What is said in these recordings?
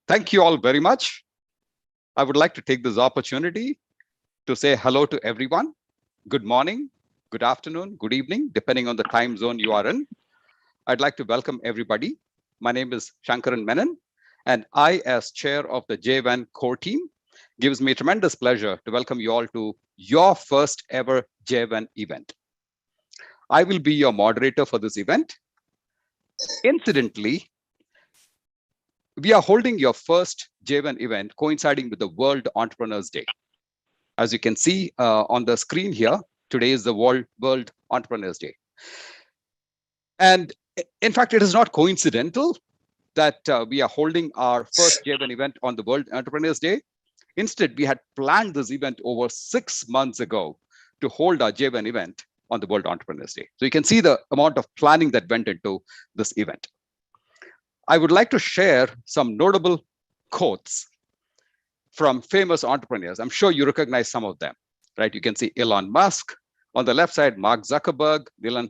Thank you all very much. I would like to take this opportunity to say hello to everyone. Good morning, good afternoon, good evening, depending on the time zone you are in. I'd like to welcome everybody. My name is Shankaran Menon, and I, as chair of the JVEN core team, gives me tremendous pleasure to welcome you all to your first ever JVEN event. I will be your moderator for this event. Incidentally, we are holding your first JVEN event coinciding with the World Entrepreneurs Day. As you can see on the screen here, today is the World Entrepreneurs Day. And in fact, it is not coincidental that we are holding our first JVEN event on the World Entrepreneurs Day. Instead, we had planned this event over 6 months ago to hold our JVEN event on the World Entrepreneurs Day. So you can see the amount of planning that went into this event. I would like to share some notable quotes from famous entrepreneurs. I'm sure you recognize some of them, right? You can see Elon Musk. On the left side, Mark Zuckerberg, Dylan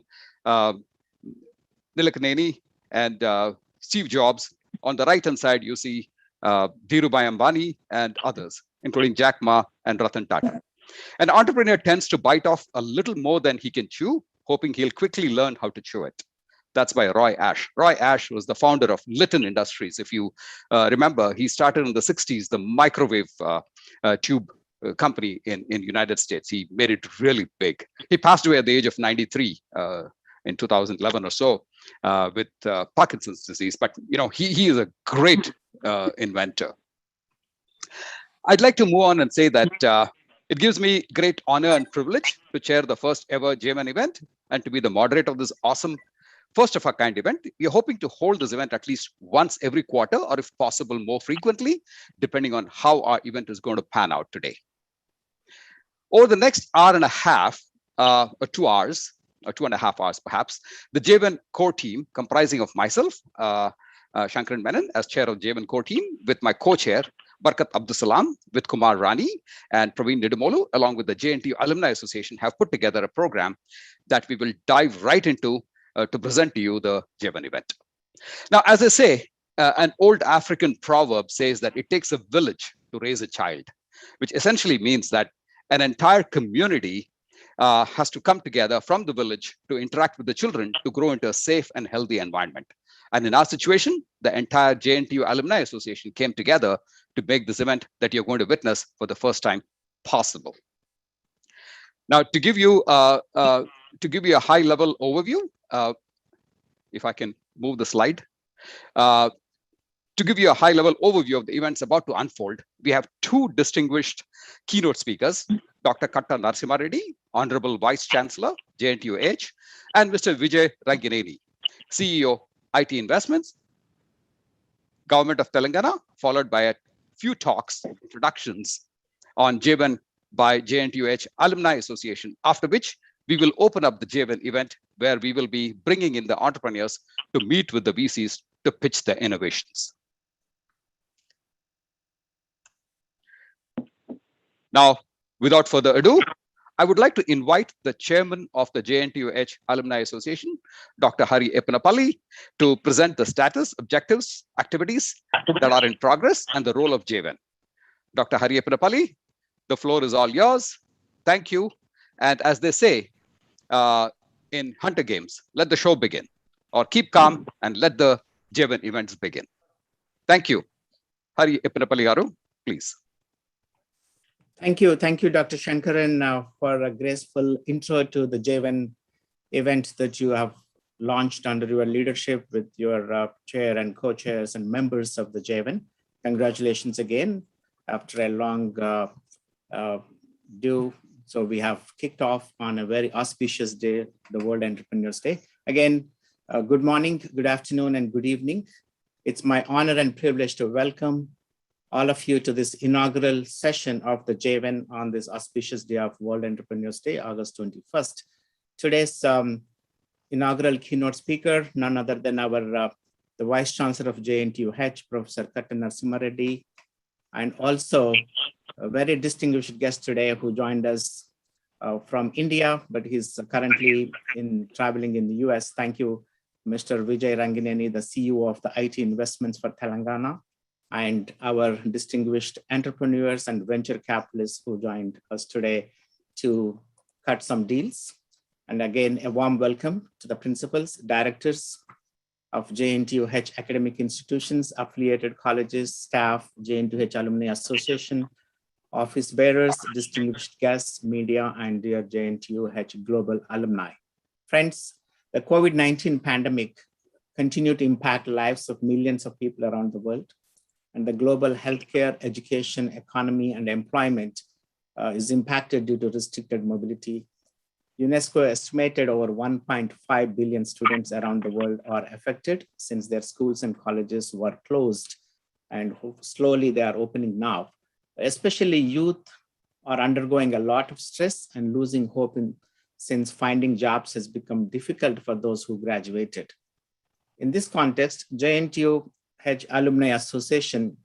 Nilekani, and Steve Jobs. On the right-hand side, you see Dhirubhai Ambani and others, including Jack Ma and Ratan Tata. An entrepreneur tends to bite off a little more than he can chew, hoping he'll quickly learn how to chew it. That's by Roy Ash. Roy Ash was the founder of Litton Industries. If you remember, he started in the 60s, the microwave tube company in United States. He made it really big. He passed away at the age of 93 in 2011 or so with Parkinson's disease. But he is a great inventor. I'd like to move on and say that it gives me great honor and privilege to chair the first ever JVEN event and to be the moderator of this awesome first of a kind event. We are hoping to hold this event at least once every quarter, or if possible, more frequently, depending on how our event is going to pan out today. Over the next hour and a half, or 2 hours, or 2.5 hours perhaps, the JVEN core team, comprising of myself, Shankaran Menon, as chair of JVEN core team, with my co-chair, Barkat Abdusalam, with Kumar Rani and Praveen Nidumolu, along with the JNTU Alumni Association, have put together a program that we will dive right into to present to you the JVEN event. Now, as I say, an old African proverb says that it takes a village to raise a child, which essentially means that an entire community has to come together from the village to interact with the children to grow into a safe and healthy environment. And in our situation, the entire JNTU Alumni Association came together to make this event that you're going to witness for the first time possible. Now, to give you a high-level overview, if I can move the slide, to give you a high-level overview of the events about to unfold, we have two distinguished keynote speakers, Dr. Katta Narasimha Reddy, Honorable Vice Chancellor, JNTUH, and Mr. Vijay Rangineni, CEO, IT Investments, Government of Telangana, followed by a few talks, introductions on JVEN by JNTUH Alumni Association, after which we will open up the JVEN event where we will be bringing in the entrepreneurs to meet with the VCs to pitch their innovations. Now, without further ado, I would like to invite the chairman of the JNTUH Alumni Association, Dr. Hari Eppanapalli, to present the status, objectives, activities that are in progress and the role of JVEN. Dr. Hari Eppanapalli, the floor is all yours. Thank you. And as they say in Hunter Games, let the show begin, or keep calm and let the JVEN events begin. Thank you. Hari Eppanapalli garu, please. Thank you, Dr. Shankaran, for a graceful intro to the JVEN event that you have launched under your leadership with your chair and co-chairs and members of the JVEN. Congratulations again after a long due. So we have kicked off on a very auspicious day, the World Entrepreneurs Day. Again, good morning, good afternoon, and good evening. It's my honor and privilege to welcome all of you to this inaugural session of the JVEN on this auspicious day of World Entrepreneurs Day, August 21st. Today's inaugural keynote speaker, none other than our the Vice Chancellor of JNTUH, Professor Katta Narasimha Reddy, and also a very distinguished guest today who joined us from India, but he's currently traveling in the US. Thank you, Mr. Vijay Rangineni, the CEO of the IT Investments for Telangana. and our distinguished entrepreneurs and venture capitalists who joined us today to cut some deals. And again, a warm welcome to the principals, directors of JNTUH academic institutions, affiliated colleges, staff, JNTUH Alumni Association, office bearers, distinguished guests, media, and dear JNTUH global alumni. Friends, the COVID-19 pandemic continued to impact lives of millions of people around the world, and the global healthcare, education, economy, and employment is impacted due to restricted mobility. UNESCO estimated over 1.5 billion students around the world are affected since their schools and colleges were closed, and slowly they are opening now. Especially youth are undergoing a lot of stress and losing hope since finding jobs has become difficult for those who graduated. In this context, JNTUH-Alumni Association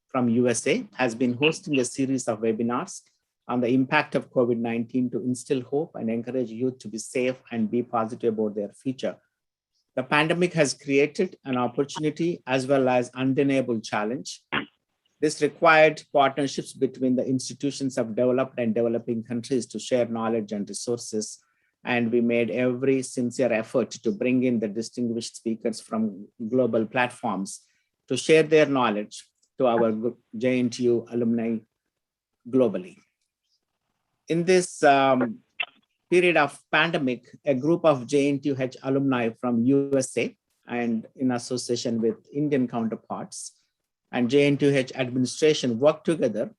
from USA has been hosting a series of webinars on the impact of COVID-19 to instill hope and encourage youth to be safe and be positive about their future. The pandemic has created an opportunity as well as undeniable challenge. This required partnerships between the institutions of developed and developing countries to share knowledge and resources. And we made every sincere effort to bring in the distinguished speakers from global platforms to share their knowledge to our JNTU alumni globally. In this period of pandemic, a group of JNTUH alumni from USA and in association with Indian counterparts and JNTUH administration worked together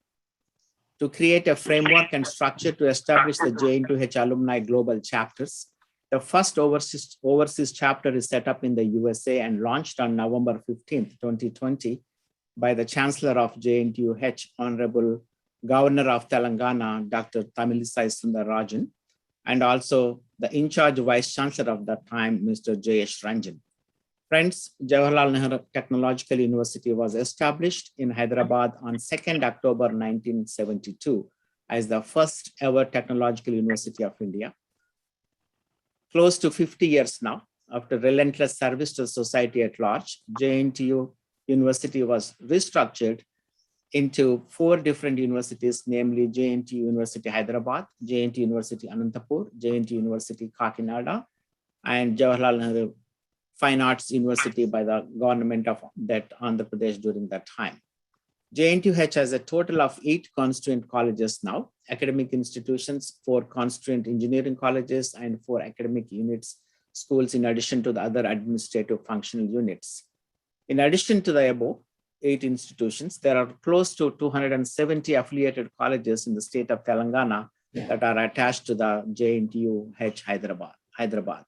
to create a framework and structure to establish the JNTUH alumni global chapters. The first overseas chapter is set up in the USA and launched on November 15th, 2020 by the Chancellor of JNTUH, Honorable Governor of Telangana, Dr. Tamilisai Sundararajan, and also the in-charge Vice Chancellor of that time, Mr. J.S. Ranjan. Friends, Jawaharlal Nehru Technological University was established in Hyderabad on 2nd October 1972 as the first ever technological university of India. Close to 50 years now, after relentless service to society at large, JNTU University was restructured into 4 different universities, namely JNTU University Hyderabad, JNTU University Anantapur, JNTU University Kakinada, and Jawaharlal Nehru Fine Arts University by the government of that Andhra Pradesh during that time. JNTUH has a total of 8 constituent colleges now, academic institutions, 4 constituent engineering colleges, and 4 academic units, schools, in addition to the other administrative functional units. In addition to the above 8 institutions, there are close to 270 affiliated colleges in the state of Telangana that are attached to the JNTUH Hyderabad.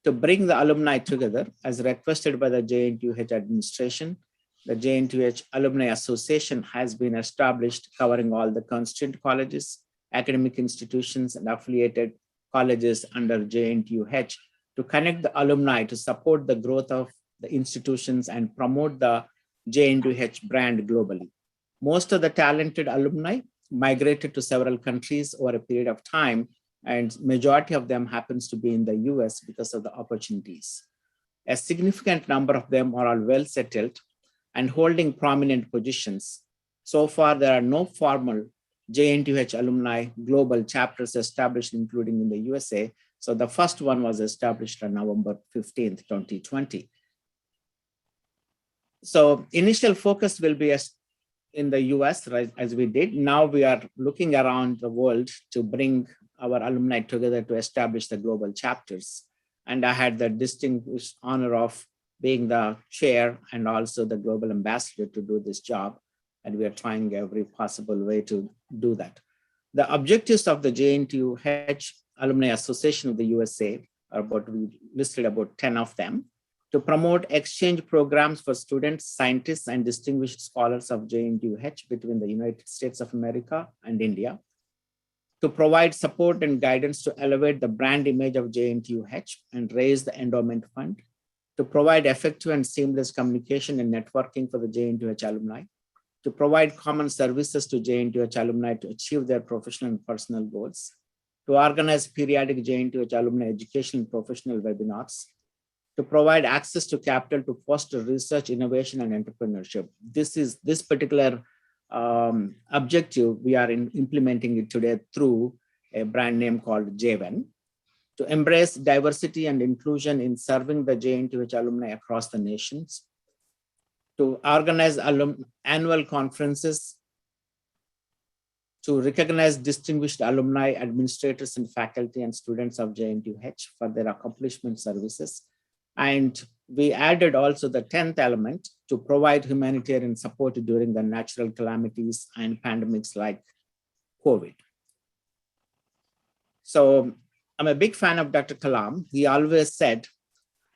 To bring the alumni together, as requested by the JNTUH administration, the JNTUH Alumni Association has been established, covering all the constituent colleges, academic institutions, and affiliated colleges under JNTUH to connect the alumni to support the growth of the institutions and promote the JNTUH brand globally. Most of the talented alumni migrated to several countries over a period of time, and majority of them happens to be in the US because of the opportunities. A significant number of them are all well settled and holding prominent positions. So far, there are no formal JNTUH alumni global chapters established, including in the USA. So the first one was established on November 15th, 2020. So initial focus will be in the US, right, as we did. Now we are looking around the world to bring our alumni together to establish the global chapters. And I had the distinguished honor of being the chair and also the global ambassador to do this job. And we are trying every possible way to do that. The objectives of the JNTUH Alumni Association of the USA are we listed about 10 of them. To promote exchange programs for students, scientists, and distinguished scholars of JNTUH between the United States of America and India. To provide support and guidance to elevate the brand image of JNTUH and raise the endowment fund. To provide effective and seamless communication and networking for the JNTUH alumni. To provide common services to JNTUH alumni to achieve their professional and personal goals. To organize periodic JNTUH alumni education and professional webinars. to provide access to capital to foster research, innovation, and entrepreneurship. This particular objective, we are implementing it today through a brand name called JVEN, to embrace diversity and inclusion in serving the JNTUH alumni across the nations, to organize annual conferences, to recognize distinguished alumni, administrators, and faculty and students of JNTUH for their accomplishment services. And we added also the 10th element, to provide humanitarian support during the natural calamities and pandemics like COVID. So I'm a big fan of Dr. Kalam. He always said,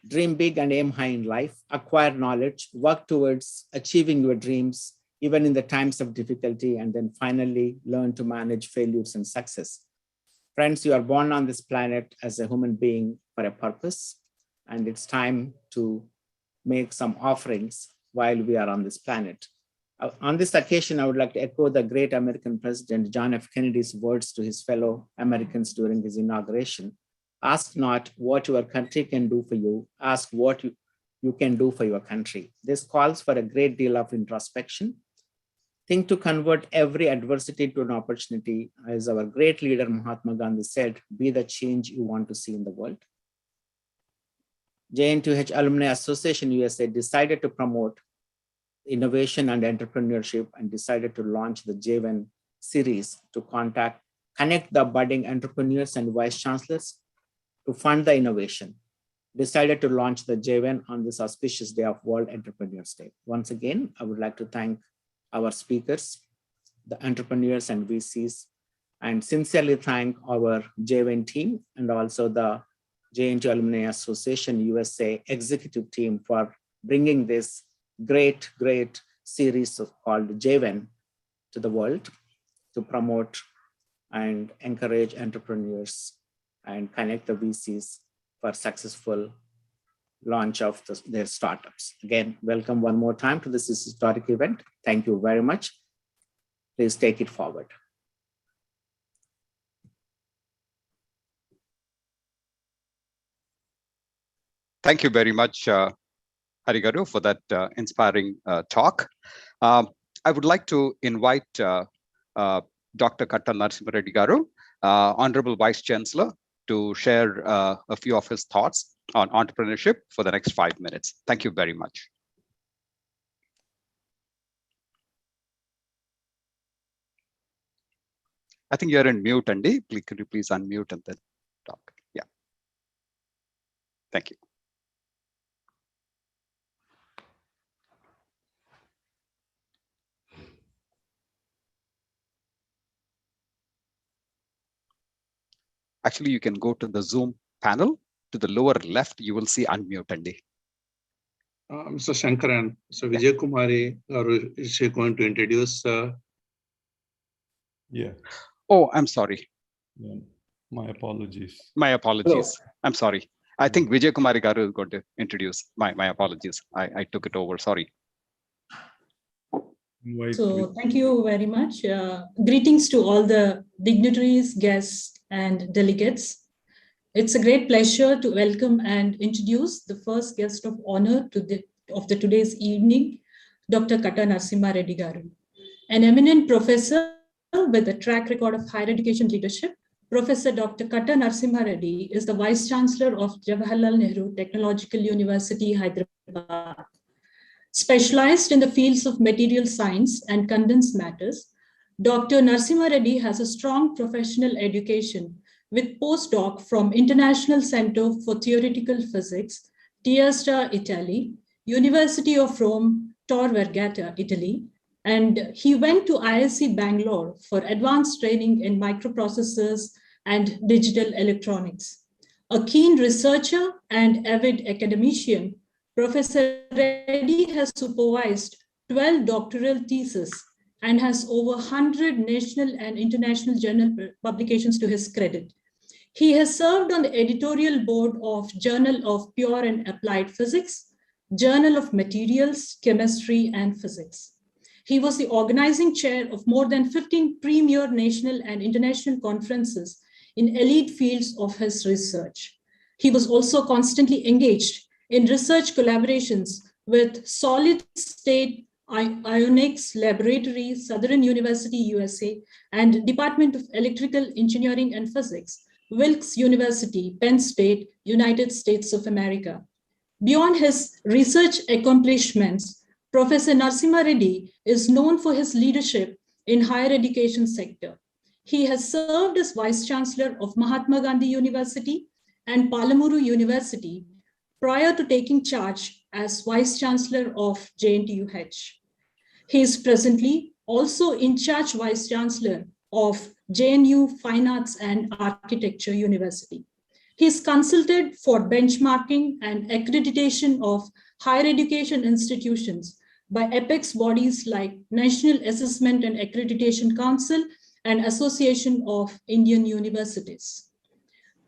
dream big and aim high in life, acquire knowledge, work towards achieving your dreams, even in the times of difficulty, and then finally learn to manage failures and success. Friends, you are born on this planet as a human being for a purpose, and it's time to make some offerings while we are on this planet. On this occasion, I would like to echo the great American President John F. Kennedy's words to his fellow Americans during his inauguration. Ask not what your country can do for you, ask what you can do for your country. This calls for a great deal of introspection. Think to convert every adversity to an opportunity. As our great leader Mahatma Gandhi said, be the change you want to see in the world. JNTUH-AA-USA decided to promote innovation and entrepreneurship and decided to launch the JVEN series to connect the budding entrepreneurs and vice chancellors to fund the innovation. Decided to launch the JVEN on this auspicious day of World Entrepreneurs Day. Once again, I would like to thank our speakers, the entrepreneurs and VCs, and sincerely thank our JVEN team and also the JNTU Alumni Association USA executive team for bringing this great series called JVEN to the world to promote and encourage entrepreneurs and connect the VCs for successful launch of their startups. Again, welcome one more time to this historic event. Thank you very much. Please take it forward. Thank you very much, Harigaru, for that inspiring talk. I would like to invite Dr. Katta Narasimha Reddy Garu, Honorable Vice Chancellor, to share a few of his thoughts on entrepreneurship for the next 5 minutes. Thank you very much. I think you're in mute, Andy. Please, could you please unmute and then talk? Yeah. Thank you. Actually, you can go to the Zoom panel. To the lower left, you will see unmute, Andy. Mr. Shankaran, so Vijay Kumari is she going to introduce? Yeah. Oh, I'm sorry. Yeah. My apologies. My apologies. Hello. I'm sorry. I think Vijay Kumari Garu is going to introduce. My apologies. I took it over. Sorry. So thank you very much. Greetings to all the dignitaries, guests, and delegates. It's a great pleasure to welcome and introduce the first guest of honor of today's evening, Dr. Katta Narasimha Reddy Garu, an eminent professor with a track record of higher education leadership. Professor Dr. Katta Narasimha Reddy is the Vice Chancellor of Jawaharlal Nehru Technological University, Hyderabad. Specialized in the fields of material science and condensed matters, Dr. Narasimha Reddy has a strong professional education with postdoc from International Center for Theoretical Physics, Trieste, Italy, University of Rome, Tor Vergata, Italy, and he went to ISC Bangalore for advanced training in microprocessors and digital electronics. A keen researcher and avid academician, Professor Reddy has supervised 12 doctoral theses and has over 100 national and international journal publications to his credit. He has served on the editorial board of Journal of Pure and Applied Physics, Journal of Materials, Chemistry, and Physics. He was the organizing chair of more than 15 premier national and international conferences in elite fields of his research. He was also constantly engaged in research collaborations with Solid State Ionics Laboratory, Southern University, USA, and Department of Electrical Engineering and Physics, Wilkes University, Penn State, United States of America. Beyond his research accomplishments, Professor Narasimha Reddy is known for his leadership in higher education sector. He has served as Vice Chancellor of Mahatma Gandhi University and Palamuru University prior to taking charge as Vice Chancellor of JNTUH. He is presently also in charge Vice Chancellor of JNU Fine Arts and Architecture University. He is consulted for benchmarking and accreditation of higher education institutions by apex bodies like National Assessment and Accreditation Council and Association of Indian Universities.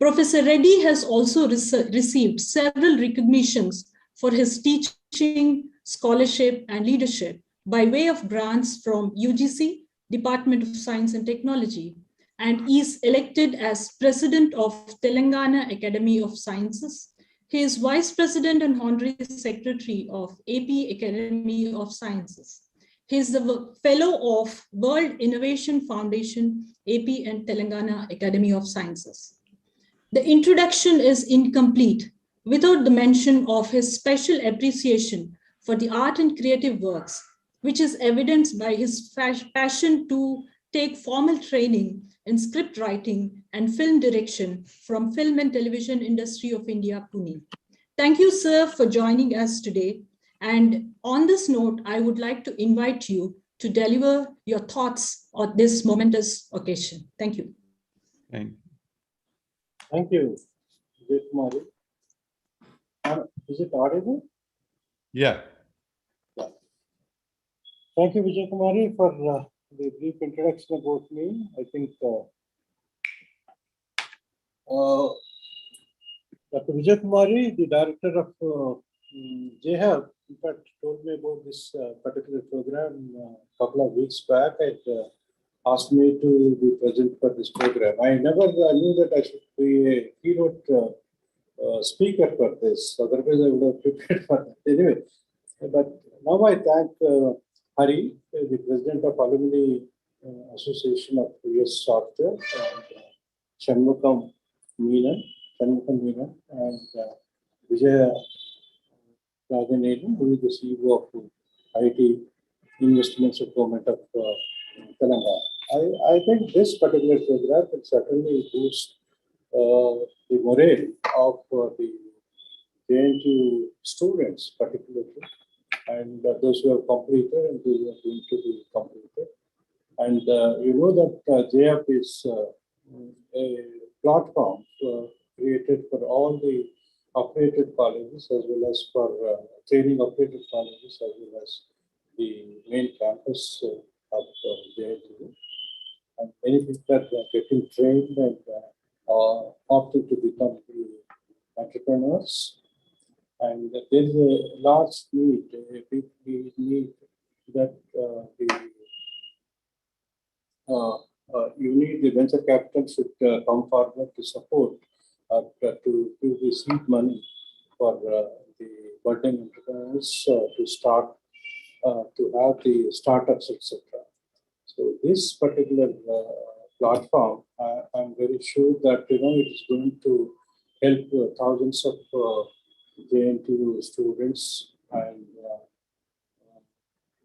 Professor Reddy has also received several recognitions for his teaching, scholarship, and leadership by way of grants from UGC, Department of Science and Technology, and is elected as President of Telangana Academy of Sciences. He is Vice President and Honorary Secretary of AP Academy of Sciences. He is the Fellow of World Innovation Foundation, AP and Telangana Academy of Sciences. The introduction is incomplete without the mention of his special appreciation for the art and creative works, which is evidenced by his passion to take formal training in script writing and film direction from Film and Television Industry of India, Pune. Thank you, sir, for joining us today. And on this note, I would like to invite you to deliver your thoughts on this momentous occasion. Thank you. Thank you. Thank you, Vijay Kumari. Is it audible? Yeah. Thank you, Vijay Kumari, for the brief introduction about me. I think Dr. Vijay Kumari, the director of JHELP, in fact, told me about this particular program a couple of weeks back and asked me to be present for this program. I never knew that I should be a keynote speaker for this. Otherwise, I would have prepared for that. Anyway, but now I thank Hari, the president of Alumni Association of US Software, and Shanmukam Menon, and Vijaya Rajanenu, who is the CEO of IT Investments of Government of Telangana. I think this particular program will certainly boost the morale of the JNTU students, particularly, and those who have completed and those who are going to be completed. And you know that JF is a platform created for all the operated colleges as well as for training operated colleges as well as the main campus of JNTU. And many people are getting trained and opting to become the entrepreneurs. And there is a large need, a big need that you need the venture capital should come forward to support to give the seed money for the budding entrepreneurs to start to have the startups, etc. So this particular platform, I'm very sure that it is going to help thousands of JNTU students and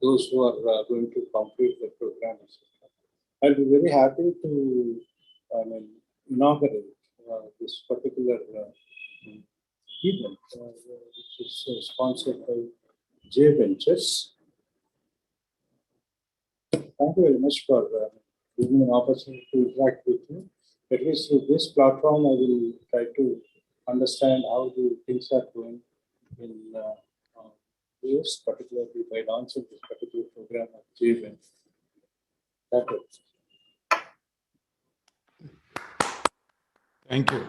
those who are going to complete the program, etc. I'll be very happy to inaugurate this particular event, which is sponsored by JVentures. Thank you very much for giving me an opportunity to interact with you. At least through this platform, I will try to understand how the things are going in US, particularly by launching this particular program of JVEN. Thank you. Thank you.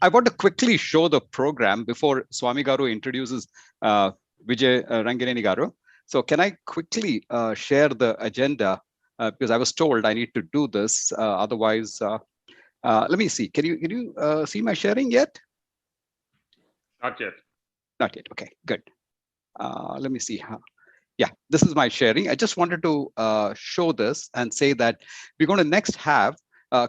I want to quickly show the program before Swami Garu introduces Vijay Ranganeni Garu. So can I quickly share the agenda? Because I was told I need to do this. Otherwise, Let me see. Can you see my sharing yet? Not yet. Not yet. Okay, good. Let me see how. Yeah, this is my sharing. I just wanted to show this and say that we're going to next have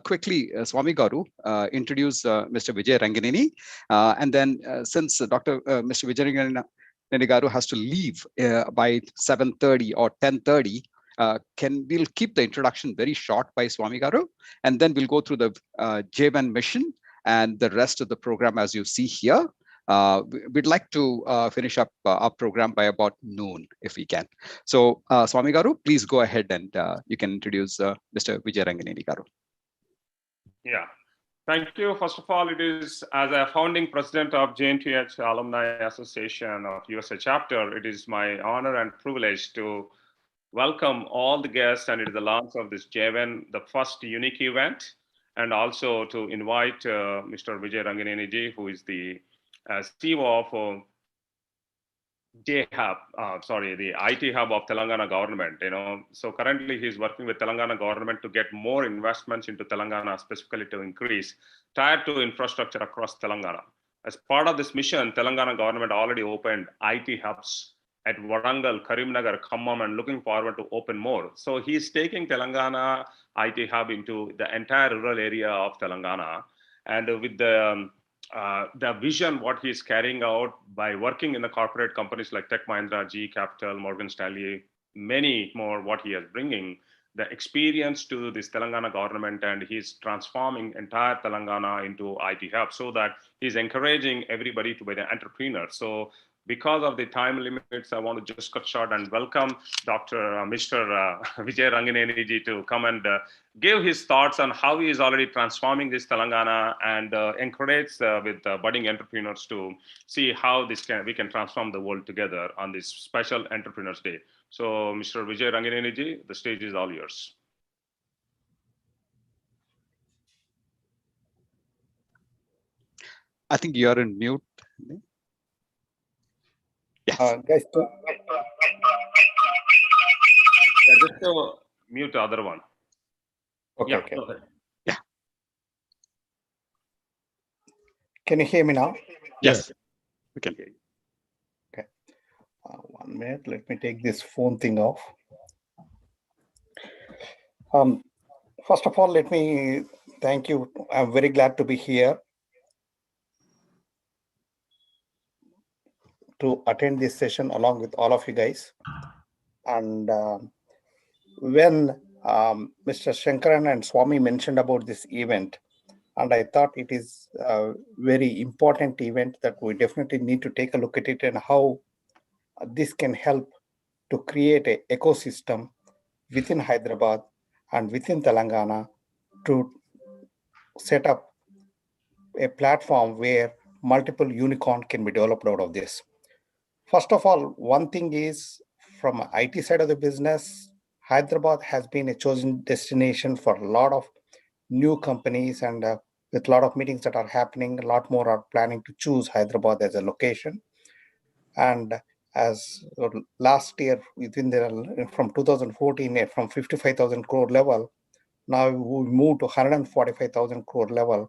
quickly Swami Garu introduce Mr. Vijay Ranganeni. And then since Mr. Vijay Ranganeni Garu has to leave by 7:30 or 10:30, we'll keep the introduction very short by Swami Garu, and then we'll go through the JVEN mission and the rest of the program as you see here. We'd like to finish up our program by about noon, if we can. So, Swami Garu, please go ahead and you can introduce Mr. Vijay Ranganeni Garu. Yeah, thank you. First of all, it is as a founding president of JNTUH-AA-USA Association of USA chapter, it is my honor and privilege to welcome all the guests, and it is the launch of this JVEN, the first unique event, and also to invite Mr. Vijay Ranganeni ji, who is the CEO of the IT hub of Telangana government. So currently he's working with Telangana government to get more investments into Telangana, specifically to increase tier 2 infrastructure across Telangana. As part of this mission, Telangana government already opened IT hubs at Warangal, Karimnagar, Khammam, and looking forward to open more. So he's taking Telangana IT hub into the entire rural area of Telangana, and with the vision what he's carrying out by working in the corporate companies like Tech Mahindra, GE Capital, Morgan Stanley, many more, what he is bringing the experience to this Telangana government, and he's transforming entire Telangana into IT hub, so that he's encouraging everybody to be the entrepreneur. So because of the time limits, I want to just cut short and welcome Mr. Vijay Ranganeni ji to come and give his thoughts on how he is already transforming this Telangana, and encourage with budding entrepreneurs to see how we can transform the world together on this special Entrepreneurs Day. So, Mr. Vijay Ranganeni ji, the stage is all yours. I think you are in mute. Yes. Yeah, Guys, just mute the other one. okay, Yeah, okay. go ahead. Yeah. Can you hear me now? Yes. We can hear you. Okay. 1 minute. Let me take this phone thing off. First of all, let me thank you. I'm very glad to be here to attend this session along with all of you guys. And when Mr. Shankaran and Swami mentioned about this event, and I thought it is a very important event that we definitely need to take a look at it, and how this can help to create an ecosystem within Hyderabad and within Telangana to set up a platform where multiple unicorn can be developed out of this. First of all, one thing is, from IT side of the business, Hyderabad has been a chosen destination for a lot of new companies, and with a lot of meetings that are happening, a lot more are planning to choose Hyderabad as a location. And as last year, from 2014, from 55,000 crore level, now we moved to 145,000 crore level,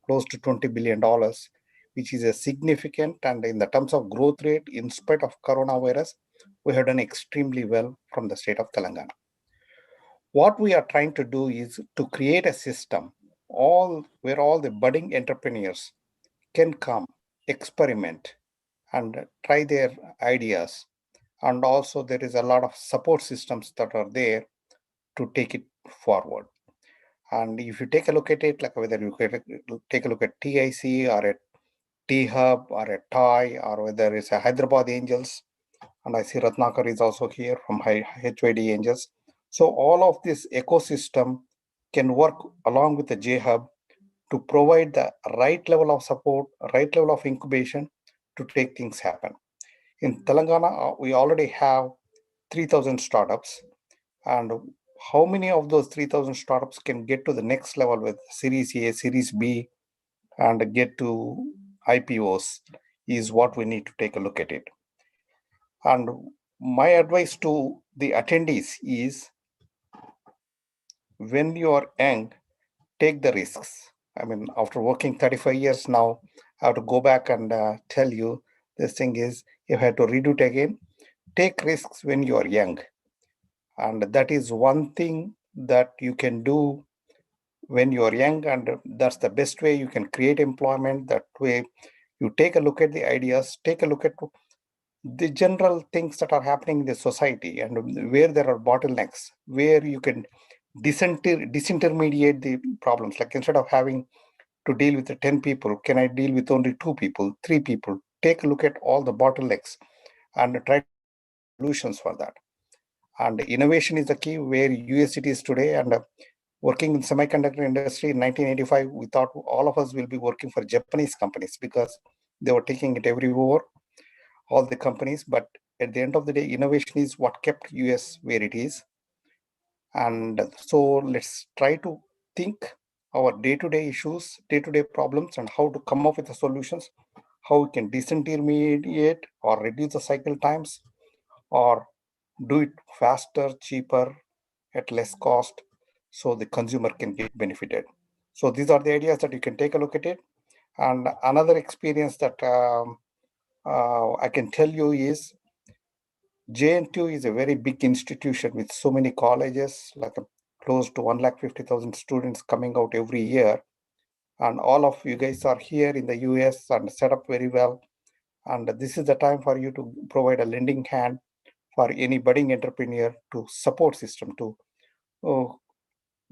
close to $20 billion, which is a significant, and in the terms of growth rate, in spite of coronavirus, we have done extremely well from the state of Telangana. What we are trying to do is to create a system where all the budding entrepreneurs can come, experiment, and try their ideas. And also there is a lot of support systems that are there to take it forward. And if you take a look at it, like whether you take a look at TIC or a T-Hub or a TOI, or whether it's a Hyderabad Angels, and I see Ratnakar is also here from HYD Angels. So all of this ecosystem can work along with the J-Hub to provide the right level of support, right level of incubation to take things happen. In Telangana, we already have 3,000 startups, and how many of those 3,000 startups can get to the next level with Series A, Series B, and get to IPOs is what we need to take a look at it. And my advice to the attendees is, when you are young, take the risks. I mean, after working 35 years now, I have to go back and tell you this thing is, you have to redo it again. Take risks when you are young. And that is one thing that you can do when you are young. And that's the best way you can create employment. That way, you take a look at the ideas, take a look at the general things that are happening in the society and where there are bottlenecks, where you can disintermediate the problems. Like instead of having to deal with the 10 people, can I deal with only 2 people, 3 people? Take a look at all the bottlenecks and try solutions for that. And innovation is the key where US it is today. And working in semiconductor industry in 1985, we thought all of us will be working for Japanese companies because they were taking it everywhere, all the companies. But at the end of the day, innovation is what kept US where it is. And so let's try to think our day-to-day issues, day-to-day problems, and how to come up with the solutions, how we can disintermediate or reduce the cycle times, or do it faster, cheaper, at less cost, so the consumer can get benefited. So these are the ideas that you can take a look at it. And another experience that I can tell you is JNTU is a very big institution with so many colleges, like close to 150,000 students coming out every year. And all of you guys are here in the US and set up very well. And this is the time for you to provide a lending hand for any budding entrepreneur to support system to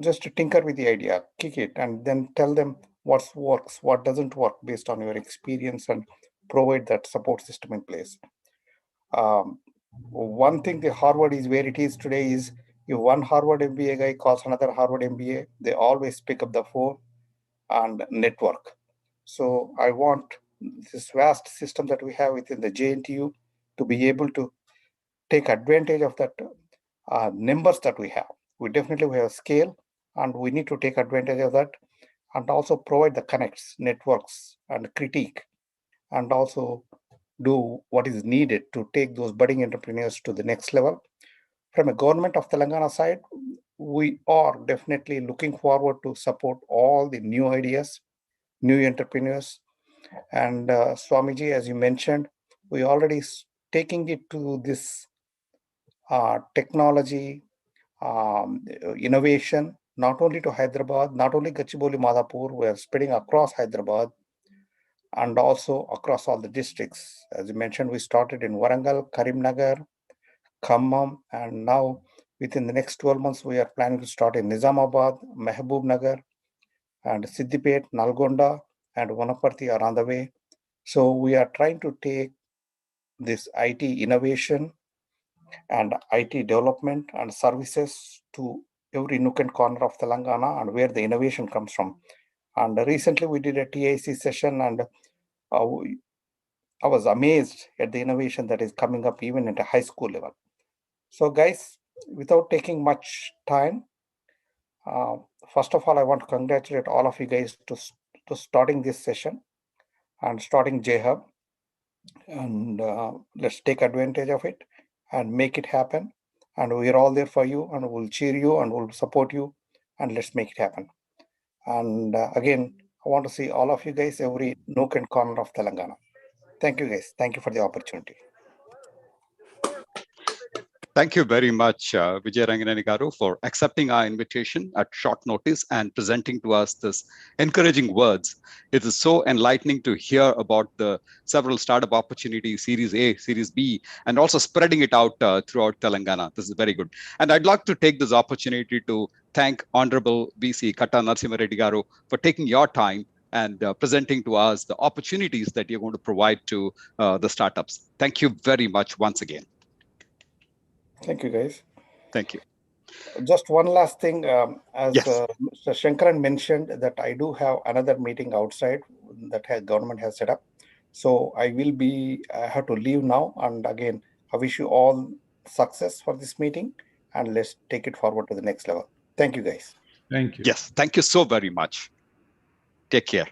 just to tinker with the idea, kick it, and then tell them what works, what doesn't work based on your experience, and provide that support system in place. One thing the Harvard is where it is today is, if one Harvard MBA guy calls another Harvard MBA, they always pick up the phone and network. So I want this vast system that we have within the JNTU to be able to take advantage of that numbers that we have. We definitely have scale, and we need to take advantage of that, and also provide the connects, networks, and critique, and also do what is needed to take those budding entrepreneurs to the next level. From a government of Telangana side, we are definitely looking forward to support all the new ideas, new entrepreneurs. And Swamiji, as you mentioned, we already taking it to this technology, innovation, not only to Hyderabad, not only Gachibowli, Madhapur, we are spreading across Hyderabad and also across all the districts. As you mentioned, we started in Warangal, Karimnagar, Khammam, and now within the next 12 months, we are planning to start in Nizamabad, Mehboob Nagar, and Siddipet, Nalgonda, and Vanaparthi are on the way. So we are trying to take this IT innovation and IT development and services to every nook and corner of Telangana and where the innovation comes from. And recently we did a TIC session, and I was amazed at the innovation that is coming up even at a high school level. So guys, without taking much time, first of all, I want to congratulate all of you guys to starting this session and starting JHub. And let's take advantage of it and make it happen. And we're all there for you, and we'll cheer you and we'll support you, and let's make it happen. And again, I want to see all of you guys every nook and corner of Telangana. Thank you guys. Thank you for the opportunity. Thank you very much, Vijay Ranganani Garu, for accepting our invitation at short notice and presenting to us this encouraging words. It is so enlightening to hear about the several startup opportunities, Series A, Series B, and also spreading it out throughout Telangana. This is very good. And I'd like to take this opportunity to thank Honorable VC Katta Narasimha Reddy Garu for taking your time and presenting to us the opportunities that you're going to provide to the startups. Thank you very much once again. Thank you, guys. Thank you. Just one last thing, as Yes. Mr. Shankaran mentioned, that I do have another meeting outside that government has set up. So I have to leave now. And again, I wish you all success for this meeting, and let's take it forward to the next level. Thank you, guys. Thank you. Yes, thank you so very much. Take care.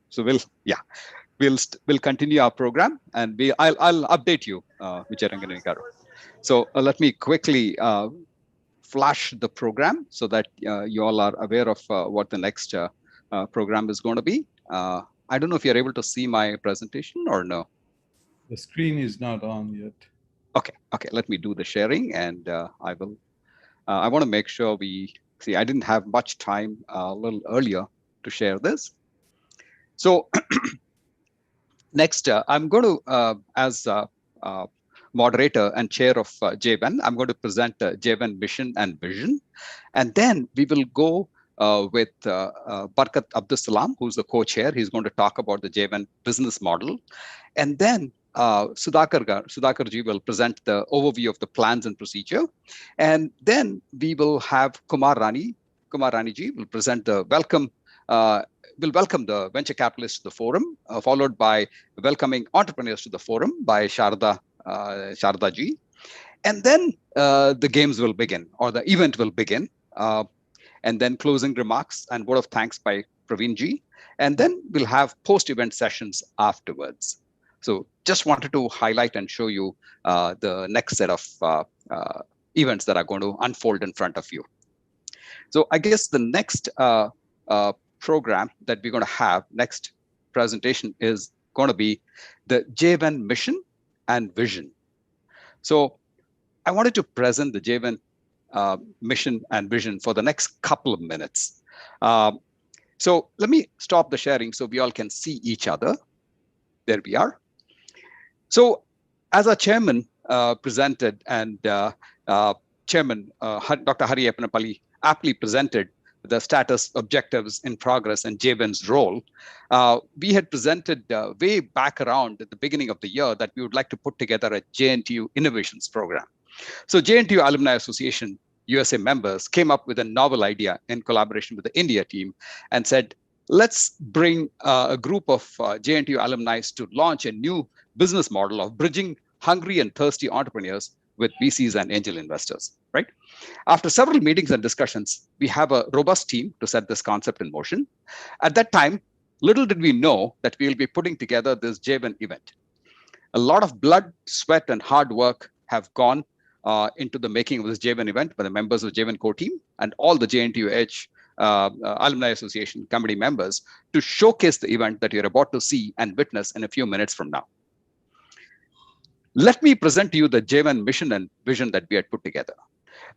So we'll continue our program, and I'll update you, Vijay Ranganani Garu. So let me quickly flash the program so that you all are aware of what the next program is going to be. I don't know if you're able to see my presentation or no. The screen is not on yet. Okay, let me do the sharing, and I will. I want to make sure we see. I didn't have much time a little earlier to share this. So next, I'm going to, as moderator and chair of JVEN, I'm going to present JVEN mission and vision. And then we will go with Barkat Abdus Salam, who's the co-chair. He's going to talk about the JVEN business model. And then Sudhakar ji will present the overview of the plans and procedure. And then we will have Kumar Rani ji will present the welcome the venture capitalists to the forum, followed by welcoming entrepreneurs to the forum by Sharda ji. And then the games will begin, or the event will begin. And then closing remarks and word of thanks by Praveen ji. And then we'll have post-event sessions afterwards. So just wanted to highlight and show you the next set of events that are going to unfold in front of you. So I guess the next program that we're going to have, next presentation, is going to be the JVEN mission and vision. So I wanted to present the JVEN mission and vision for the next couple of minutes. So let me stop the sharing so we all can see each other. There we are. So as our chairman presented, and Chairman Dr. Hari Appanapalli aptly presented the status, objectives, in progress, and JVEN's role, we had presented way back around at the beginning of the year that we would like to put together a JNTU innovations program. So JNTU-AA-USA USA members came up with a novel idea in collaboration with the India team and said, let's bring a group of JNTU alumni to launch a new business model of bridging hungry and thirsty entrepreneurs with VCs and angel investors, right? After several meetings and discussions, we have a robust team to set this concept in motion. At that time, little did we know that we will be putting together this JVEN event. A lot of blood, sweat, and hard work have gone into the making of this JVEN event by the members of the JVEN core team and all the JNTUH Alumni Association committee members to showcase the event that you're about to see and witness in a few minutes from now. Let me present to you the JVEN mission and vision that we had put together.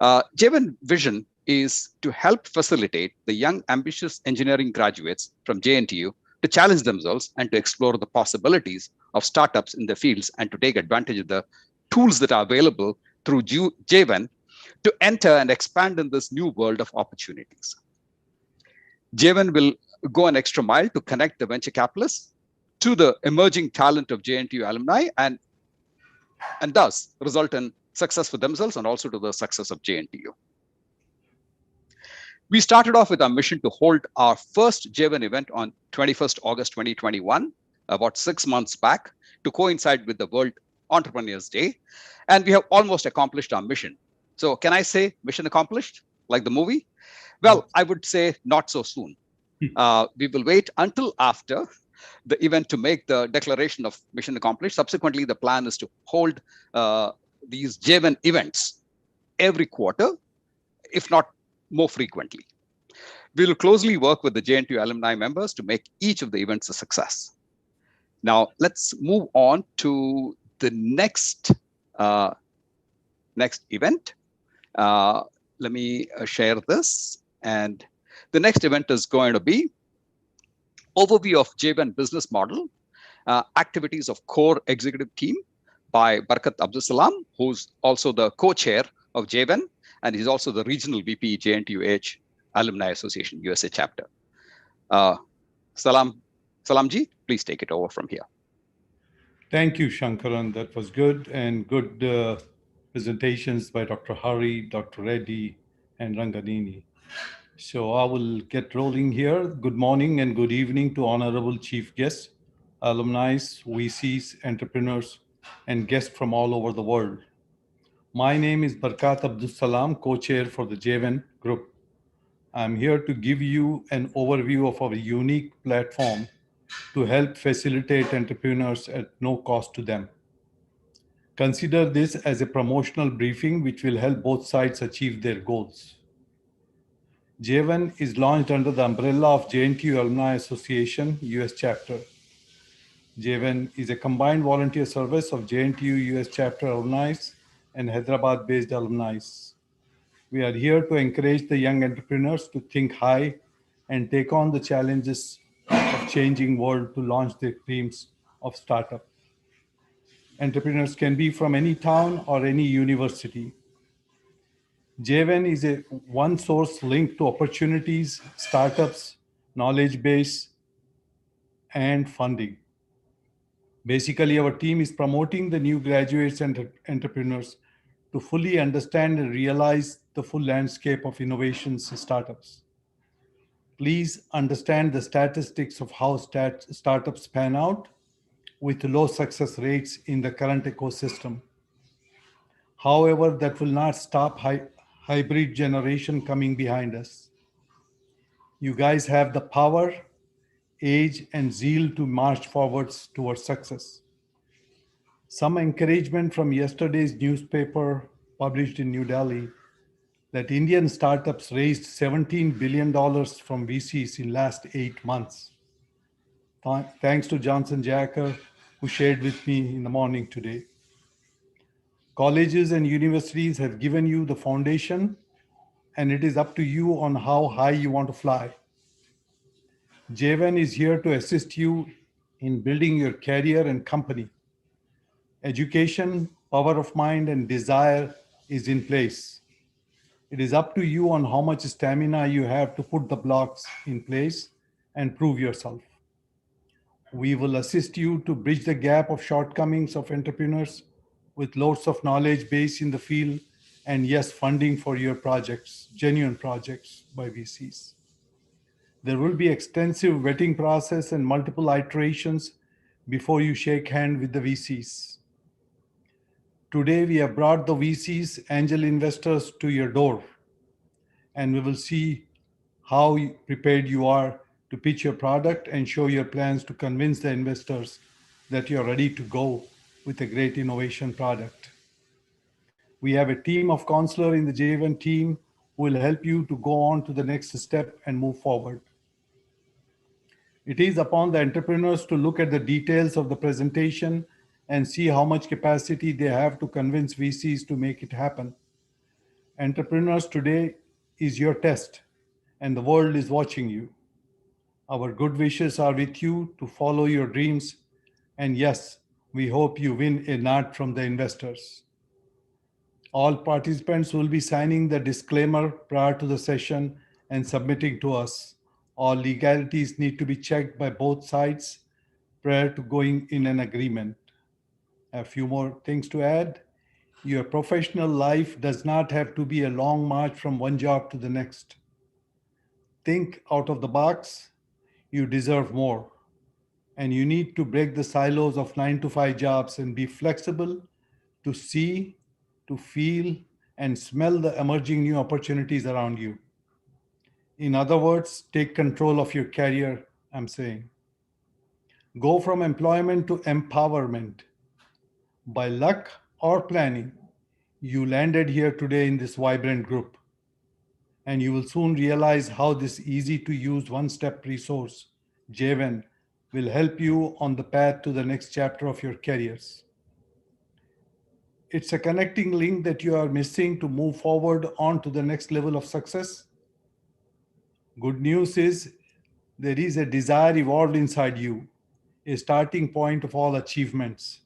JVEN vision is to help facilitate the young, ambitious engineering graduates from JNTU to challenge themselves and to explore the possibilities of startups in the fields and to take advantage of the tools that are available through JVEN to enter and expand in this new world of opportunities. JVEN will go an extra mile to connect the venture capitalists to the emerging talent of JNTU alumni and thus result in success for themselves and also to the success of JNTU. We started off with our mission to hold our first JVEN event on 21st August 2021, about 6 months back, to coincide with the World Entrepreneurs Day. And we have almost accomplished our mission. So can I say mission accomplished, like the movie? Well, I would say not so soon. We will wait until after the event to make the declaration of mission accomplished. Subsequently, the plan is to hold these JVEN events every quarter, if not more frequently. We will closely work with the JNTU alumni members to make each of the events a success. Now, let's move on to the next event. Let me share this. And the next event is going to be overview of JVEN business model, activities of core executive team by Barkat Abdus Salam, who's also the co-chair of JVEN, and he's also the regional VP, JNTUH Alumni Association USA chapter. Salamji, please take it over from here. Thank you, Shankaran. That was good, and good presentations by Dr. Hari, Dr. Reddy, and Ranganini. So I will get rolling here. Good morning and good evening to honorable chief guests, alumni, VCs, entrepreneurs, and guests from all over the world. My name is Barkat Abdus Salam, co-chair for the JVEN group. I'm here to give you an overview of our unique platform to help facilitate entrepreneurs at no cost to them. Consider this as a promotional briefing which will help both sides achieve their goals. JVEN is launched under the umbrella of JNTU-AA Association, US chapter. JVEN is a combined volunteer service of JNTU US chapter alumni and Hyderabad-based alumni. We are here to encourage the young entrepreneurs to think high and take on the challenges of changing world to launch their dreams of startup. Entrepreneurs can be from any town or any university. JVEN is a one source link to opportunities, startups, knowledge base, and funding. Basically, our team is promoting the new graduates and entrepreneurs to fully understand and realize the full landscape of innovations and startups. Please understand the statistics of how startups pan out with low success rates in the current ecosystem. However, that will not stop hybrid generation coming behind us. You guys have the power, age, and zeal to march forwards towards success. Some encouragement from yesterday's newspaper published in New Delhi that Indian startups raised $17 billion from VCs in last 8 months. Thanks to Johnson Jacker, who shared with me in the morning today. Colleges and universities have given you the foundation, and it is up to you on how high you want to fly. JVEN is here to assist you in building your career and company. Education, power of mind, and desire is in place. It is up to you on how much stamina you have to put the blocks in place and prove yourself. We will assist you to bridge the gap of shortcomings of entrepreneurs with loads of knowledge base in the field and yes, funding for your projects, genuine projects by VCs. There will be extensive vetting process and multiple iterations before you shake hand with the VCs. Today, we have brought the VCs, angel investors, to your door, and we will see how prepared you are to pitch your product and show your plans to convince the investors that you're ready to go with a great innovation product. We have a team of counselors in the JVEN team who will help you to go on to the next step and move forward. It is upon the entrepreneurs to look at the details of the presentation and see how much capacity they have to convince VCs to make it happen. Entrepreneurs, today is your test, and the world is watching you. Our good wishes are with you to follow your dreams, and yes, we hope you win a nod from the investors. All participants will be signing the disclaimer prior to the session and submitting to us. All legalities need to be checked by both sides prior to going in an agreement. A few more things to add. Your professional life does not have to be a long march from one job to the next. Think out of the box. You deserve more. And you need to break the silos of 9-to-5 jobs and be flexible to see, to feel, and smell the emerging new opportunities around you. In other words, take control of your career, I'm saying. Go from employment to empowerment. By luck or planning, you landed here today in this vibrant group. And you will soon realize how this easy to use one-step resource, JVEN, will help you on the path to the next chapter of your careers. It's a connecting link that you are missing to move forward on to the next level of success. Good news is there is a desire evolved inside you, a starting point of all achievements.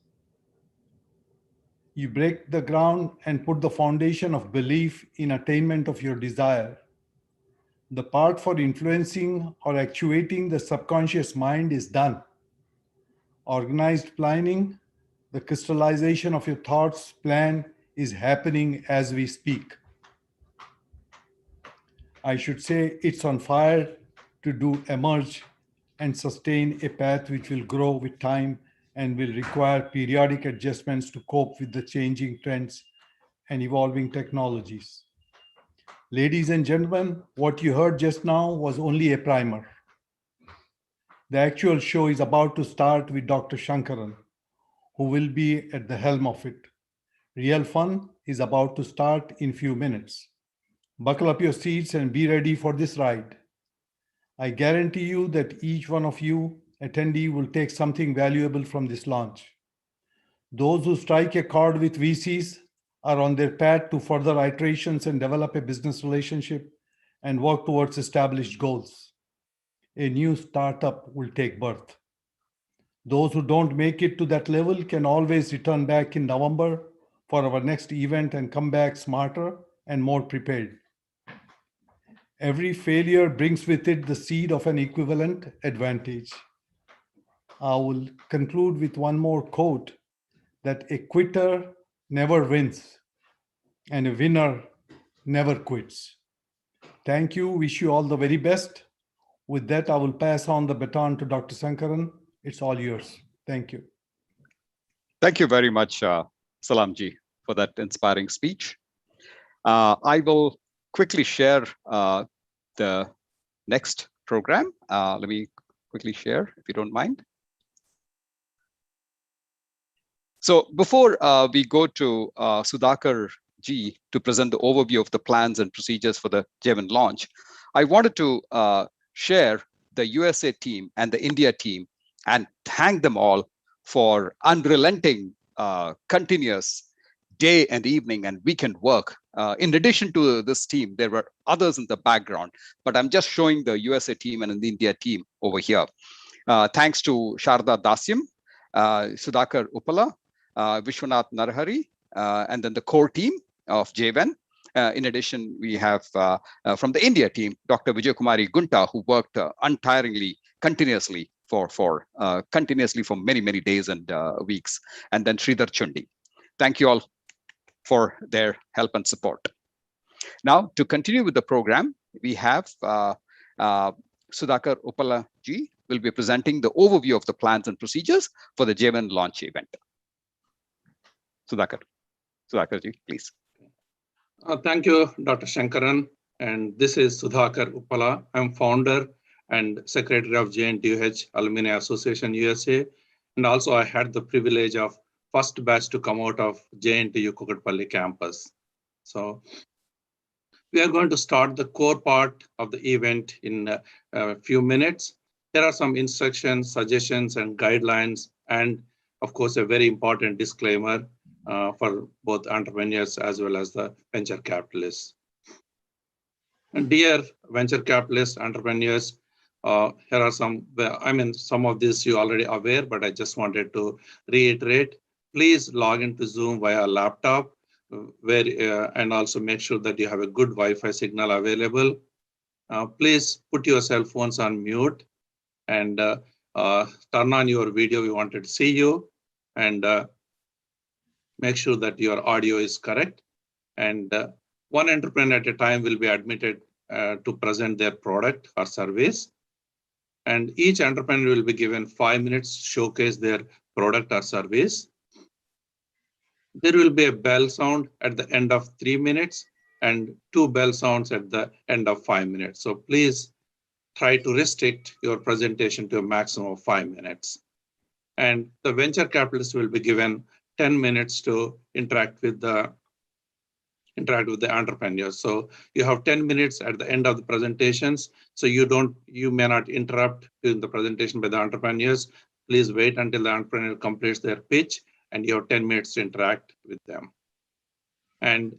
You break the ground and put the foundation of belief in attainment of your desire. The part for influencing or actuating the subconscious mind is done. Organized planning, the crystallization of your thoughts plan is happening as we speak. I should say it's on fire to do emerge and sustain a path which will grow with time and will require periodic adjustments to cope with the changing trends and evolving technologies. Ladies and gentlemen, what you heard just now was only a primer. The actual show is about to start with Dr. Shankaran, who will be at the helm of it. Real fun is about to start in few minutes. Buckle up your seats and be ready for this ride. I guarantee you that each one of you attendee will take something valuable from this launch. Those who strike a chord with VCs are on their path to further iterations and develop a business relationship and work towards established goals. A new startup will take birth. Those who don't make it to that level can always return back in November for our next event and come back smarter and more prepared. Every failure brings with it the seed of an equivalent advantage. I will conclude with one more quote, that a quitter never wins and a winner never quits. Thank you. Wish you all the very best. With that, I will pass on the baton to Dr. Sankaran. It's all yours. Thank you. Thank you very much, Salamji, for that inspiring speech. I will quickly share the next program. Let me quickly share, if you don't mind. So before we go to Sudhakar Ji to present the overview of the plans and procedures for the JVEN launch, I wanted to share the USA team and the India team and thank them all for unrelenting, continuous day and evening and weekend work. In addition to this team, there were others in the background, but I'm just showing the USA team and the India team over here. Thanks to Sharda Dasyam, Sudhakar Uppala, Vishwanath Narahari, and then the core team of JVEN. In addition, we have from the India team, Dr. Vijay Kumari Gunta, who worked untiringly, continuously for many, many days and weeks, and then Sridhar Chundi. Thank you all for their help and support. Now, to continue with the program, we have Sudhakar Uppala Ji will be presenting the overview of the plans and procedures for the JVEN launch event. Sudhakar Ji, please. Thank you, Dr. Shankaran. And this is Sudhakar Uppala. I'm founder and secretary of JNTUH-AA-USA Association USA. And also I had the privilege of first batch to come out of JNTU Kukatpalli campus. So we are going to start the core part of the event in a few minutes. There are some instructions, suggestions, and guidelines, and of course, a very important disclaimer for both entrepreneurs as well as the venture capitalists. And dear venture capitalists, entrepreneurs, here are some, some of this you already aware, but I just wanted to reiterate. Please log into Zoom via laptop, and also make sure that you have a good Wi-Fi signal available. Please put your cell phones on mute and turn on your video. We wanted to see you, and make sure that your audio is correct. And one entrepreneur at a time will be admitted to present their product or service. And each entrepreneur will be given 5 minutes to showcase their product or service. There will be a bell sound at the end of 3 minutes and 2 bell sounds at the end of 5 minutes. So please try to restrict your presentation to a maximum of 5 minutes. And the venture capitalist will be given 10 minutes to interact with the entrepreneurs. So you have 10 minutes at the end of the presentations. So you may not interrupt during the presentation by the entrepreneurs. Please wait until the entrepreneur completes their pitch, and you have 10 minutes to interact with them. And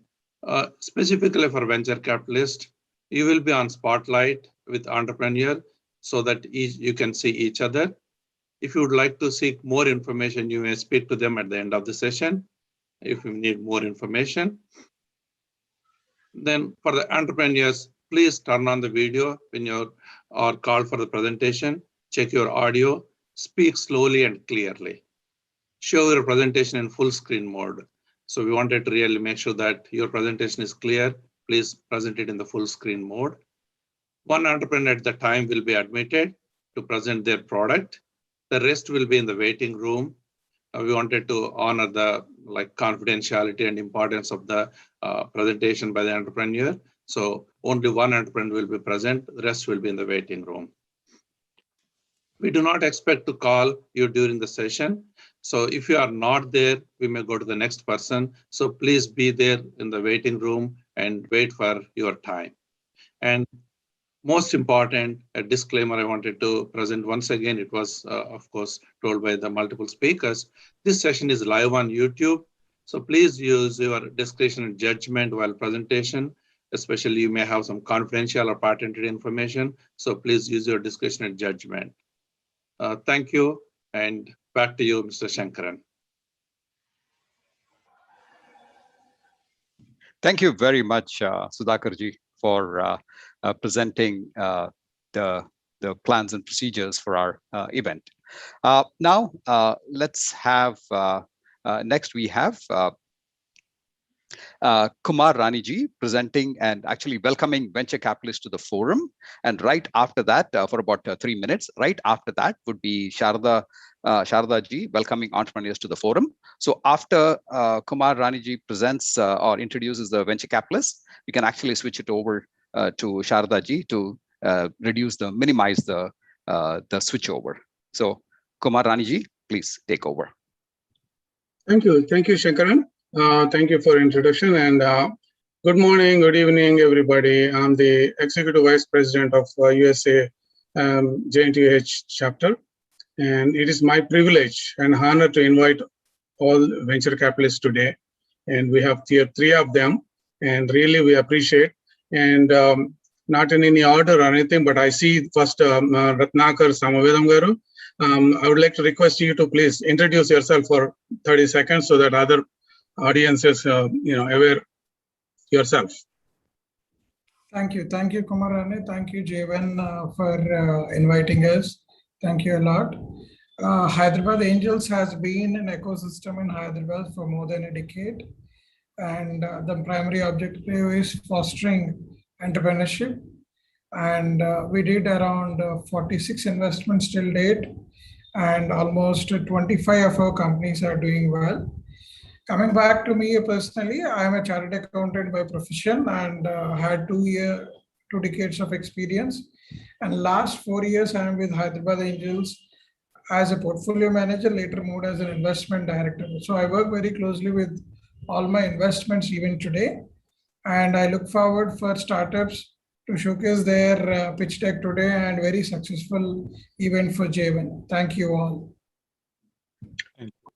specifically for venture capitalists, you will be on spotlight with entrepreneur so that you can see each other. If you would like to seek more information, you may speak to them at the end of the session if you need more information. Then for the entrepreneurs, please turn on the video when you are called for the presentation. Check your audio, speak slowly and clearly. Show your presentation in full screen mode. So we wanted to really make sure that your presentation is clear. Please present it in the full screen mode. One entrepreneur at the time will be admitted to present their product. The rest will be in the waiting room. We wanted to honor the confidentiality and importance of the presentation by the entrepreneur. So only one entrepreneur will be present. The rest will be in the waiting room. We do not expect to call you during the session. So if you are not there, we may go to the next person. So please be there in the waiting room and wait for your time. And most important, a disclaimer I wanted to present once again, it was, of course, told by the multiple speakers. This session is live on YouTube. So please use your discretion and judgment while presentation, especially you may have some confidential or patented information. So please use your discretion and judgment. Thank you. And back to you, Mr. Shankaran. Thank you very much, Sudhakarji, for presenting the plans and procedures for our event. Now, let's have, next we have Kumar Raniji presenting and actually welcoming venture capitalists to the forum. And right after that, for about 3 minutes, right after that would be Sharda ji welcoming entrepreneurs to the forum. So after Kumar Raniji presents or introduces the venture capitalists, we can actually switch it over to Sharda ji to minimize the switchover. So Kumar Raniji, please take over. Thank you, Shankaran. Thank you for introduction, and good morning, good evening, everybody. I'm the Executive Vice President of USA JNTUH chapter, and it is my privilege and honor to invite all venture capitalists today. And we have here 3 of them, and really we appreciate. And not in any order or anything, but I see first Ratnakar Samavedam Garu. I would like to request you to please introduce yourself for 30 seconds so that other audiences, aware yourself. Thank you, Kumarani. Thank you, JVEN, for inviting us. Thank you a lot. Hyderabad Angels has been an ecosystem in Hyderabad for more than a decade, and the primary objective is fostering entrepreneurship. And we did around 46 investments till date, and almost 25 of our companies are doing well. Coming back to me personally, I am a chartered accountant by profession and had 2 decades of experience. And last 4 years, I am with Hyderabad Angels as a portfolio manager, later moved as an investment director. So I work very closely with all my investments even today. And I look forward for startups to showcase their pitch deck today, and very successful event for JVEN. Thank you all.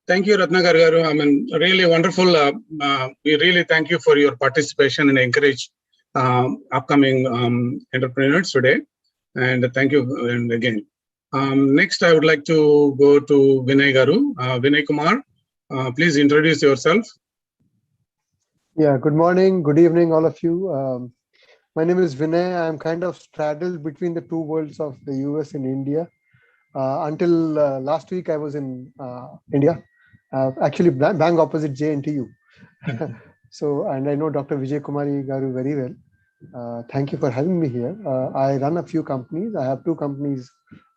Thank you, Ratnakar Garu. I mean, really wonderful. We really thank you for your participation and encourage upcoming entrepreneurs today. And thank you and again. Next, I would like to go to Vinay Garu. Vinay Kumar, please introduce yourself. Yeah, good morning, good evening, all of you. My name is Vinay. I'm kind of straddled between the 2 worlds of the US and India. Until last week, I was in India, actually bang opposite JNTU. So, and I know Dr. Vijay Kumari Garu very well. Thank you for having me here. I run a few companies. I have 2 companies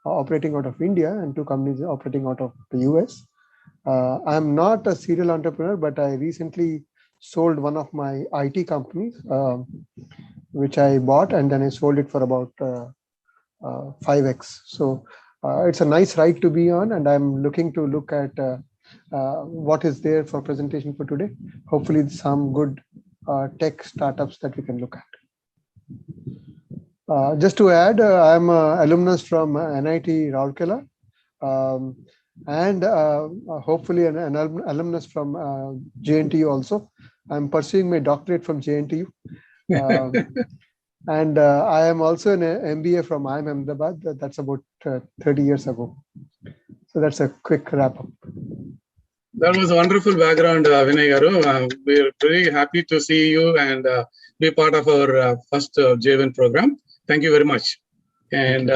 operating out of India and 2 companies operating out of the US. I'm not a serial entrepreneur, but I recently sold one of my IT companies, which I bought, and then I sold it for about 5x. So it's a nice ride to be on, and I'm looking to look at what is there for presentation for today. Hopefully some good tech startups that we can look at. Just to add, I'm an alumnus from NIT Rourkela, and hopefully an alumnus from JNTU also. I'm pursuing my doctorate from JNTU. And I am also an MBA from IIM Ahmedabad. That's about 30 years ago. So that's a quick wrap up. That was a wonderful background, Vinay Garu. We're very happy to see you and be part of our first JVEN program. Thank you very much. And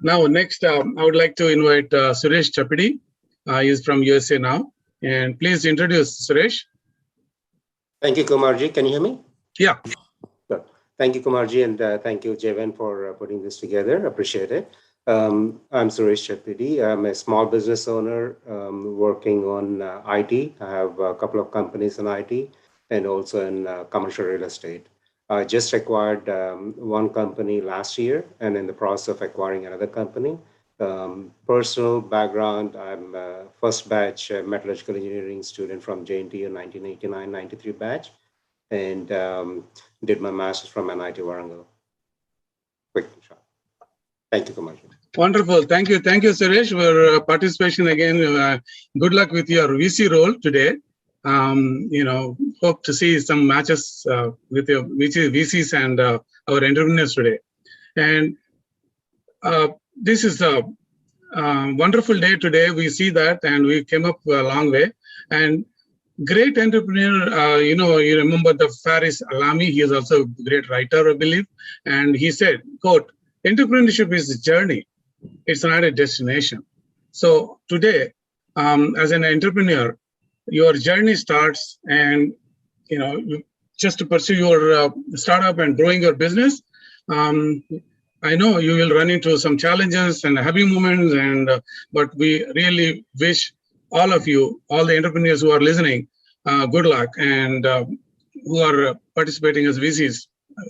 now next, I would like to invite Suresh Chapidi. He's from USA now. And please introduce Suresh. Thank you, Kumarji. Can you hear me? Yeah. Sure. Thank you, Kumarji, and thank you, JVEN, for putting this together. Appreciate it. I'm Suresh Chapidi. I'm a small business owner working on IT. I have a couple of companies in IT and also in commercial real estate. I just acquired one company last year and in the process of acquiring another company. Personal background, I'm a first batch metallurgical engineering student from JNTU 1989-93 batch. and did my master's from NIT Warangal. Quick shot. Thank you, Kumar. Wonderful. Thank you. Thank you, Suresh, for participation again. Good luck with your VC role today. Hope to see some matches with your VCs and our entrepreneurs today. And this is a wonderful day today. We see that, and we came up a long way. And great entrepreneur, you remember the Faris Alami. He is also a great writer, I believe. And he said, quote, "Entrepreneurship is a journey. It's not a destination." So today, as an entrepreneur, your journey starts, and just to pursue your startup and growing your business. I know you will run into some challenges and heavy moments, but we really wish all of you, all the entrepreneurs who are listening, good luck, and who are participating as VCs,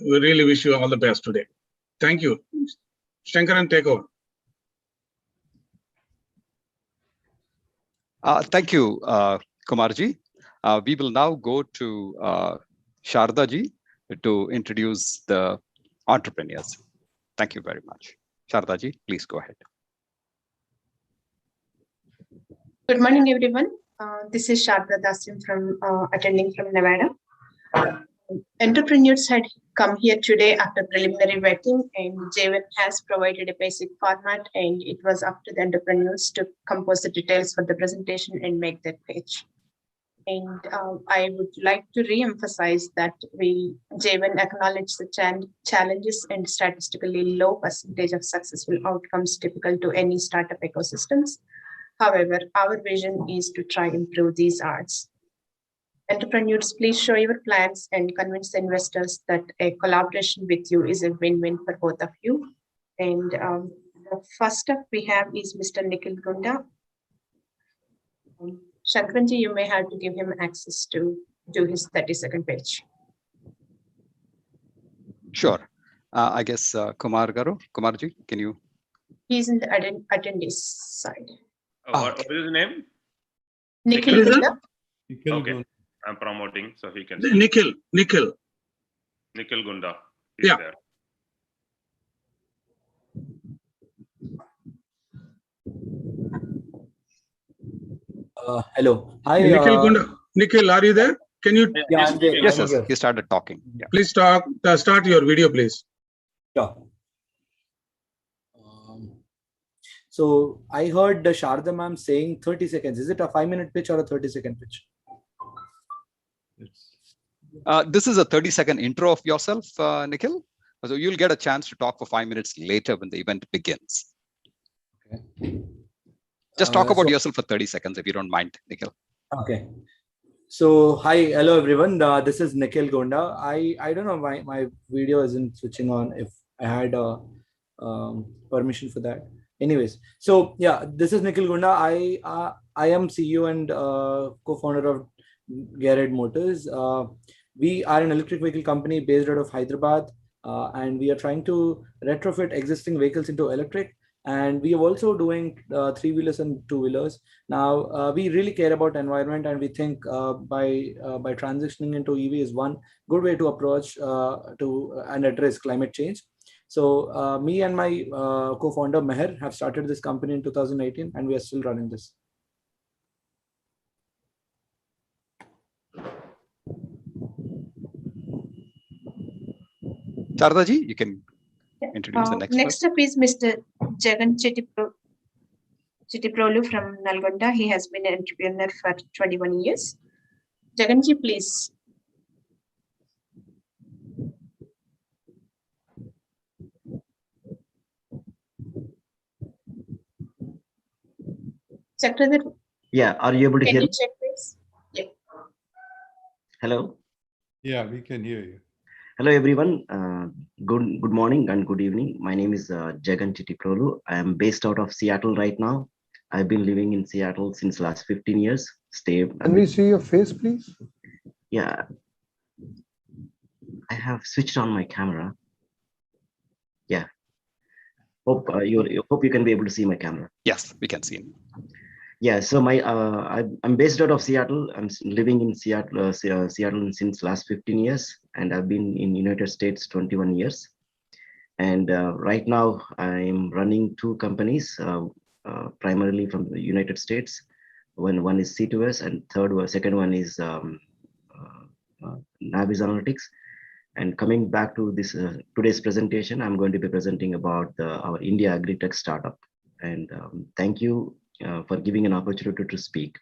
we really wish you all the best today. Thank you. Shankaran, take over. Thank you, Kumarji. We will now go to Shardaji to introduce the entrepreneurs. Thank you very much. Shardaji, please go ahead. Good morning, everyone. This is Sharda Dasim attending from Nevada. Entrepreneurs had come here today after preliminary vetting, and JVEN has provided a basic format, and it was up to the entrepreneurs to compose the details for the presentation and make that pitch. And I would like to re-emphasize that JVEN acknowledge the challenges and statistically low percentage of successful outcomes typical to any startup ecosystems. However, our vision is to try and improve these odds. Entrepreneurs, please show your plans and convince the investors that a collaboration with you is a win-win for both of you. And the first up we have is Mr. Nikhil Gunda. Shankaranji, you may have to give him access to do his 30-second pitch. Sure. I guess Kumarji, can you? He's in the attendees side. What is his name? Nikhil Gunda. Okay, I'm promoting so he can. Nikhil Gunda. He's yeah. There. Hello. Hi. Nikhil Gunda. Nikhil, are you there? Can you? Yeah, I'm there. Yes, he started talking. Yeah. Please start your video, please. Yeah. So I heard Sharda ma'am saying 30 seconds. Is it a 5-minute pitch or a 30-second pitch? This is a 30-second intro of yourself, Nikhil. So you'll get a chance to talk for 5 minutes later when the event begins. Okay. Just talk about yourself for 30 seconds if you don't mind, Nikhil. Okay. So hi, hello everyone. This is Nikhil Gonda. I don't know, my video isn't switching on if I had permission for that. Anyways, so yeah, this is Nikhil Gunda. I am CEO and co-founder of Garrett Motors. We are an electric vehicle company based out of Hyderabad, and we are trying to retrofit existing vehicles into electric. And we are also doing 3-wheelers and 2-wheelers. Now, we really care about environment, and we think by transitioning into EV is one good way to approach and address climate change. So me and my co-founder Meher have started this company in 2018, and we are still running this. Shardaji, you can introduce the next. Next up is Mr. Jagan Chittiprolu from Nalgonda. He has been an entrepreneur for 21 years. Jaganji, please. Secretary. Yeah, are you able to hear me? Can you check, please? Yeah. Hello. Yeah, we can hear you. Hello, everyone. Good morning and good evening. My name is Jagan Chittiprolu. I am based out of Seattle right now. I've been living in Seattle since last 15 years. Can we see your face, please? Yeah. I have switched on my camera. Yeah. Hope you can be able to see my camera. Yes, we can see him. Yeah, so I'm based out of Seattle. I'm living in Seattle, Seattle since last 15 years, and I've been in United States 21 years. And right now I'm running two companies, primarily from the United States. One is C2S, and second one is Navis Analytics. And coming back to this today's presentation, I'm going to be presenting about our India Agri-tech startup. And thank you for giving an opportunity to speak.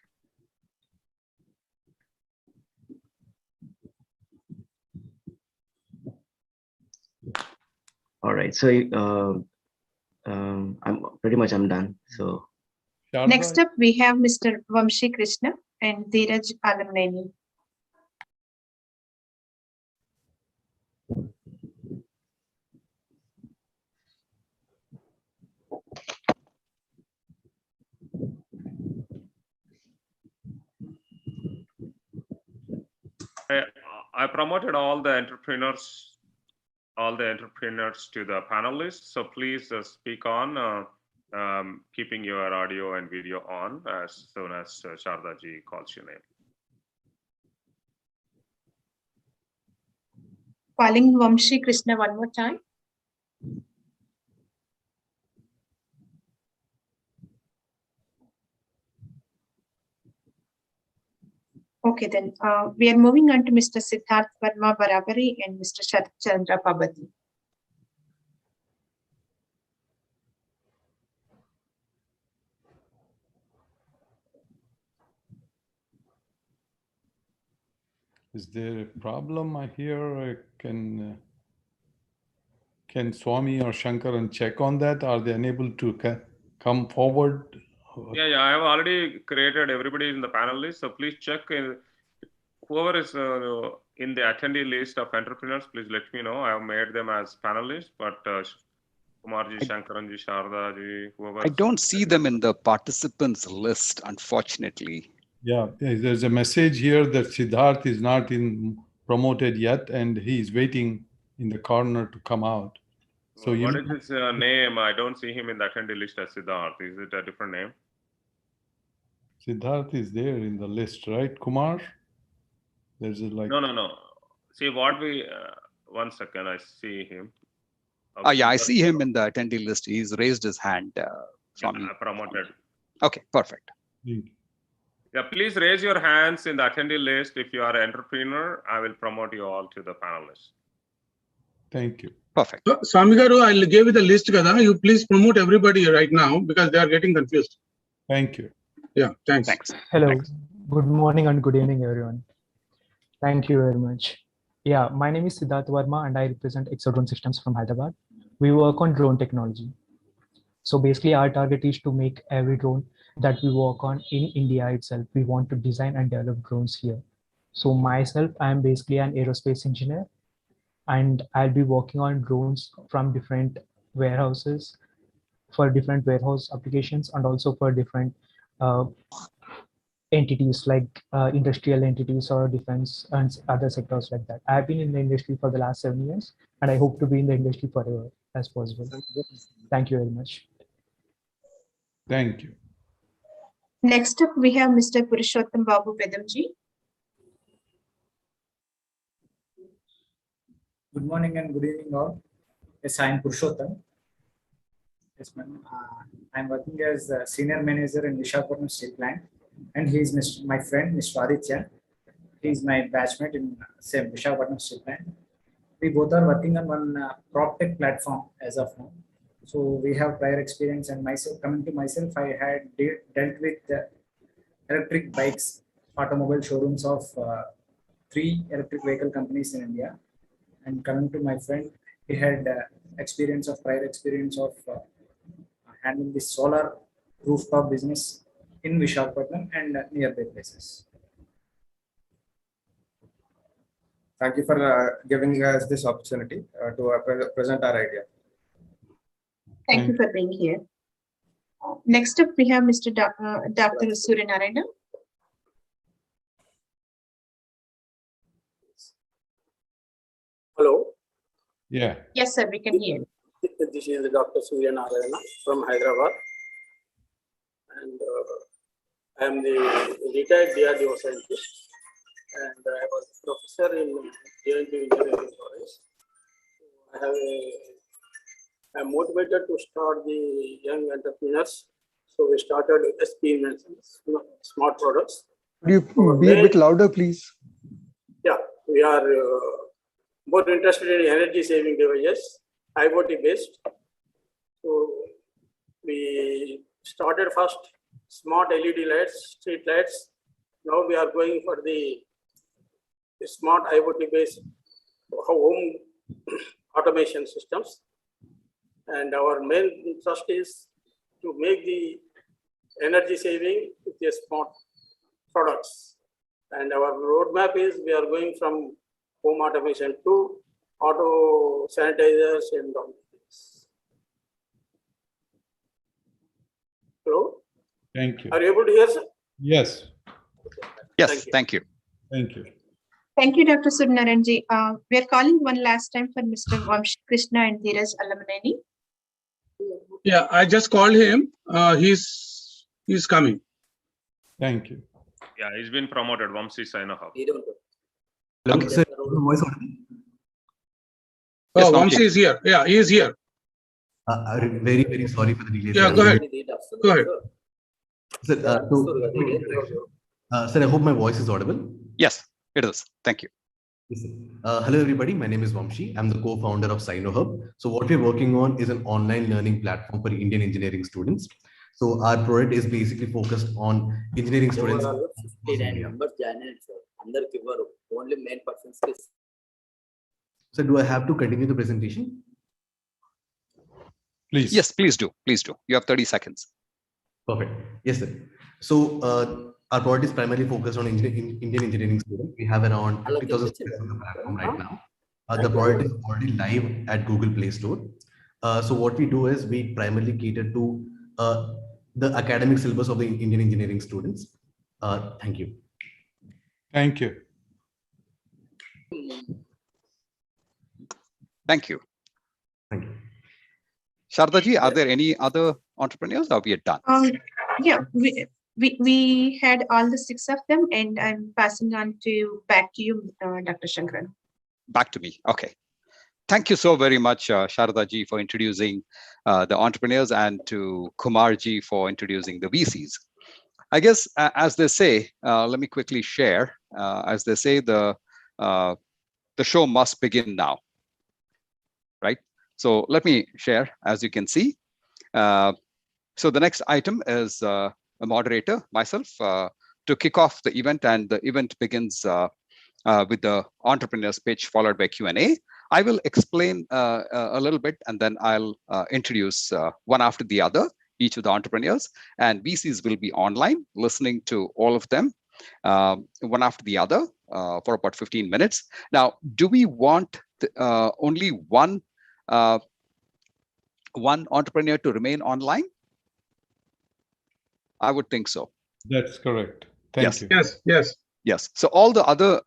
All right, so I'm done. So next up, we have Mr. Vamshi Krishna and Dheeraj ALUMNI. I promoted all the entrepreneurs to the panelists. So please speak on, keeping your audio and video on as soon as Sharda ji calls your name. Calling Vamshi Krishna one more time. Okay, then we are moving on to Mr. Siddharth Verma Barabari and Mr. Sharat Chandra Pabati. Is there a problem? I hear can Swami or Shankaran check on that? Are they unable to come forward? Yeah, I have already created everybody in the panel list. So please check whoever is in the attendee list of entrepreneurs, please let me know. I have made them as panelists, but Kumarji, Shankaranji, Shardaji, whoever. I don't see them in the participants list, unfortunately. Yeah, there's a message here that Siddharth is not promoted yet, and he is waiting in the corner to come out. So what is his name? I don't see him in the attendee list as Siddharth. Is it a different name? Siddharth is there in the list, right, Kumar? There's a like. No. See what we. 1 second, I see him. Yeah, I see him in the attendee list. He's raised his hand. I promoted. Okay, perfect. Yeah, please raise your hands in the attendee list. If you are an entrepreneur, I will promote you all to the panelists. Thank you. Perfect. Swami Garu, I'll give you the list. You please promote everybody right now because they are getting confused. Thank you. Yeah, thanks. Hello. Thanks. Good morning and good evening, everyone. Thank you very much. Yeah, my name is Siddharth Verma and I represent Exodrone Systems from Hyderabad. We work on drone technology. So basically our target is to make every drone that we work on in India itself. We want to design and develop drones here. So myself, I am basically an aerospace engineer and I'll be working on drones from different warehouses for different warehouse applications and also for different entities like industrial entities or defense and other sectors like that. I've been in the industry for the last 7 years and I hope to be in the industry forever as possible. Thank you very much. Thank you. Next up, we have Mr. Purushottam Babu Pedamji. Good morning and good evening all. Yes, I am Purushottam. Yes, ma'am. I'm working as a senior manager in Visakhapatnam Steel Plant, and he is my friend, Mr. Aditya. He is my batchmate in same Visakhapatnam Steel Plant. We both are working on one Proptech platform as of now. So we have prior experience, and coming to myself, I had dealt with electric bikes, automobile showrooms of 3 electric vehicle companies in India. And coming to my friend, he had prior experience of handling the solar rooftop business in Visakhapatnam and nearby places. Thank you for giving us this opportunity to present our idea. Thank you for being here. Next up, we have Mr. Dr. Suryanarayana. Hello. Yeah. Yes, sir, we can hear. This is Dr. Suryanarayana from Hyderabad. And I am the retired DRDO scientist, and I was professor in JNTU Engineering College. I am motivated to start the young entrepreneurs. So we started SP Smart Products. Could you be a bit louder, please? Yeah, we are more interested in energy saving devices, IoT based. So we started first smart LED lights, street lights. Now we are going for the smart IoT based home automation systems. And our main interest is to make the energy saving with the smart products. And our roadmap is we are going from home automation to auto sanitizers and all things. Hello? Thank you. Are you able to hear, sir? Yes. Yes, thank you. Thank you. Thank you, Dr. Sudnaranji. We are calling one last time for Mr. Vamshi Krishna and Dheeraj ALUMNI. Yeah, I just called him. He's coming. Thank you. Yeah, he's been promoted. Vamsi sign-off. Hello, sir. Voice audible? Oh, Vamsi is here. Yeah, he is here. Very, very sorry for the delay. Yeah, sir. go ahead. Go ahead. Sir, sir, I hope my voice is audible. Yes, it is. Thank you. Yes, hello, everybody. My name is Vamshi. I'm the co-founder of SinoHub. So what we're working on is an online learning platform for Indian engineering students. So our product is basically focused on engineering students. Only main persons. So do I have to continue the presentation? Please. Yes, please do. Please do. You have 30 seconds. Perfect. Yes, sir. So our product is primarily focused on Indian engineering students. We have around 50,000 students on the platform right now. The product is already live at Google Play Store. So what we do is we primarily cater to the academic syllabus of the Indian engineering students. Thank you. Thank you. Thank you. Thank you. Shardaji, are there any other entrepreneurs or we are done? Yeah, we had all the 6 of them, and I'm passing on back to you, Dr. Shankaran. Back to me. Okay. Thank you so very much, Shardaji, for introducing the entrepreneurs, and to Kumarji for introducing the VCs. I guess, as they say, let me quickly share. As they say, the show must begin now, right? So let me share, as you can see. So the next item is a moderator, myself, to kick off the event, and the event begins with the entrepreneur's pitch followed by Q&A. I will explain a little bit, and then I'll introduce one after the other, each of the entrepreneurs, and VCs will be online listening to all of them, one after the other, for about 15 minutes. Now, do we want only one entrepreneur to remain online? I would think so. That's correct. Thank you. Yes. So all the other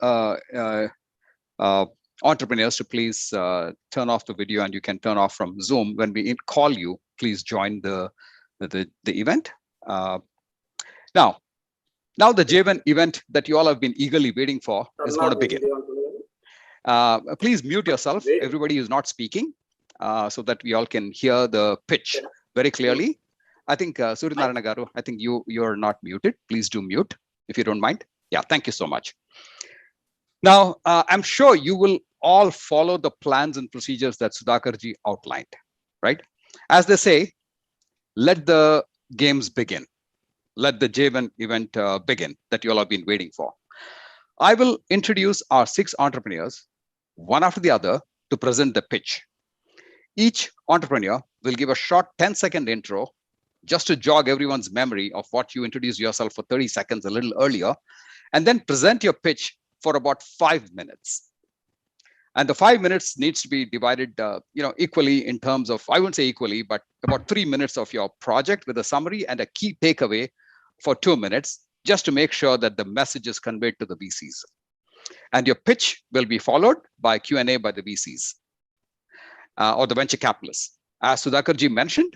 entrepreneurs to please turn off the video, and you can turn off from Zoom. When we call you, please join the event. Now the JVEN event that you all have been eagerly waiting for is going to begin. Please mute yourself, everybody who's not speaking, so that we all can hear the pitch very clearly. I think Suryanarayana Garu, I think you're not muted. Please do mute if you don't mind. Yeah, thank you so much. Now, I'm sure you will all follow the plans and procedures that Sudhakarji outlined, right? As they say, let the games begin. Let the JVEN event begin that you all have been waiting for. I will introduce our 6 entrepreneurs, one after the other, to present the pitch. Each entrepreneur will give a short 10-second intro just to jog everyone's memory of what you introduced yourself for 30 seconds a little earlier, and then present your pitch for about 5 minutes. And the 5 minutes needs to be divided equally in terms of, I wouldn't say equally, but about 3 minutes of your project with a summary and a key takeaway for 2 minutes, just to make sure that the message is conveyed to the VCs. And your pitch will be followed by Q&A by the VCs or the venture capitalists. As Sudhakarji mentioned,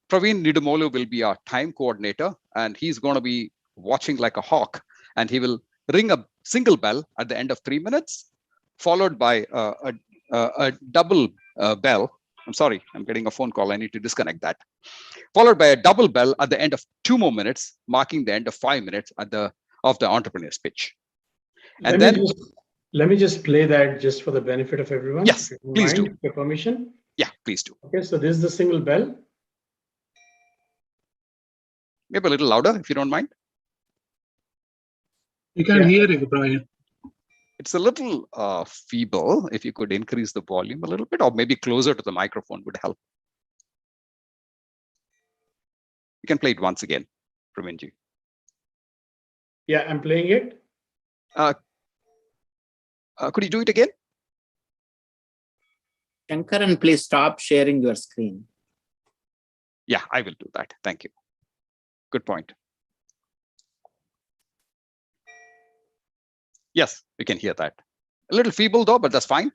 Praveen Nidumolu will be our time coordinator, and he's going to be watching like a hawk, and he will ring a single bell at the end of 3 minutes, followed by a double bell. I'm sorry, I'm getting a phone call. I need to disconnect that. Followed by a double bell at the end of 2 more minutes, marking the end of 5 minutes of the entrepreneur's pitch. And let me just play that just for the benefit of everyone. Yes, please do. With your permission. Yeah, please do. Okay, so this is the single bell. Maybe a little louder, if you don't mind. You can hear it, Brian. It's a little feeble. If you could increase the volume a little bit, or maybe closer to the microphone would help. You can play it once again, Pravinji. Yeah, I'm playing it. Could you do it again? Shankaran, please stop sharing your screen. Yeah, I will do that. Thank you. Good point. Yes, we can hear that. A little feeble though, but that's fine.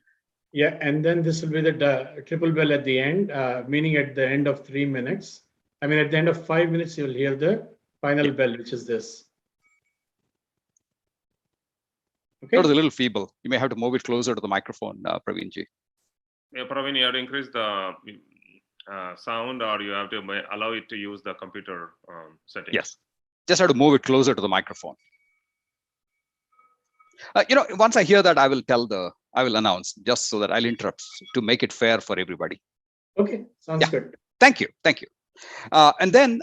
Yeah, and then this will be the triple bell at the end, meaning at the end of 3 minutes. I mean, at the end of 5 minutes, you'll hear the final bell, which is this. Okay. That was a little feeble. You may have to move it closer to the microphone, Pravinji. Yeah, Praveen, you have to increase the sound, or you have to allow it to use the computer settings. Yes, just have to move it closer to the microphone. Once I hear that, I will announce, just so that I'll interrupt to make it fair for everybody. Okay, sounds good. Thank you. And then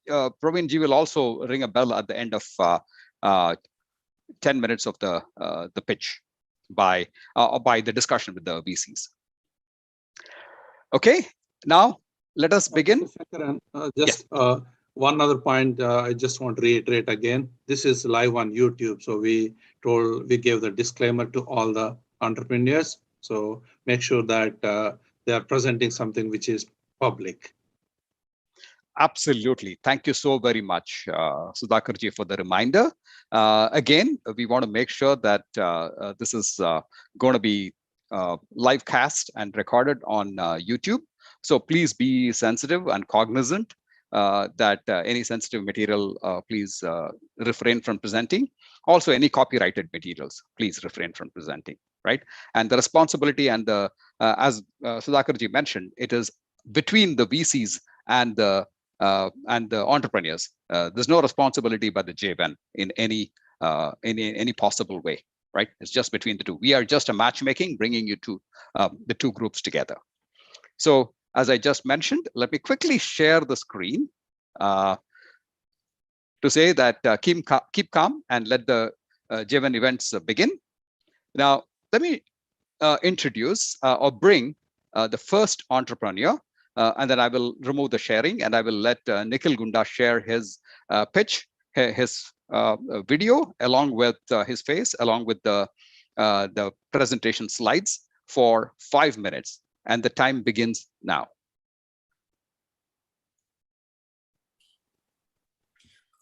Praveenji will also ring a bell at the end of 10 minutes of the pitch by the discussion with the VCs. Okay, now let us begin. One other point I just want to reiterate again. This is live on YouTube, so we gave the disclaimer to all the entrepreneurs. So make sure that they are presenting something which is public. Absolutely. Thank you so very much, Sudhakarji, for the reminder. Again, we want to make sure that this is going to be live cast and recorded on YouTube. So please be sensitive and cognizant that any sensitive material, please refrain from presenting. Also, any copyrighted materials, please refrain from presenting, right? And the responsibility and as Sudhakarji mentioned, it is between the VCs and the entrepreneurs. There's no responsibility by the JVEN in any possible way, right? It's just between the two. We are just a matchmaking, bringing you to the two groups together. So as I just mentioned, let me quickly share the screen to say that keep calm and let the JVEN events begin. Now, let me introduce or bring the first entrepreneur, and then I will remove the sharing and I will let Nikhil Gunda share his pitch, his video, along with his face, along with the presentation slides for 5 minutes. And the time begins now.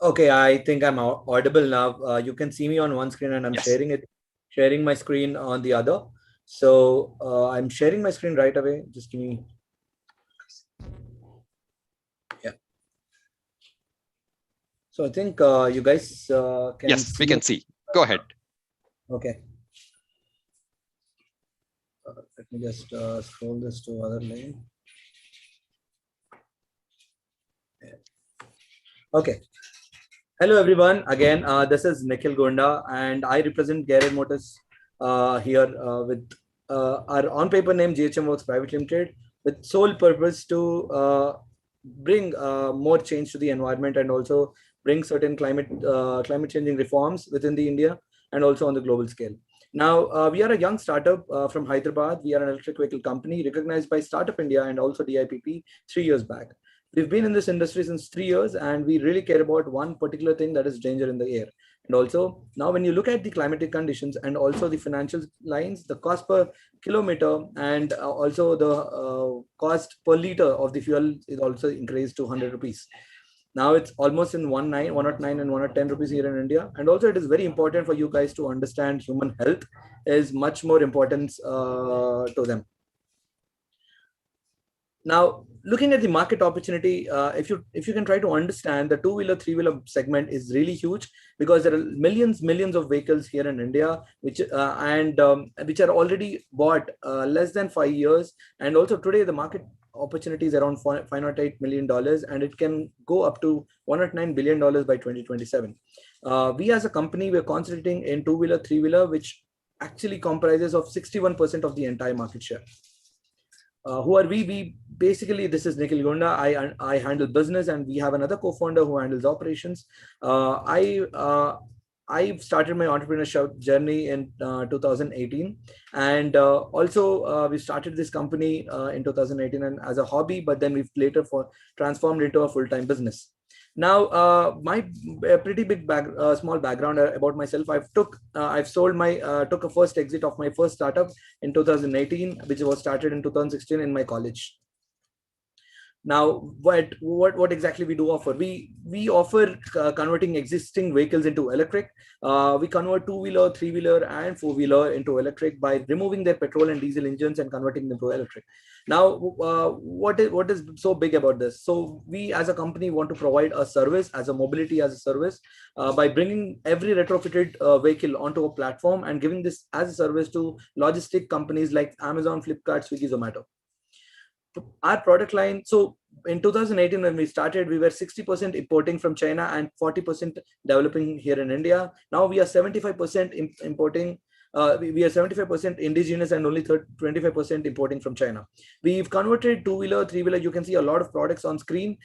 Okay, I think I'm audible now. You can see me on one screen and I'm sharing my screen on the other. So I'm sharing my screen right away. Just give me. Yeah. So I think you guys can. Yes, we can see. Go ahead. Okay. Let me just scroll this to other lane. Okay. Hello, everyone. Again, this is Nikhil Gonda, and I represent Garrett Motors here with our on-paper name GHM Works Private Limited, with sole purpose to bring more change to the environment and also bring certain climate changing reforms within the India and also on the global scale. Now, we are a young startup from Hyderabad. We are an electric vehicle company recognized by Startup India and also DIPP 3 years back. We've been in this industry since 3 years, and we really care about one particular thing, that is danger in the air. And also, now when you look at the climatic conditions and also the financial lines, the cost per kilometer and also the cost per liter of the fuel is also increased to 100 rupees. Now it's almost in 109 and 110 rupees here in India. And also it is very important for you guys to understand human health is much more important to them. Now, looking at the market opportunity, if you can try to understand, the two-wheeler, three-wheeler segment is really huge, because there are millions of vehicles here in India, which are already bought less than 5 years. And also today the market opportunity is around $508 million, and it can go up to $109 billion by 2027. We as a company, we're concentrating in two-wheeler, three-wheeler, which actually comprises of 61% of the entire market share. Who are we? We basically, this is Nikhil Gonda. I handle business, and we have another co-founder who handles operations. I started my entrepreneurship journey in 2018, and also we started this company in 2018 and as a hobby, but then we've later transformed into a full-time business. Now, my pretty big small background about myself. took a first exit of my first startup in 2018, which was started in 2016 in my college. Now, what exactly we do offer? We offer converting existing vehicles into electric. We convert two-wheeler, three-wheeler, and four-wheeler into electric by removing their petrol and diesel engines and converting them to electric. Now, what is so big about this? So we as a company want to provide a service as a mobility as a service by bringing every retrofitted vehicle onto a platform and giving this as a service to logistic companies like Amazon, Flipkart, Swiggy, Zomato. Our product line, so in 2018 when we started, we were 60% importing from China and 40% developing here in India. Now we are 75% importing. We are 75% indigenous and only 25% importing from China. We've converted two-wheeler, three-wheeler. You can see a lot of products on screen.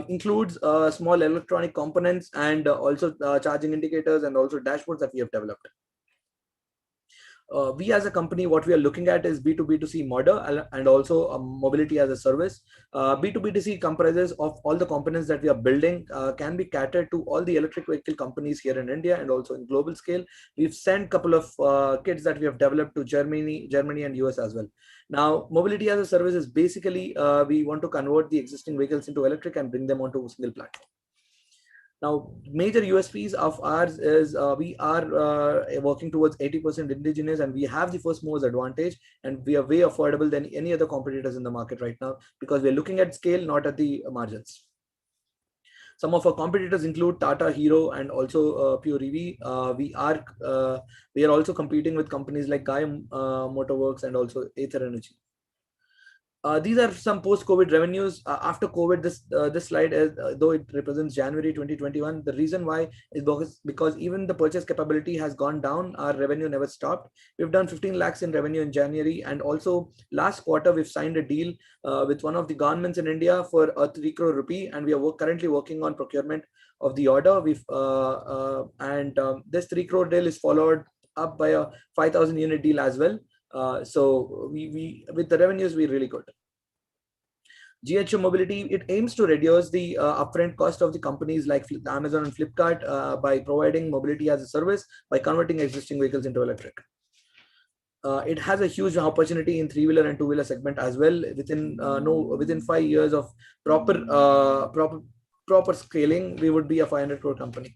Includes small electronic components and also charging indicators and also dashboards that we have developed. We as a company, what we are looking at is B2B2C model and also mobility as a service. B2B2C comprises of all the components that we are building, can be catered to all the electric vehicle companies here in India and also in global scale. We've sent a couple of kits that we have developed to Germany and US as well. Now, mobility as a service is basically, we want to convert the existing vehicles into electric and bring them onto a single platform. Now, major USPs of ours is we are working towards 80% indigenous, and we have the first movers advantage, and we are way affordable than any other competitors in the market right now, because we're looking at scale, not at the margins. Some of our competitors include Tata, Hero, and also Pure EV. We are also competing with companies like Gaia Motorworks and also Ather Energy. These are some post-COVID revenues. After COVID, this slide, though it represents January 2021, the reason why is because even the purchase capability has gone down, our revenue never stopped. We've done 15 lakhs in revenue in January, and also last quarter we've signed a deal with one of the governments in India for a 3 crore rupee, and we are currently working on procurement of the order. This 3 crore deal is followed up by a 5,000 unit deal as well. So we with the revenues, we're really good. JNTU Mobility, it aims to reduce the upfront cost of the companies like Amazon and Flipkart by providing mobility as a service by converting existing vehicles into electric. It has a huge opportunity in three-wheeler and two-wheeler segment as well. Within 5 years of proper scaling, we would be a 500 crore company.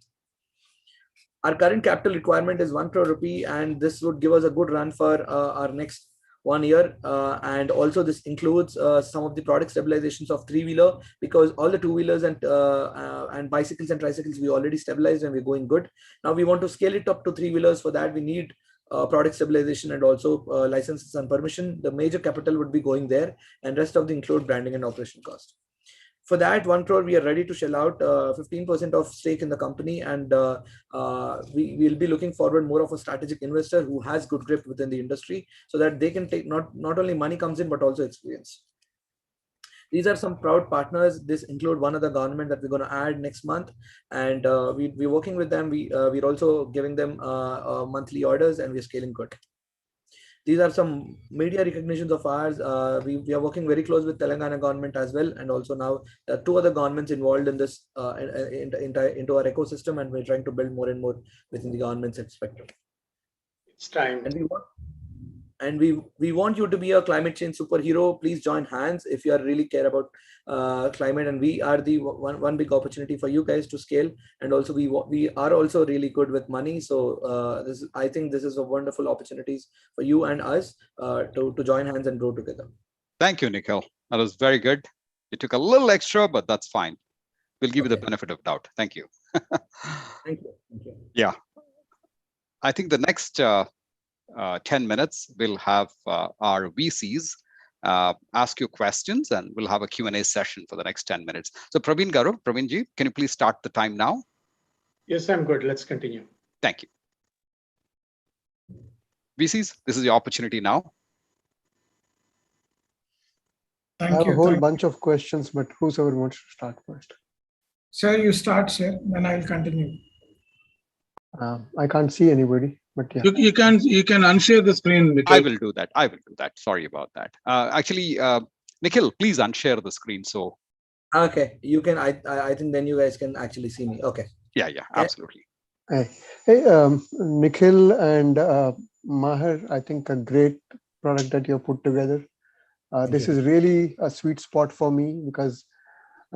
Our current capital requirement is 1 crore rupee, and this would give us a good run for our next 1 year. And also this includes some of the product stabilizations of three-wheeler, because all the two-wheelers and bicycles and tricycles we already stabilized and we're going good. Now we want to scale it up to three-wheelers. For that we need product stabilization and also licenses and permission. The major capital would be going there, and rest of the include branding and operation cost. For that 1 crore, we are ready to shell out 15% of stake in the company, and we will be looking forward more of a strategic investor who has good grip within the industry, so that they can take not only money comes in, but also experience. These are some proud partners. This include one other government that we're going to add next month, and we're working with them. We're also giving them monthly orders, and we're scaling good. These are some media recognitions of ours. We are working very close with Telangana government as well, and also now there are 2 other governments involved in this into our ecosystem, and we're trying to build more and more within the government's spectrum. It's time. And we want you to be a climate change superhero. Please join hands if you are really care about climate, and we are the one big opportunity for you guys to scale. And also we are also really good with money. So I think this is a wonderful opportunities for you and us to join hands and grow together. Thank you, Nikhil. That was very good. It took a little extra, but that's fine. We'll give you the Okay. benefit of doubt. Thank you. Thank you. Thank you. Yeah. I think the next 10 minutes, we'll have our VCs ask you questions, and we'll have a Q&A session for the next 10 minutes. So Praveen Garu, Praveenji, can you please start the time now? Yes, I'm good. Let's continue. Thank you. VCs, this is your opportunity now. I have a whole bunch of questions, but whosoever wants to start first. Sir, you start, sir, then I'll continue. I can't see anybody, but yeah. You can unshare the screen, Nikhil. I will do that. I will do that. Sorry about that. Actually, Nikhil, please unshare the screen. So. Okay, you can. I think then you guys can actually see me. Okay. Yeah, absolutely. Hey, Nikhil and Maher, I think a great product that you have put together. This is really a sweet spot for me because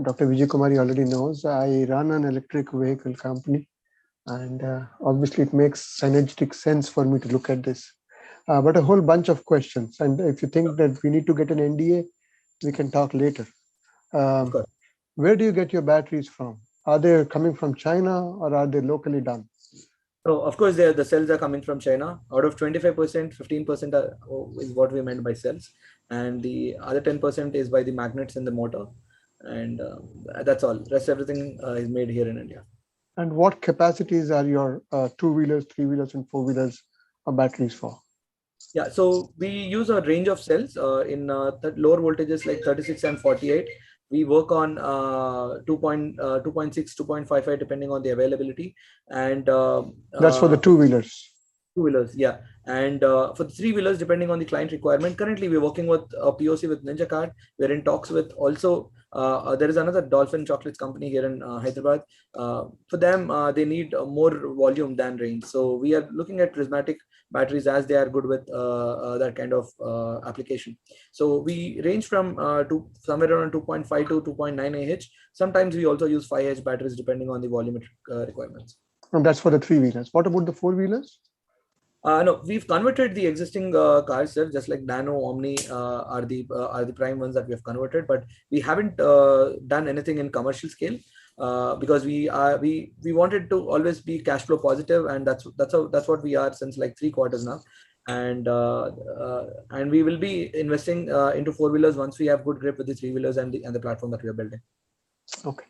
Dr. Vijay Kumari already knows I run an electric vehicle company, and obviously it makes synergistic sense for me to look at this. But a whole bunch of questions, and if you think that we need to get an NDA, we can talk later. Where do you get your batteries from? Are they coming from China or are they locally done? So of course, the cells are coming from China. Out of 25%, 15% is what we meant by cells, and the other 10% is by the magnets in the motor, and that's all. Rest everything is made here in India. And what capacities are your 2-wheelers, 3-wheelers, and 4-wheelers batteries for? Yeah, so we use a range of cells in lower voltages like 36 and 48. We work on 2.6, 2.55 depending on the availability, and that's for the 2-wheelers. 2-wheelers, yeah. And for the 3-wheelers, depending on the client requirement, currently we're working with a POC with Ninja Card. We're in talks with also, there is another Dolphin Chocolates company here in Hyderabad. For them, they need more volume than range. So we are looking at prismatic batteries as they are good with that kind of application. So we range from somewhere around 2.5 to 2.9 Ah. Sometimes we also use 5 Ah batteries depending on the volumetric requirements. And that's for the 3-wheelers. What about the 4-wheelers? No, we've converted the existing cars, sir, just like Nano, Omni are the prime ones that we have converted, but we haven't done anything in commercial scale because we wanted to always be cash flow positive, and that's what we are since like 3 quarters now, and we will be investing into 4-wheelers once we have good grip with the 3-wheelers and the platform that we are building. Okay,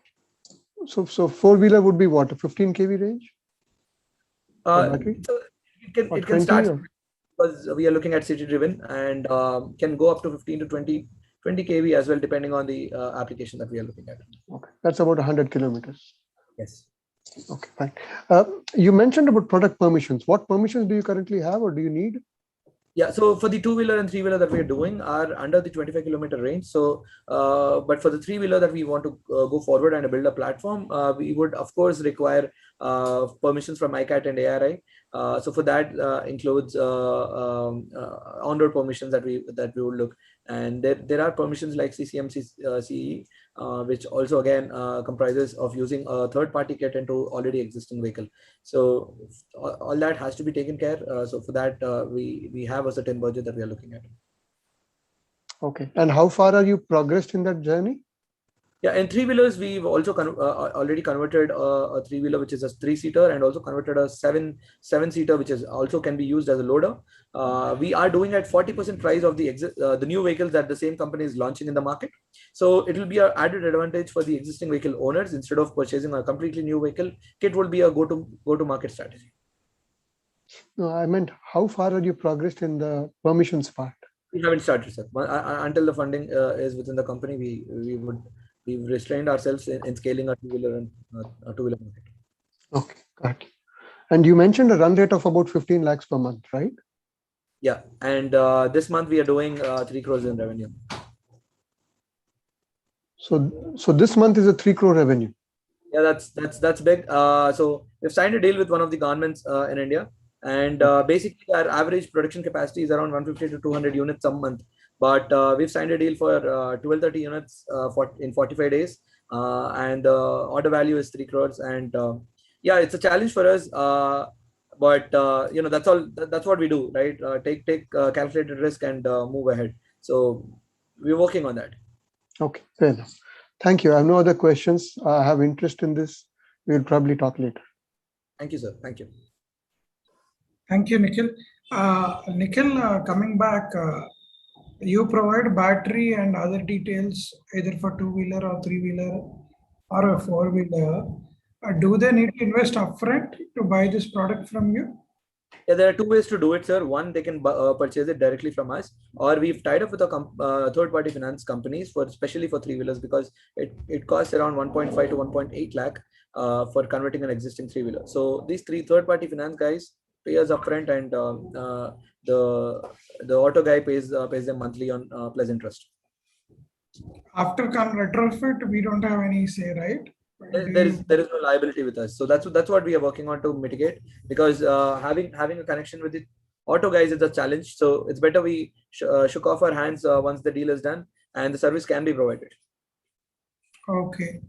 so 4-wheeler would be what, a 15 kV range? So it can start because we are looking at city driven and can go up to 15 to 20 kV as well, depending on the application that we are looking at. Okay, that's about 100 kilometers. Yes. Okay, fine. You mentioned about product permissions. What permissions do you currently have or do you need? Yeah, so for the 2-wheeler and 3-wheeler that we're doing are under the 25-kilometer range. So, but for the 3-wheeler that we want to go forward and build a platform, we would of course require permissions from ICAT and ARI. So for that includes on-road permissions that we would look, and there are permissions like CCMC CE, which also again comprises of using a third-party kit into already existing vehicle. So all that has to be taken care. So for that we have a certain budget that we are looking at. Okay, and how far are you progressed in that journey? Yeah, in 3-wheelers, we've also already converted a 3-wheeler, which is a 3-seater, and also converted a 7-seater, which is also can be used as a loader. We are doing at 40% price of the new vehicles that the same company is launching in the market. So it will be an added advantage for the existing vehicle owners. Instead of purchasing a completely new vehicle, kit will be a go-to market strategy. No, I meant how far are you progressed in the permissions part? We haven't started, sir. Until the funding is within the company, we've restrained ourselves in scaling our 2-wheeler and 2-wheeler market. Okay, got it. And you mentioned a run rate of about 15 lakhs per month, right? Yeah, and this month we are doing 3 crores in revenue. So this month is a 3 crore revenue. Yeah, that's big. So we've signed a deal with one of the governments in India, and basically our average production capacity is around 150 to 200 units a month. But we've signed a deal for 1230 units in 45 days, and the order value is 3 crores. And yeah, it's a challenge for us, but you know, that's what we do, right? Take calculated risk and move ahead. So we're working on that. Okay, fair enough. Thank you. I have no other questions. I have interest in this. We'll probably talk later. Thank you, sir. Thank you. Thank you, Nikhil. Nikhil, coming back, you provide battery and other details either for two-wheeler or three-wheeler or a four-wheeler. Do they need to invest upfront to buy this product from you? Yeah, there are two ways to do it, sir. One, they can purchase it directly from us, or we've tied up with a third-party finance companies for especially for three-wheelers, because it costs around 1.5 to 1.8 lakh for converting an existing three-wheeler. So these three third-party finance guys pay us upfront, and the auto guy pays them monthly on plus interest. After retrofit, we don't have any say, right? There is no liability with us, so that's what we are working on to mitigate, because having a connection with the auto guys is a challenge. So it's better we shook off our hands once the deal is done and the service can be provided. Okay.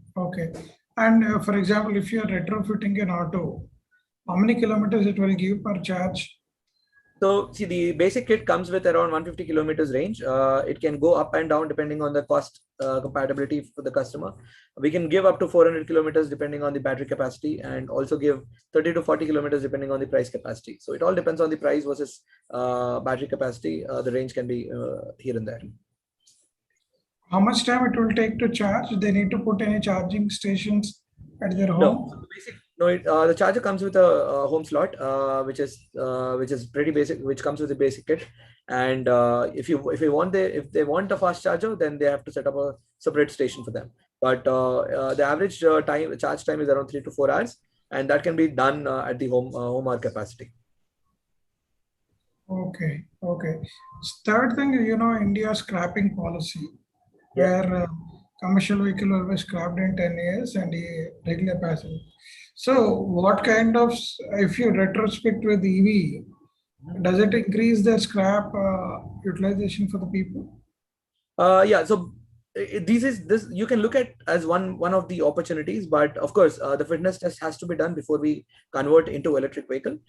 And for example, if you are retrofitting an auto, how many kilometers it will give per charge? So see, the basic kit comes with around 150 kilometers range. It can go up and down depending on the cost compatibility for the customer. We can give up to 400 kilometers depending on the battery capacity, and also give 30 to 40 kilometers depending on the price capacity. So it all depends on the price versus battery capacity. The range can be here and there. How much time it will take to charge? They need to put any charging stations at their home? The charger comes with a home slot, which is pretty basic, which comes with the basic kit. And if they want a fast charger, then they have to set up a separate station for them. But the average charge time is around 3 to 4 hours, and that can be done at the home hour capacity. Okay. Third thing, India's scrapping policy, where commercial vehicle will be scrapped in 10 years and a regular passenger. So what kind of, if you retrospect with EV, does it increase the scrap utilization for the people? Yeah, so this you can look at as one of the opportunities, but of course the fitness test has to be done before we convert into electric vehicle.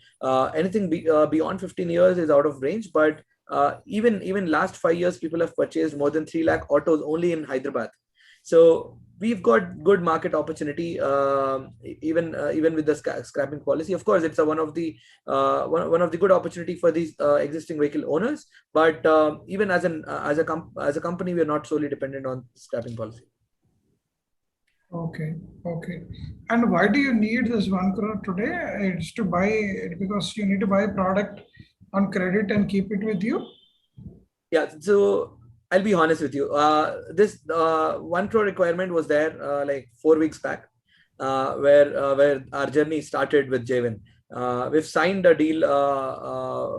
Anything beyond 15 years is out of range, but even last 5 years, people have purchased more than 3 lakh autos only in Hyderabad. So we've got good market opportunity, even with the scrapping policy. Of course, it's one of the good opportunity for these existing vehicle owners. But even as a company, we are not solely dependent on scrapping policy. Okay. And why do you need this 1 crore today? It's to buy it because you need to buy a product on credit and keep it with you? Yeah. So I'll be honest with you. This 1 crore requirement was there like 4 weeks back, where our journey started with JVEN. We've signed a deal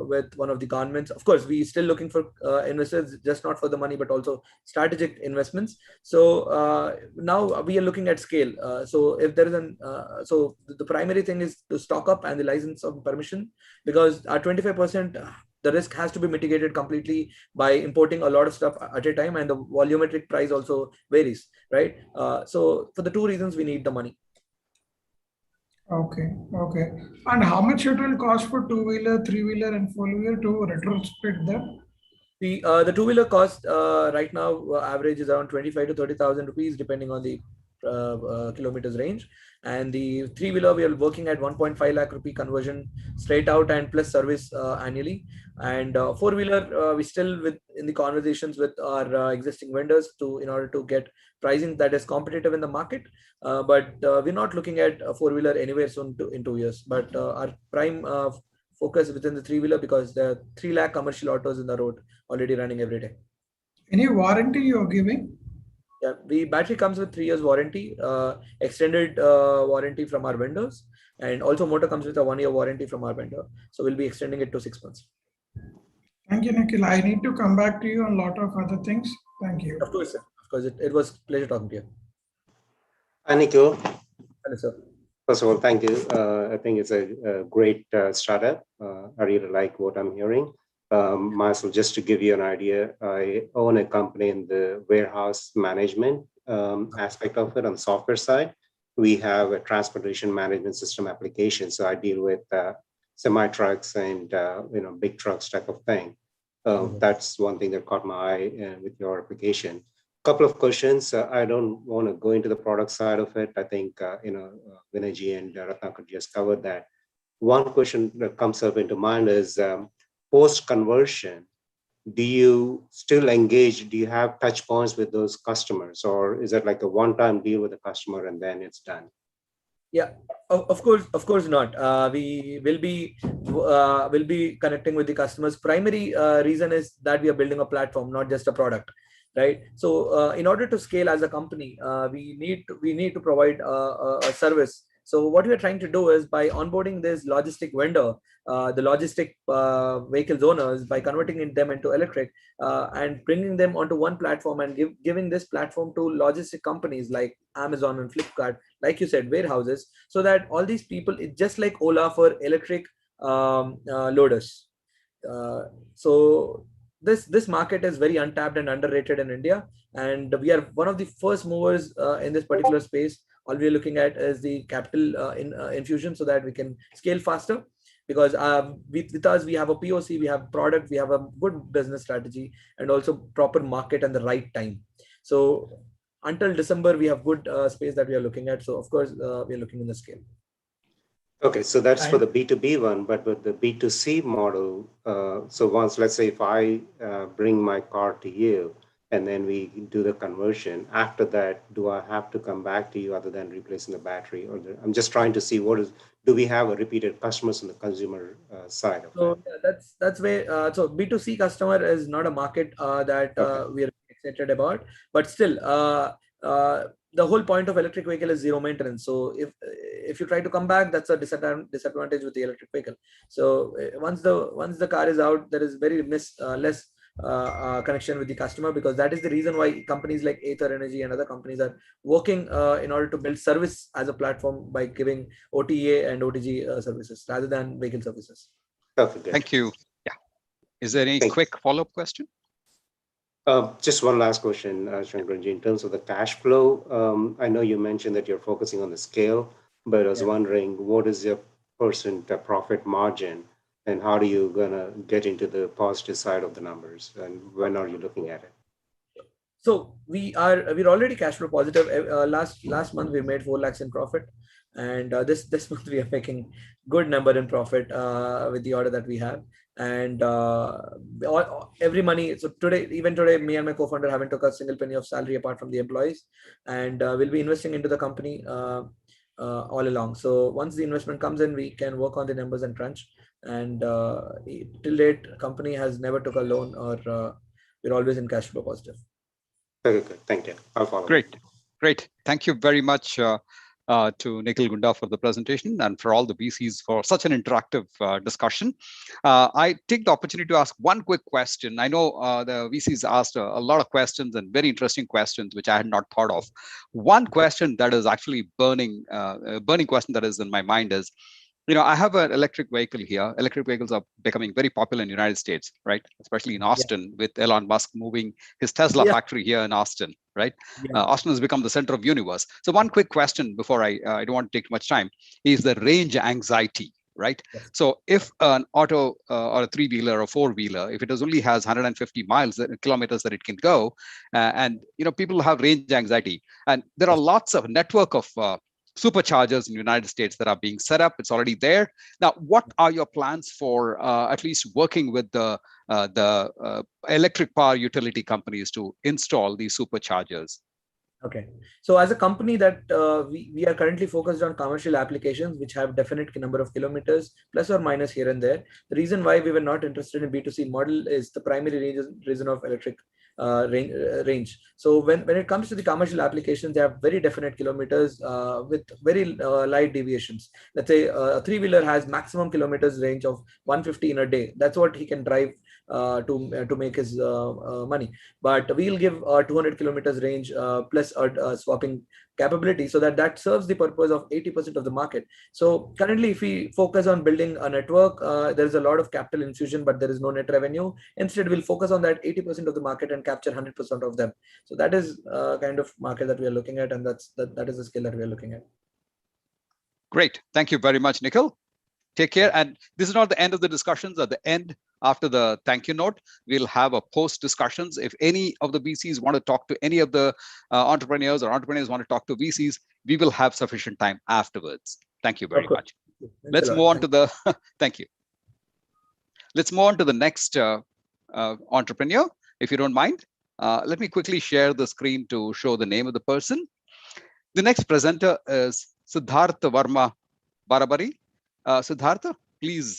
with one of the governments. Of course, we're still looking for investors, just not for the money, but also strategic investments. So now we are looking at scale. So if there is so the primary thing is to stock up and the license of permission, because our 25%, the risk has to be mitigated completely by importing a lot of stuff at a time, and the volumetric price also varies, right? So for the two reasons, we need the money. Okay. And how much it will cost for two-wheeler, three-wheeler, and four-wheeler to retrofit them? The two-wheeler cost right now average is around 25 to 30,000 rupees, depending on the kilometers range. And the three-wheeler, we are working at 1.5 lakh rupee conversion straight out and plus service annually. And four-wheeler, we still in the conversations with our existing vendors in order to get pricing that is competitive in the market. But we're not looking at a four-wheeler anywhere soon in 2 years. But our prime focus within the three-wheeler, because there are 3 lakh commercial autos in the road already running every day. Any warranty you're giving? Yeah, the battery comes with 3 years warranty, extended warranty from our vendors, and also motor comes with a 1 year warranty from our vendor. So we'll be extending it to 6 months. Thank you, Nikhil. I need to come back to you on a lot of other things. Thank you. Of course, sir. Of course, it was a pleasure talking to you. Hi, Nikhil. Hello, sir. First of all, thank you. I think it's a great startup. I really like what I'm hearing. Myself, just to give you an idea, I own a company in the warehouse management aspect of it on the software side. We have a transportation management system application. So I deal with semi-trucks and big trucks type of thing. That's one thing that caught my eye with your application. Couple of questions. I don't want to go into the product side of it. I think, Vinayji and Ratnakar just covered that. One question that comes up into mind is post-conversion, do you still engage? Do you have touch points with those customers, or is it like a one-time deal with the customer and then it's done? Yeah, of course not. We will be connecting with the customers. Primary reason is that we are building a platform, not just a product, right? So in order to scale as a company, we need to provide a service. So what we are trying to do is, by onboarding this logistic vendor, the logistic vehicles owners, by converting them into electric and bringing them onto one platform and giving this platform to logistic companies like Amazon and Flipkart, like you said, warehouses, so that all these people, it's just like Ola for electric loaders. So this market is very untapped and underrated in India, and we are one of the first movers in this particular space. All we are looking at is the capital infusion, so that we can scale faster. Because with us, we have a POC, we have product, we have a good business strategy, and also proper market and the right time. So until December, we have good space that we are looking at. So of course, we are looking in the scale. Okay, so that's for the B2B one, but with the B2C model, so once, let's say if I bring my car to you and then we do the conversion, after that, do I have to come back to you other than replacing the battery? Or I'm just trying to see do we have a repeated customers on the consumer side of so that? That's where, so B2C customer is not a market that we are excited about, but still, the whole point of electric vehicle is zero maintenance. So if you try to come back, that's a disadvantage with the electric vehicle. So once the car is out, there is very less connection with the customer, because that is the reason why companies like Ather Energy and other companies are working in order to build service as a platform by giving OTA and OTG services rather than vehicle services. Okay, thank you. Yeah. Is there any quick follow-up question? Just one last question, Shankaranji. In terms of the cash flow, I know you mentioned that you're focusing on the scale, but I was wondering, what is your percent profit margin, and how are you gonna get into the positive side of the numbers, and when are you looking at it? So we're already cash flow positive. Last month we made 4 lakhs in profit, and this month we are making good number in profit with the order that we have. And every money, so even today, me and my co-founder haven't took a single penny of salary apart from the employees, and we'll be investing into the company all along. So once the investment comes in, we can work on the numbers and crunch. And till date, company has never took a loan, or we're always in cash flow positive. Very good, thank you. I'll follow. Great. Thank you very much to Nikhil Gunda for the presentation, and for all the VCs for such an interactive discussion. I take the opportunity to ask one quick question. I know the VCs asked a lot of questions, and very interesting questions, which I had not thought of. One question that is actually burning question that is in my mind is, I have an electric vehicle here. Electric vehicles are becoming very popular in the United States, right? Especially in Austin, with Elon Musk moving his Tesla factory here in Austin, right? Austin has become the center of the universe. So one quick question before I don't want to take much time is the range anxiety, right? So if an auto or a 3-wheeler or 4-wheeler, if it only has 150 kilometers that it can go, and people have range anxiety, and there are lots of network of superchargers in the United States that are being set up. It's already there. Now, what are your plans for at least working with the electric power utility companies to install these superchargers? Okay, so as a company that we are currently focused on commercial applications which have definite number of kilometers plus or minus here and there. The reason why we were not interested in B2C model is the primary reason of electric range. So when it comes to the commercial applications, they have very definite kilometers with very light deviations. Let's say a 3-wheeler has maximum kilometers range of 150 in a day. That's what he can drive to make his money. But we'll give 200 kilometers range plus swapping capability, so that serves the purpose of 80% of the market. So currently, if we focus on building a network, there is a lot of capital infusion, but there is no net revenue. Instead, we'll focus on that 80% of the market and capture 100% of them. So that is kind of market that we are looking at, and that is the skill that we are looking at. Great, thank you very much, Nikhil. Take care. And this is not the end of the discussions. At the end, after the thank you note, we'll have a post discussions. If any of the VCs want to talk to any of the entrepreneurs, or entrepreneurs want to talk to VCs, we will have sufficient time afterwards. Thank you very much. Let's move on to the, thank you. Let's move on to the next entrepreneur, if you don't mind. Let me quickly share the screen to show the name of the person. The next presenter is Siddhartha Varma Barabari. Siddhartha, please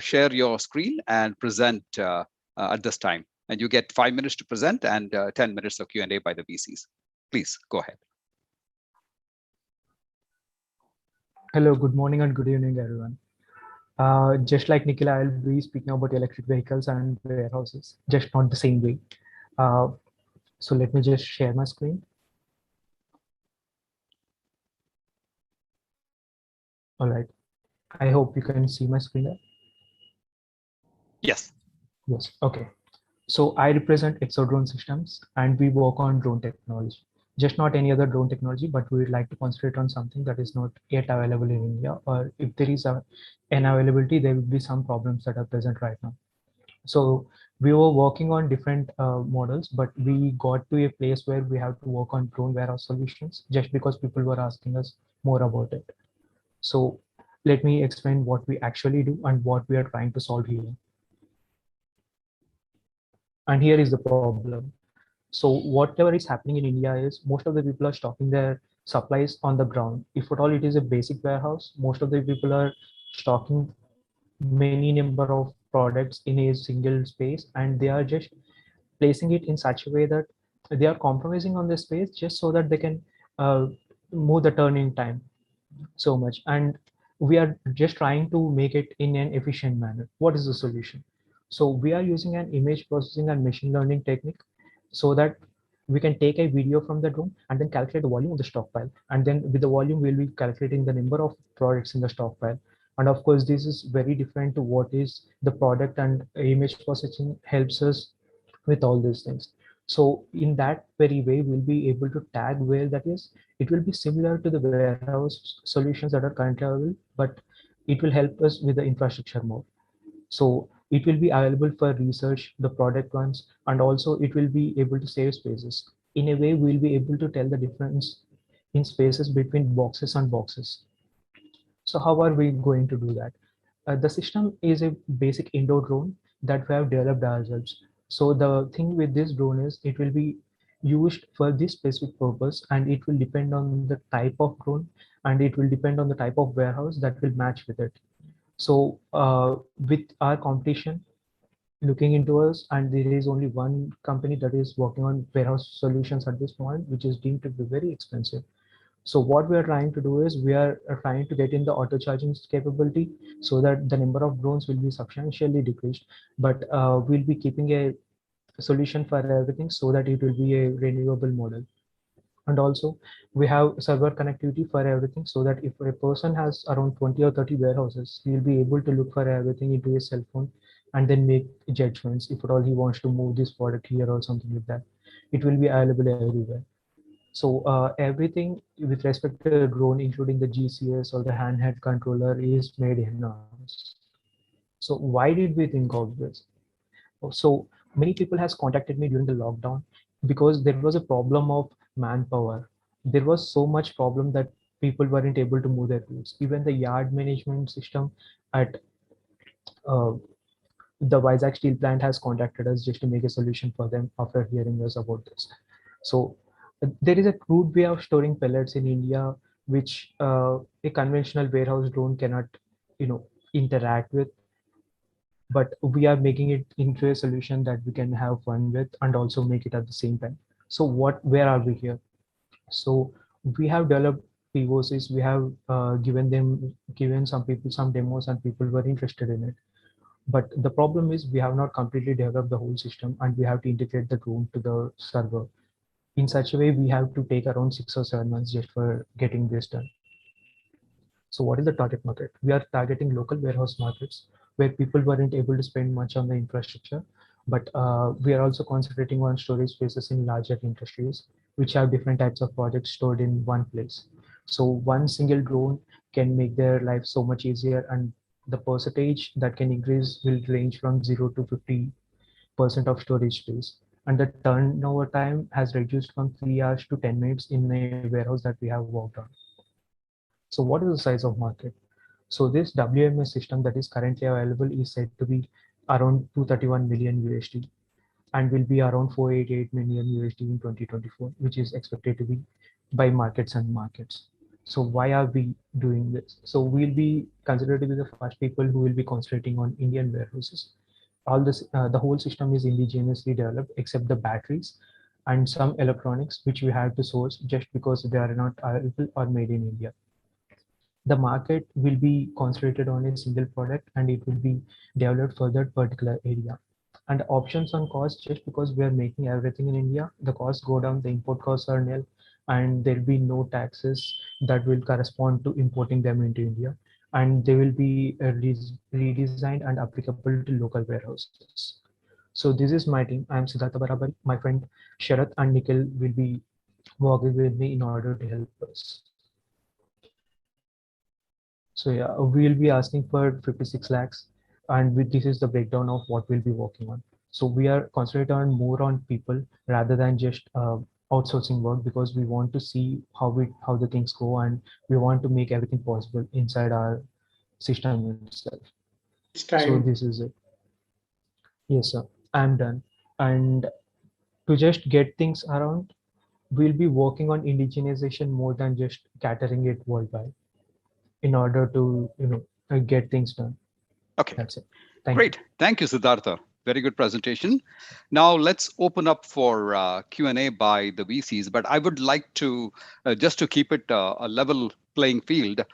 share your screen and present at this time. And you get 5 minutes to present and 10 minutes of Q&A by the VCs. Please go ahead. Hello, good morning and good evening, everyone. Just like Nikhil, I'll be speaking about electric vehicles and warehouses, just not the same way. So let me just share my screen. All right. I hope you can see my screen there. Yes. Yes. Okay. So I represent Exodrone Systems, and we work on drone technology. Just not any other drone technology, but we would like to concentrate on something that is not yet available in India, or if there is an availability, there will be some problems that are present right now. So we were working on different models, but we got to a place where we have to work on drone warehouse solutions just because people were asking us more about it. So let me explain what we actually do and what we are trying to solve here. And here is the problem. So whatever is happening in India is most of the people are stocking their supplies on the ground. If at all it is a basic warehouse, most of the people are stocking many number of products in a single space, and they are just placing it in such a way that they are compromising on the space just so that they can move the turning time so much. And we are just trying to make it in an efficient manner. What is the solution? So we are using an image processing and machine learning technique so that we can take a video from the drone and then calculate the volume of the stockpile. And then with the volume, we'll be calculating the number of products in the stockpile. And of course, this is very different to what is the product, and image processing helps us with all these things. So in that very way, we'll be able to tag where that is. It will be similar to the warehouse solutions that are currently available, but it will help us with the infrastructure more. So it will be available for research, the product ones, and also it will be able to save spaces. In a way, we'll be able to tell the difference in spaces between boxes and boxes. So how are we going to do that? The system is a basic indoor drone that we have developed ourselves. So the thing with this drone is it will be used for this specific purpose, and it will depend on the type of drone, and it will depend on the type of warehouse that will match with it. So with our competition looking into us, and there is only one company that is working on warehouse solutions at this point, which is deemed to be very expensive. So what we are trying to do is we are trying to get in the auto charging capability so that the number of drones will be substantially decreased, but we'll be keeping a solution for everything so that it will be a renewable model. And also we have server connectivity for everything so that if a person has around 20 or 30 warehouses, he will be able to look for everything into his cell phone and then make judgments if at all he wants to move this product here or something like that. It will be available everywhere. So everything with respect to the drone, including the GCS or the handheld controller, is made in-house. So why did we think of this? So many people has contacted me during the lockdown because there was a problem of manpower. There was so much problem that people weren't able to move their goods. Even the yard management system at the Vizag steel plant has contacted us just to make a solution for them after hearing us about this. So there is a crude way of storing pellets in India, which a conventional warehouse drone cannot, interact with. But we are making it into a solution that we can have fun with and also make it at the same time. So where are we here? So we have developed POCs. We have given some people some demos, and people were interested in it. But the problem is we have not completely developed the whole system, and we have to integrate the drone to the server. In such a way, we have to take around 6 or 7 months just for getting this done. So what is the target market? We are targeting local warehouse markets where people weren't able to spend much on the infrastructure, but we are also concentrating on storage spaces in larger industries, which have different types of projects stored in one place. So one single drone can make their life so much easier, and the percentage that can increase will range from 0 to 50% of storage space. And the turnover time has reduced from 3 hours to 10 minutes in a warehouse that we have worked on. So what is the size of market? So this WMS system that is currently available is said to be around 231 million USD and will be around 488 million USD in 2024, which is expected to be by markets and markets. So why are we doing this? So we'll be considered to be the first people who will be concentrating on Indian warehouses. All this, the whole system is indigenously developed except the batteries and some electronics, which we have to source just because they are not available or made in India. The market will be concentrated on a single product and it will be developed for that particular area. And options on cost, just because we are making everything in India, the costs go down, the import costs are nil, and there'll be no taxes that will correspond to importing them into India. And they will be redesigned and applicable to local warehouses. So this is my team. I am Siddhartha Barabari. My friend Sharath and Nikhil will be working with me in order to help us. So yeah, we'll be asking for 56 lakhs, and this is the breakdown of what we'll be working on. So we are concentrating on more on people rather than just outsourcing work, because we want to see how the things go, and we want to make everything possible inside our system itself. So this is it. Yes, sir. I'm done. And to just get things around, we'll be working on indigenization more than just catering it worldwide in order to get things done. Okay, that's it. Great. Thank you, Siddhartha. Very good presentation. Now let's open up for Q&A by the VCs, but I would like to, just to keep it a level playing field,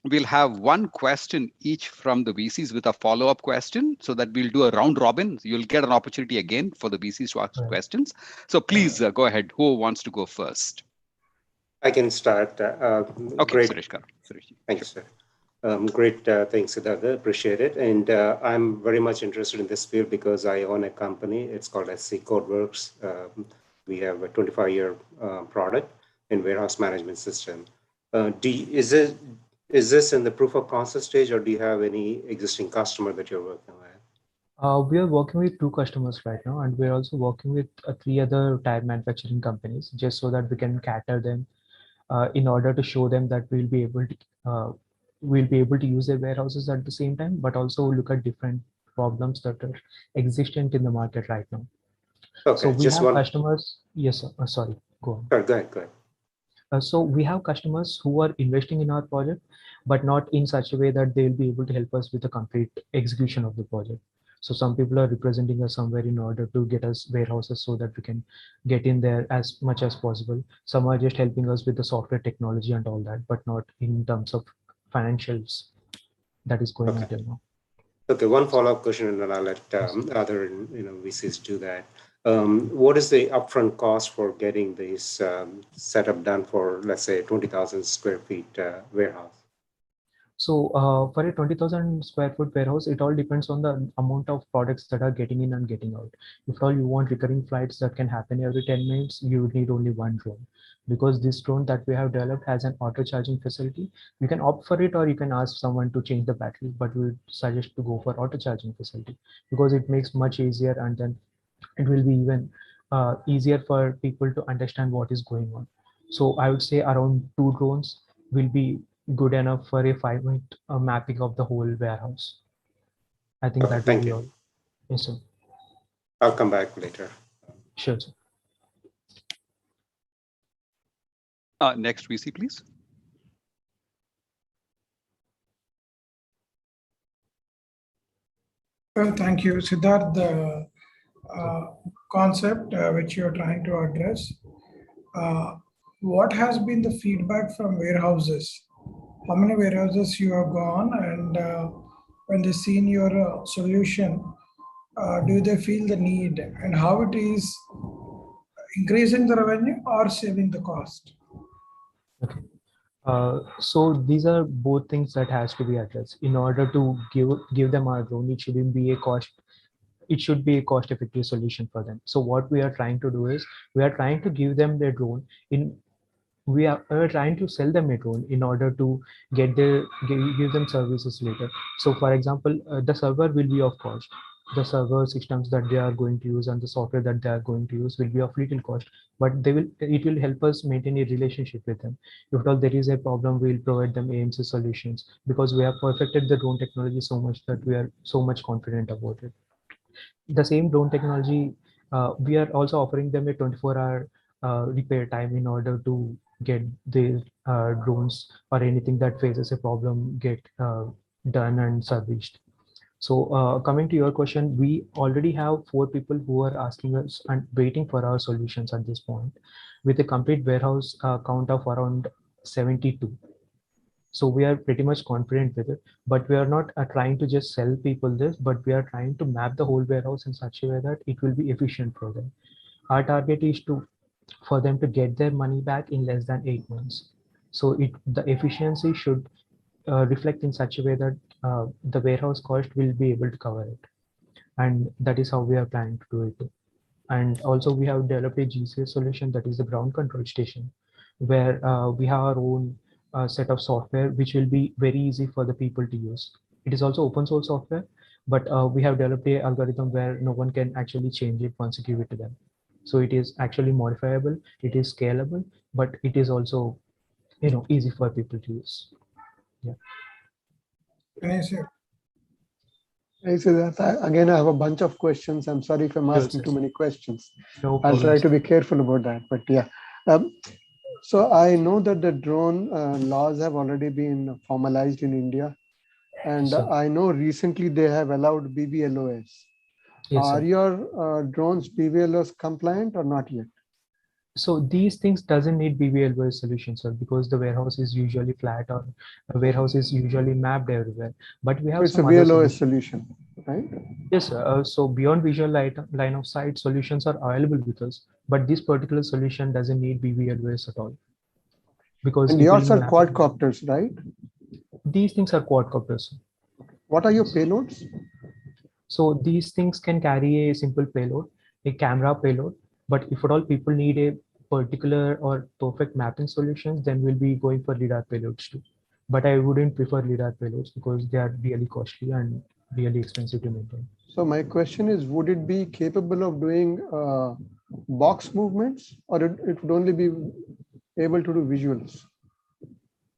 we'll have one question each from the VCs with a follow-up question, so that we'll do a round robin. You'll get an opportunity again for the VCs to ask questions. So please go ahead. Who wants to go first? I can start. Okay, great. Suresh. Thank you, sir. Great, thanks, Siddhartha. Appreciate it. And I'm very much interested in this field because I own a company. It's called SC Codeworks. We have a 25-year product in warehouse management system. Is this in the proof of concept stage, or do you have any existing customer that you're working with? We are working with 2 customers right now, and we're also working with 3 other tire manufacturing companies, just so that we can cater them in order to show them that we'll be able to use their warehouses at the same time, but also look at different problems that are existent in the market right now. Okay, so we have customers. Yes, sir. Sorry, go on. Sure, go ahead. So we have customers who are investing in our project, but not in such a way that they will be able to help us with the complete execution of the project. So some people are representing us somewhere in order to get us warehouses so that we can get in there as much as possible. Some are just helping us with the software technology and all that, but not in terms of financials. That is going on till now. Okay, one follow-up question, and then I'll let other VCs do that. What is the upfront cost for getting this setup done for, let's say, 20,000 square feet warehouse? So for a 20,000 square foot warehouse, it all depends on the amount of products that are getting in and getting out. If all you want recurring flights that can happen every 10 minutes, you would need only one drone. Because this drone that we have developed has an auto charging facility. You can opt for it, or you can ask someone to change the battery, but we would suggest to go for auto charging facility because it makes much easier, and then it will be even easier for people to understand what is going on. So I would say around 2 drones will be good enough for a 5-minute mapping of the whole warehouse. I think that will be all. Yes, sir. I'll come back later. Sure, sir. Next VC, please. Well, thank you, Siddharth. The concept which you are trying to address, what has been the feedback from warehouses? How many warehouses you have gone, and when they seen your solution, do they feel the need, and how it is increasing the revenue or saving the cost? Okay. So these are both things that has to be addressed. In order to give them our drone, it shouldn't be a cost. It should be a cost-effective solution for them. So what we are trying to do is we are trying to give them their drone in we are trying to sell them a drone in order to give them services later. So for example, the server will be of cost. The server systems that they are going to use and the software that they are going to use will be of little cost, but it will help us maintain a relationship with them. If at all there is a problem, we will provide them AMC solutions, because we have perfected the drone technology so much that we are so much confident about it. The same drone technology, we are also offering them a 24-hour repair time in order to get the drones or anything that faces a problem get done and serviced. So coming to your question, we already have 4 people who are asking us and waiting for our solutions at this point, with a complete warehouse count of around 72. So we are pretty much confident with it, but we are not trying to just sell people this, but we are trying to map the whole warehouse in such a way that it will be efficient for them. Our target is for them to get their money back in less than 8 months. So the efficiency should reflect in such a way that the warehouse cost will be able to cover it. And that is how we are planning to do it. And also we have developed a GCS solution, that is the ground control station, where we have our own set of software, which will be very easy for the people to use. It is also open source software, but we have developed a algorithm where no one can actually change it once you give it to them. So it is actually modifiable, it is scalable, but it is also, easy for people to use. Yeah. Again, I have a bunch of questions. I'm sorry if I'm asking too many questions. No I'll try to be careful about that, but yeah. So I know that the drone laws have already been formalized in India, and I know recently they have allowed BVLOS. Yes, Are sir. your drones BVLOS compliant or not yet? So these things doesn't need BVLOS solution, sir, because the warehouse is usually flat, or the warehouse is usually mapped everywhere. But we have It's a some other VLOS solutions. solution, right? Yes, sir. So beyond visual line of sight solutions are available with us, but this particular solution doesn't need BVLOS at all, because And it will yours are map. quadcopters, right? These things are quadcopters. What are your payloads? So these things can carry a simple payload, a camera payload, but if at all people need a particular or perfect mapping solutions, then we'll be going for LiDAR payloads too. But I wouldn't prefer LiDAR payloads because they are really costly and really expensive to maintain. So my question is, would it be capable of doing box movements, or it would only be able to do visuals?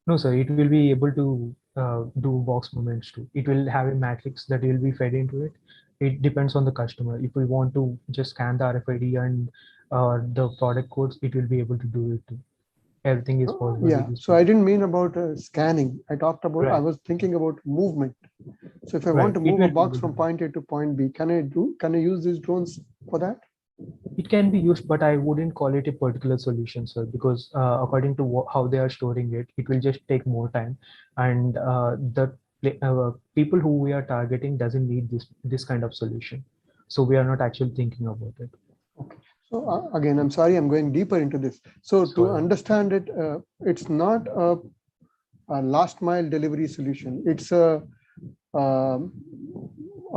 No, sir, it will be able to do box movements too. It will have a matrix that will be fed into it. It depends on the customer. If we want to just scan the RFID and the product codes, it will be able to do it too. Everything is possible. Yeah, so I didn't mean about scanning. I talked about, Right. I was thinking about movement. So if I Right. want to It move a will be box able from to. point A to point B, can I use these drones for that? It can be used, but I wouldn't call it a particular solution, sir, because according to how they are storing it, it will just take more time. And the people who we are targeting doesn't need this kind of solution. So we are not actually thinking about it. So again, I'm sorry, I'm going deeper into this. So to understand it, it's not a last mile delivery solution. It's a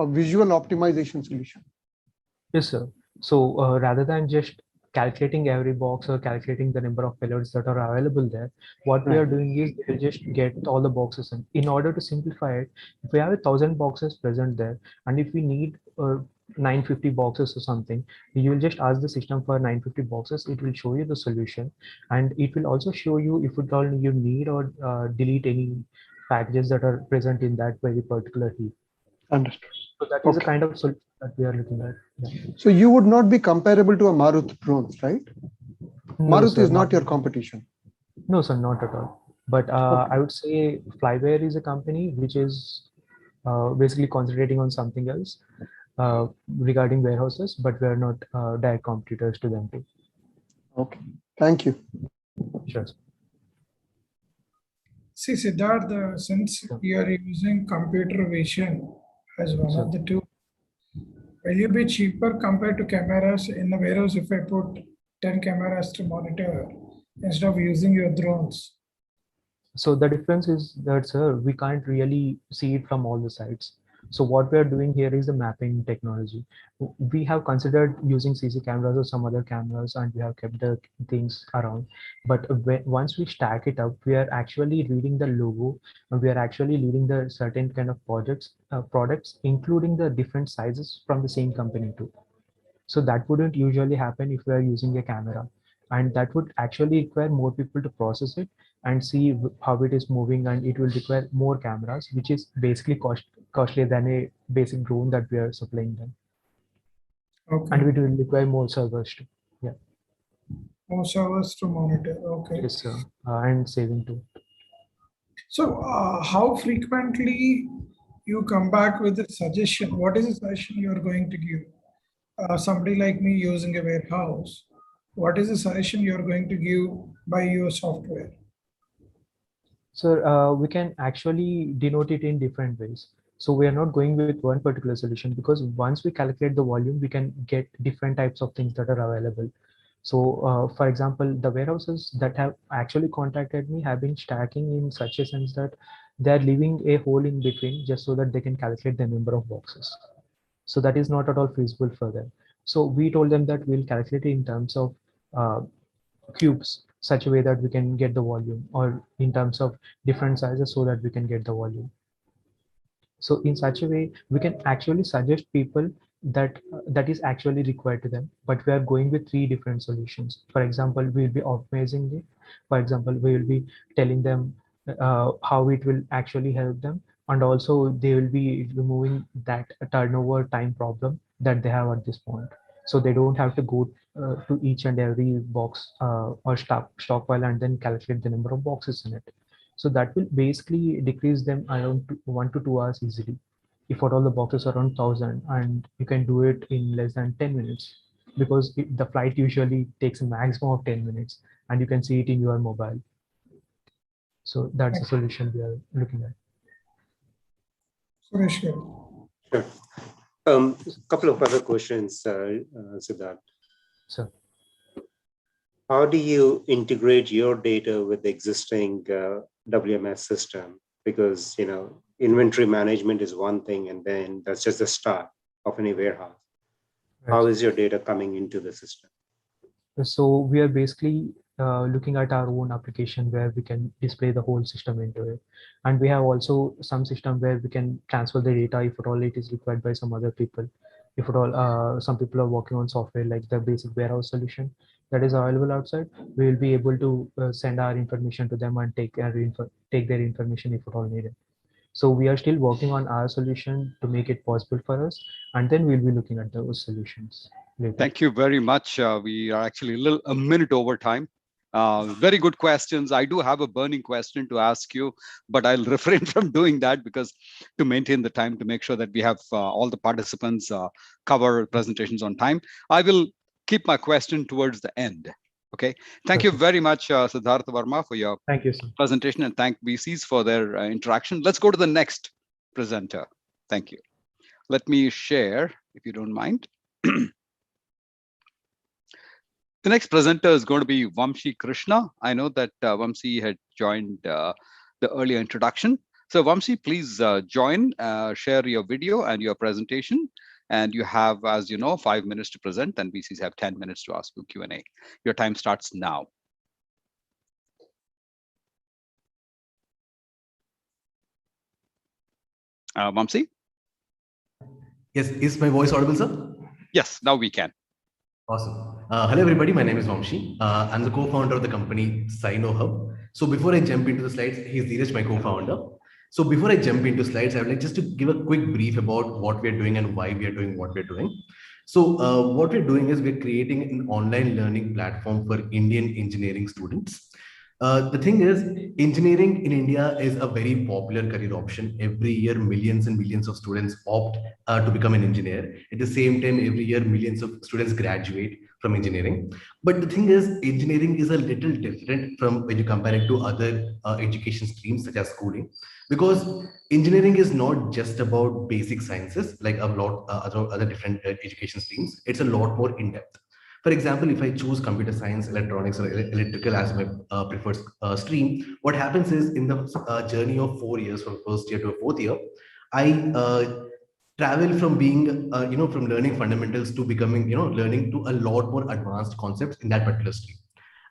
visual optimization solution. Yes, sir. So rather than just calculating every box or calculating the number of payloads that are available there, what we are doing is we'll just get all the boxes in order to simplify it. If we have 1,000 boxes present there, and if we need 950 boxes or something, you will just ask the system for 950 boxes. It will show you the solution, and it will also show you if at all you need or delete any packages that are present in that very particular heap. Understood. So that is the kind of solution that we are looking at. Yeah. So you would not be comparable to a Maruti drones, right? No, Maruti sir, is not your competition. No, sir, not at all. But I would say Flyware is a company which is basically concentrating on something else regarding warehouses, but we are not direct competitors to them too. Okay, thank you. Sure. See, Siddharth, since you are using computer vision as one of the two, will you be cheaper compared to cameras in the warehouse if I put 10 cameras to monitor instead of using your drones? So the difference is that, sir, we can't really see it from all the sides. So what we are doing here is the mapping technology. We have considered using CC cameras or some other cameras, and we have kept the things around. But once we stack it up, we are actually reading the logo, and we are actually reading the certain kind of products, including the different sizes from the same company too. So that wouldn't usually happen if we are using a camera, and that would actually require more people to process it and see how it is moving, and it will require more cameras, which is basically costlier than a basic drone that we are supplying them. Okay. And it will require more servers too. Yeah. More servers to monitor. Okay. Yes, sir. And saving too. So how frequently you come back with a suggestion? What is the suggestion you are going to give? Somebody like me using a warehouse, what is the suggestion you're going to give by your software? So we can actually denote it in different ways. So we are not going with one particular solution, because once we calculate the volume, we can get different types of things that are available. So for example, the warehouses that have actually contacted me have been stacking in such a sense that they're leaving a hole in between just so that they can calculate the number of boxes. So that is not at all feasible for them. So we told them that we'll calculate it in terms of cubes, such a way that we can get the volume, or in terms of different sizes so that we can get the volume. So in such a way, we can actually suggest people that that is actually required to them, but we are going with 3 different solutions. For example, we will be optimizing it. For example, we will be telling them how it will actually help them, and also they will be removing that turnover time problem that they have at this point. So they don't have to go to each and every box or stockpile and then calculate the number of boxes in it. So that will basically decrease them around 1 to 2 hours easily. If at all the boxes are around 1,000, and you can do it in less than 10 minutes, because the flight usually takes a maximum of 10 minutes, and you can see it in your mobile. So that's the solution we are looking at. Sure. Couple of other questions, Siddharth. Sure. How do you integrate your data with the existing WMS system? Because, you know, inventory management is one thing, and then that's just the start of any warehouse. Right. How is your data coming into the system? So we are basically looking at our own application where we can display the whole system into it. And we have also some system where we can transfer the data if at all it is required by some other people. If at all some people are working on software like the basic warehouse solution that is available outside, we will be able to send our information to them and take their information if at all needed. So we are still working on our solution to make it possible for us, and then we'll be looking at those solutions later. Thank you very much. We are actually a minute over time. Very good questions. I do have a burning question to ask you, but I'll refrain from doing that, because to maintain the time, to make sure that we have all the participants cover presentations on time, I will keep my question towards the end. Okay. Thank you very much, Siddharth Verma, for your presentation, and thank VCs for their interaction. Let's go to the next presenter. Thank you. Let me share, if you don't mind. The next presenter is going to be Vamshi Krishna. I know that Vamshi had joined the earlier introduction. So Vamshi, please join, share your video and your presentation. And you have, as you know, 5 minutes to present, and VCs have 10 minutes to ask you Q&A. Your time starts now. Vamshi? Yes, is my voice audible, sir? Yes, now we can. Awesome. Hello, everybody. My name is Vamshi. I'm the co-founder of the company SinoHub. So before I jump into the slides, he's Dheeraj, my co-founder. So before I jump into slides, I would like just to give a quick brief about what we're doing and why we are doing what we're doing. So what we're doing is we're creating an online learning platform for Indian engineering students. The thing is, engineering in India is a very popular career option. Every year, millions and millions of students opt to become an engineer. At the same time, every year, millions of students graduate from engineering. But the thing is, engineering is a little different from when you compare it to other education streams such as schooling, because engineering is not just about basic sciences like a lot other different education streams. It's a lot more in-depth. For example, if I choose computer science, electronics, or electrical as my preferred stream, what happens is in the journey of 4 years from first year to fourth year, I travel from being, from learning fundamentals to becoming, learning to a lot more advanced concepts in that particular stream.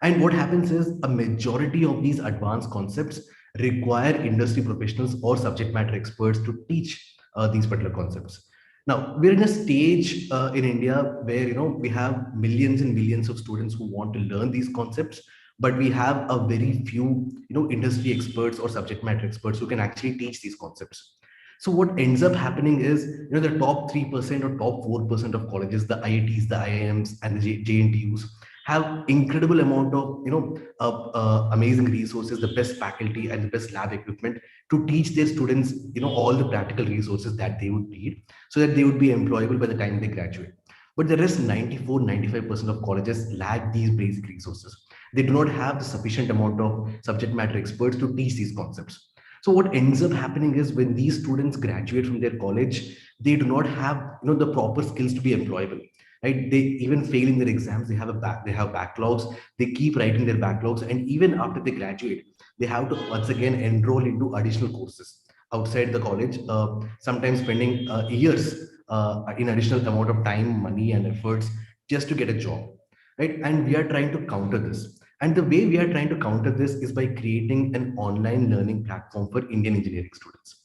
And what happens is a majority of these advanced concepts require industry professionals or subject matter experts to teach these particular concepts. Now, we're in a stage in India where, we have millions and millions of students who want to learn these concepts, but we have a very few, industry experts or subject matter experts who can actually teach these concepts. So what ends up happening is, the top 3% or top 4% of colleges, the IITs, the IIMs, and the JNTUs have incredible amount of, amazing resources, the best faculty and the best lab equipment to teach their students, all the practical resources that they would need so that they would be employable by the time they graduate. But the rest 94-95% of colleges lack these basic resources. They do not have the sufficient amount of subject matter experts to teach these concepts. So what ends up happening is when these students graduate from their college, they do not have the proper skills to be employable. Right? They even fail in their exams. They have backlogs. They keep writing their backlogs, and even after they graduate, they have to once again enroll into additional courses outside the college, sometimes spending years in additional amount of time, money, and efforts just to get a job. Right? And we are trying to counter this. And the way we are trying to counter this is by creating an online learning platform for Indian engineering students.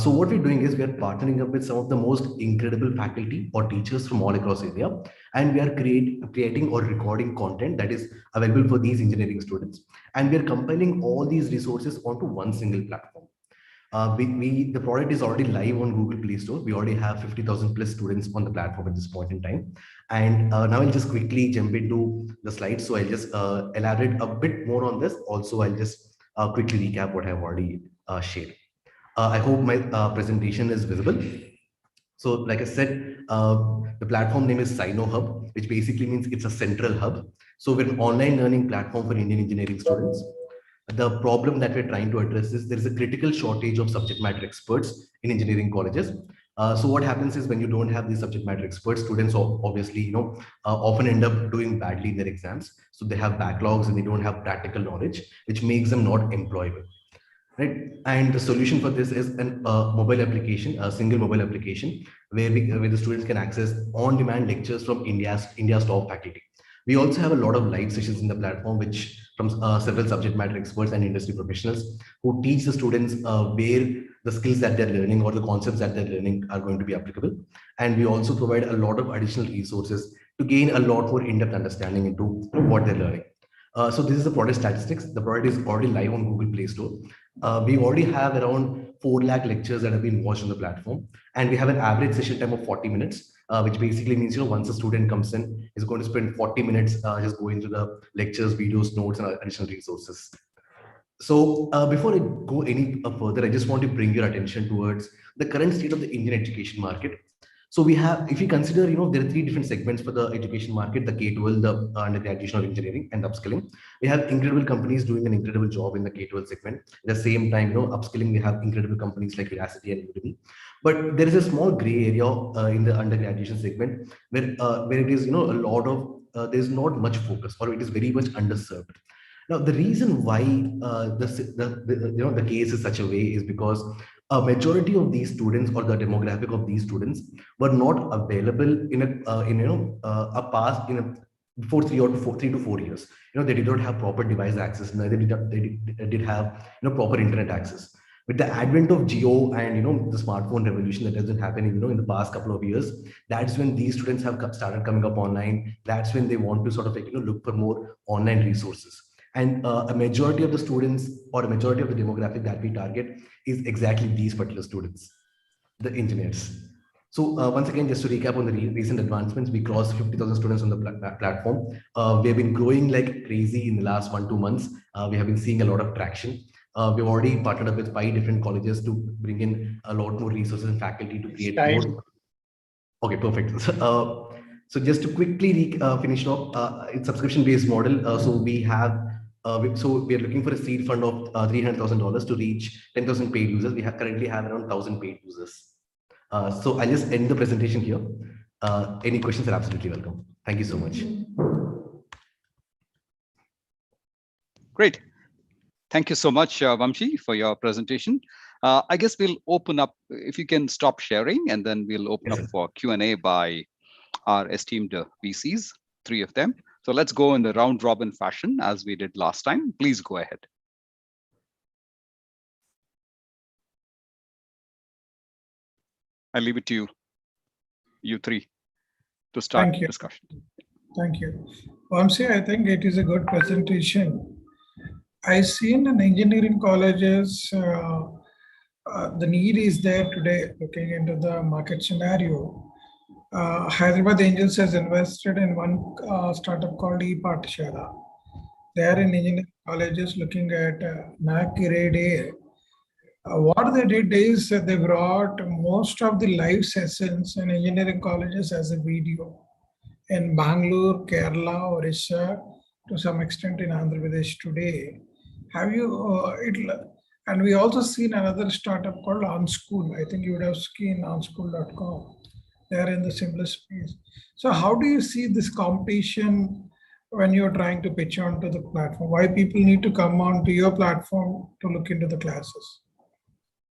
So what we're doing is we are partnering up with some of the most incredible faculty or teachers from all across India, and we are creating or recording content that is available for these engineering students. And we are compiling all these resources onto one single platform. The product is already live on Google Play Store. We already have 50,000 plus students on the platform at this point in time. And now I'll just quickly jump into the slides. So I'll just elaborate a bit more on this. Also, I'll just quickly recap what I've already shared. I hope my presentation is visible. So like I said, the platform name is SinoHub, which basically means it's a central hub. So we're an online learning platform for Indian engineering students. The problem that we're trying to address is there is a critical shortage of subject matter experts in engineering colleges. So what happens is when you don't have these subject matter experts, students obviously, often end up doing badly in their exams. So they have backlogs and they don't have practical knowledge, which makes them not employable. Right, and the solution for this is a mobile application, a single mobile application, where the students can access on-demand lectures from India's top faculty. We also have a lot of live sessions in the platform, which from several subject matter experts and industry professionals who teach the students where the skills that they're learning or the concepts that they're learning are going to be applicable. And we also provide a lot of additional resources to gain a lot more in-depth understanding into what they're learning. So this is the product statistics. The product is already live on Google Play Store. We already have around 4 lakh lectures that have been watched on the platform. And we have an average session time of 40 minutes, which basically means, once a student comes in, is going to spend 40 minutes just going through the lectures, videos, notes, and additional resources. So before I go any further, I just want to bring your attention towards the current state of the Indian education market. So we have, if you consider, there are 3 different segments for the education market: the K-12, the undergraduate or engineering, and upskilling. We have incredible companies doing an incredible job in the K-12 segment. At the same time, upskilling, we have incredible companies like Udacity and Udemy. But there is a small gray area in the undergraduate segment where it is, a lot of, there's not much focus, or it is very much underserved. Now, the reason why the case is such a way is because a majority of these students, or the demographic of these students, were not available before 3 to 4 years. They did not have proper device access. Neither they did have proper internet access. With the advent of Geo and the smartphone revolution that has been happening in the past couple of years, that's when these students have started coming up online. That's when they want to sort of look for more online resources. And a majority of the students, or a majority of the demographic that we target, is exactly these particular students, the engineers. So once again, just to recap on the recent advancements, we crossed 50,000 students on the platform. We have been growing like crazy in the last 1-2 months. We have been seeing a lot of traction. We've already partnered up with 5 different colleges to bring in a lot more resources and faculty to create more. Okay, perfect. So just to quickly finish off, it's subscription-based model. So we have. So we are looking for a seed fund of $300,000 to reach 10,000 paid users. We currently have around 1,000 paid users. So I'll just end the presentation here. Any questions are absolutely welcome. Thank you so much. Great. Thank you so much, Vamshi, for your presentation. I guess we'll open up, if you can stop sharing, and then we'll open up for Q&A by our esteemed VCs, 3 of them. So let's go in the round robin fashion as we did last time. Please go ahead. I leave it to you 3 to start the discussion. Thank you. Vamsi, I think it is a good presentation. I've seen in engineering colleges, the need is there today, looking into the market scenario. Hyderabad Angels has invested in one startup called ePathshala. They are in engineering colleges looking at NAC grade A. What they did is they brought most of the live sessions in engineering colleges as a video in Bangalore, Kerala, Orissa, to some extent in Andhra Pradesh today. Have you, and we also seen another startup called OnSchool. I think you would have seen onschool.com. They are in the similar space. So how do you see this competition when you're trying to pitch onto the platform? Why people need to come onto your platform to look into the classes?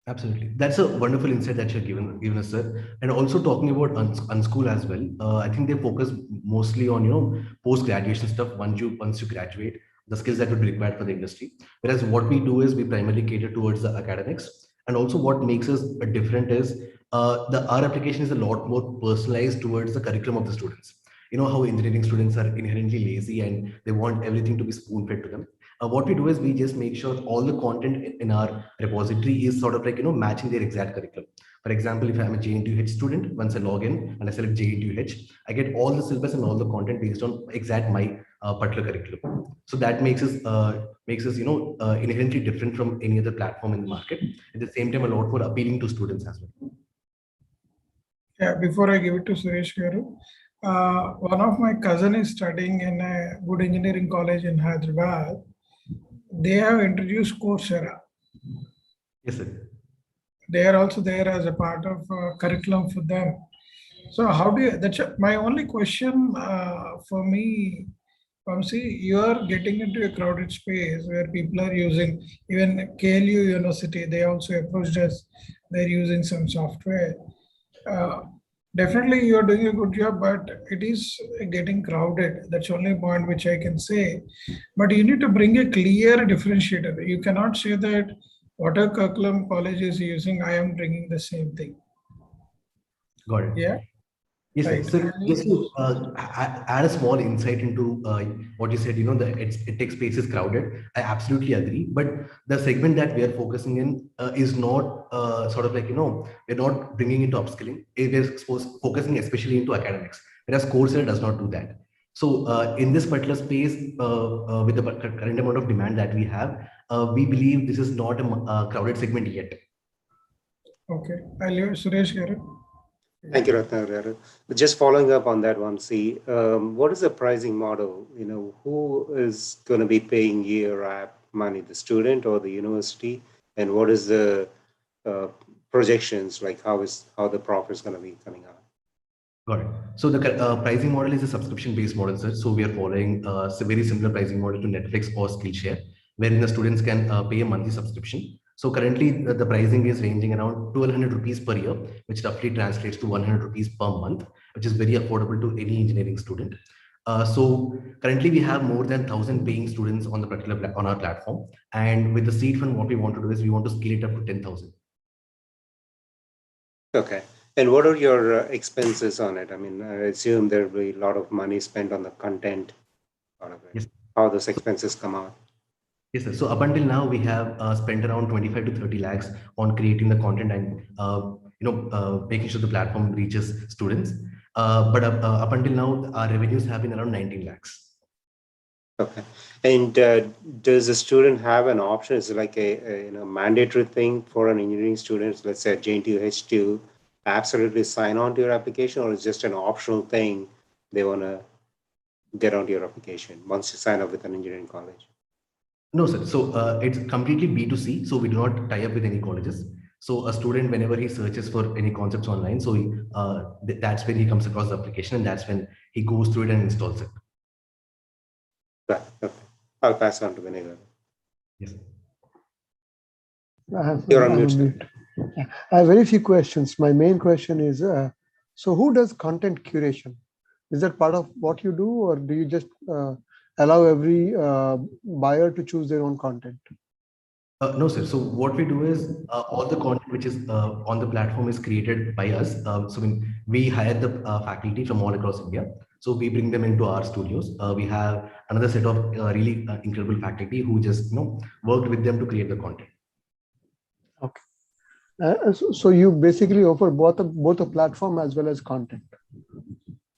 Absolutely. That's a wonderful insight that you've given us, sir. And also talking about Unschool as well. I think they focus mostly on, post-graduation stuff once you graduate, the skills that would be required for the industry. Whereas what we do is we primarily cater towards the academics. And also what makes us different is our application is a lot more personalized towards the curriculum of the students. You know how engineering students are inherently lazy and they want everything to be spoon-fed to them. What we do is we just make sure all the content in our repository is sort of like, matching their exact curriculum. For example, if I'm a JNTUH student, once I log in and I select JNTUH, I get all the syllabus and all the content based on exact my particular curriculum. So that makes us inherently different from any other platform in the market. At the same time, a lot more appealing to students as well. Yeah, before I give it to Suresh Garu, one of my cousin is studying in a good engineering college in Hyderabad. They have introduced Coursera. Yes, sir. They are also there as a part of curriculum for them. So how do you, that's my only question for me, Vamsi, you are getting into a crowded space where people are using, even KLU University, they also approached us, they're using some software. Definitely you are doing a good job, but it is getting crowded. That's the only point which I can say. But you need to bring a clear differentiator. You cannot say that whatever curriculum college is using, I am bringing the same thing. Got it. Yeah. Yes, right. sir. So just to add a small insight into what you said, it takes space is crowded. I absolutely agree. But the segment that we are focusing in is not sort of like, we're not bringing into upskilling. We're focusing especially into academics, whereas Coursera does not do that. So in this particular space, with the current amount of demand that we have, we believe this is not a crowded segment yet. Okay. I'll leave Suresh Garu. Thank you, Ratna. Just following up on that one, what is the pricing model? Who is going to be paying your app money, the student or the university? And what is the projections, like how the profit is going to be coming out? Got it. So the pricing model is a subscription-based model, sir. So we are following a very similar pricing model to Netflix or Skillshare, wherein the students can pay a monthly subscription. So currently the pricing is ranging around 1,200 rupees per year, which roughly translates to 100 rupees per month, which is very affordable to any engineering student. So currently we have more than 1,000 paying students on our platform. And with the seed fund, what we want to do is we want to scale it up to 10,000. Okay. And what are your expenses on it? I mean, I assume there will be a lot of money spent on the content part of it. Yes. How those expenses come out? Yes, sir. So up until now, we have spent around 25 to 30 lakhs on creating the content and making sure the platform reaches students. But up until now, our revenues have been around 19 lakhs. Okay. And does the student have an option? Is it like a mandatory thing for an engineering student, let's say JNTUH, to absolutely sign on to your application, or is just an optional thing they want to get onto your application once you sign up with an engineering college? No, sir. So it's completely B2C. So we do not tie up with any colleges. So a student, whenever he searches for any concepts online, so that's when he comes across the application, and that's when he goes through it and installs it. Right. Okay. I'll pass on to Vinegar. Yes. You're on I'm mute, on sir. mute. Yeah. I have very few questions. My main question is, so who does content curation? Is that part of what you do, or do you just allow every buyer to choose their own content? No, sir. So what we do is all the content which is on the platform is created by us. So when we hire the faculty from all across India, so we bring them into our studios. We have another set of really incredible faculty who just worked with them to create the content. Okay. So you basically offer both a platform as well as content.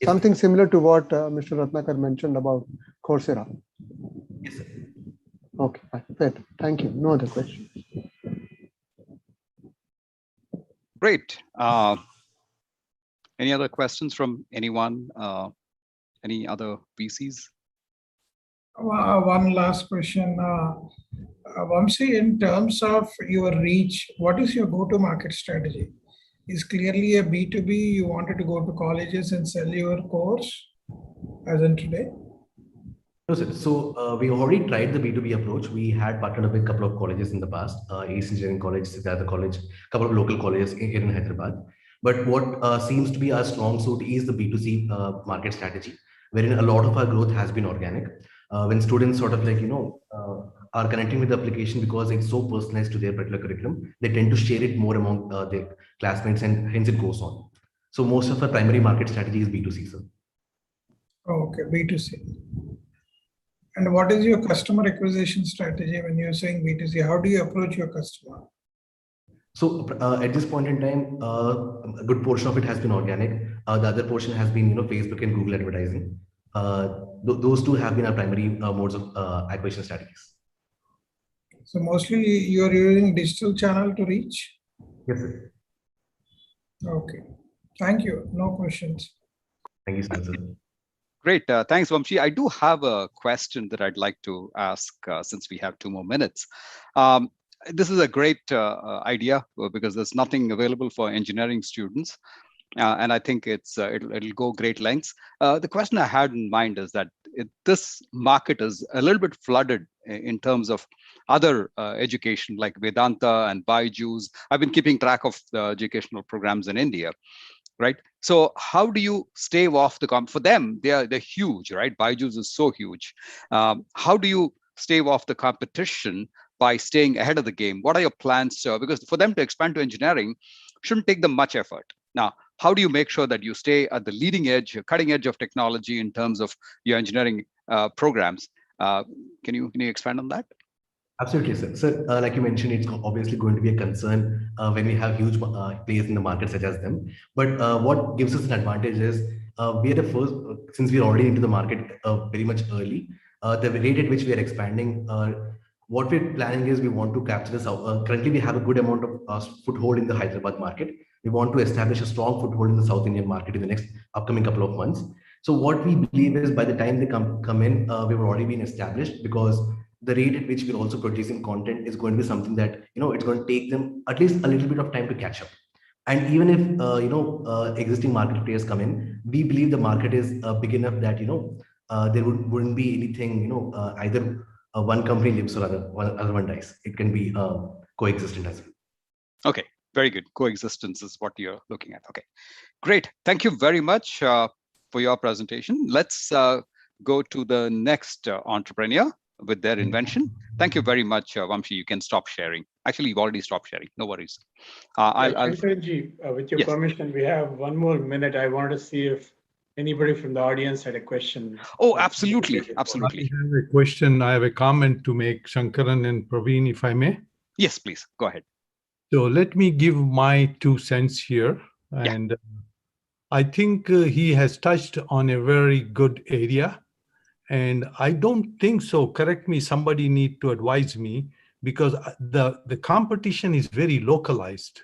Yes, something similar to what Mr. Ratnakar mentioned about Coursera. Yes, sir. Okay, fair. Thank you. No other questions. Great. Any other questions from anyone? Any other VCs? One last question. Vamsi, in terms of your reach, what is your go-to-market strategy? Is clearly a B2B, you wanted to go to colleges and sell your course as in today? No, sir. So we already tried the B2B approach. We had partnered up with a couple of colleges in the past, East Engineering College, Siddhartha College, a couple of local colleges here in Hyderabad. But what seems to be our strong suit is the B2C market strategy, wherein a lot of our growth has been organic. When students sort of are connecting with the application because it's so personalized to their particular curriculum, they tend to share it more among their classmates, and hence it goes on. So most of our primary market strategy is B2C, sir. Okay, B2C. And what is your customer acquisition strategy when you're saying B2C? How do you approach your customer? So at this point in time, a good portion of it has been organic. The other portion has been, Facebook and Google advertising. Those two have been our primary modes of acquisition strategies. So mostly you're using digital channel to reach? Yes, sir. Okay. Thank you. No questions. Thank you, sir. Great. Thanks, Vamshi. I do have a question that I'd like to ask since we have 2 more minutes. This is a great idea because there's nothing available for engineering students. And I think it'll go great lengths. The question I had in mind is that this market is a little bit flooded in terms of other education like Vedanta and Byju's. I've been keeping track of the educational programs in India, right? So how do you stave off the for them? They're huge, right? Byju's is so huge. How do you stave off the competition by staying ahead of the game? What are your plans? Because for them to expand to engineering shouldn't take them much effort. Now, how do you make sure that you stay at the leading edge, cutting edge of technology in terms of your engineering programs? Can you expand on that? Absolutely, sir. Sir, like you mentioned, it's obviously going to be a concern when we have huge players in the market such as them. But what gives us an advantage is we are the first, since we're already into the market very much early, the rate at which we are expanding, what we're planning is we want to capture this out. Currently, we have a good amount of foothold in the Hyderabad market. We want to establish a strong foothold in the South Indian market in the next upcoming couple of months. So what we believe is by the time they come in, we've already been established, because the rate at which we're also producing content is going to be something that, it's going to take them at least a little bit of time to catch up. And even if, existing market players come in, we believe the market is big enough that, there wouldn't be anything, either one company lives or other one dies. It can be coexistent as well. Okay, very good. Coexistence is what you're looking at. Okay, great. Thank you very much for your presentation. Let's go to the next entrepreneur with their invention. Thank you very much, Vamshi. You can stop sharing. Actually, you've already stopped sharing. No worries. Shankaranji, with your permission, we have 1 more minute. I wanted to see if anybody from the audience had a question. Oh, absolutely. Absolutely. I have a question. I have a comment to make, Shankaran and Praveen, if I may. Yes, please. Go ahead. So let me give my 2 cents here. And I think he has touched on a very good area. And I don't think so. Correct me, somebody need to advise me, because the competition is very localized.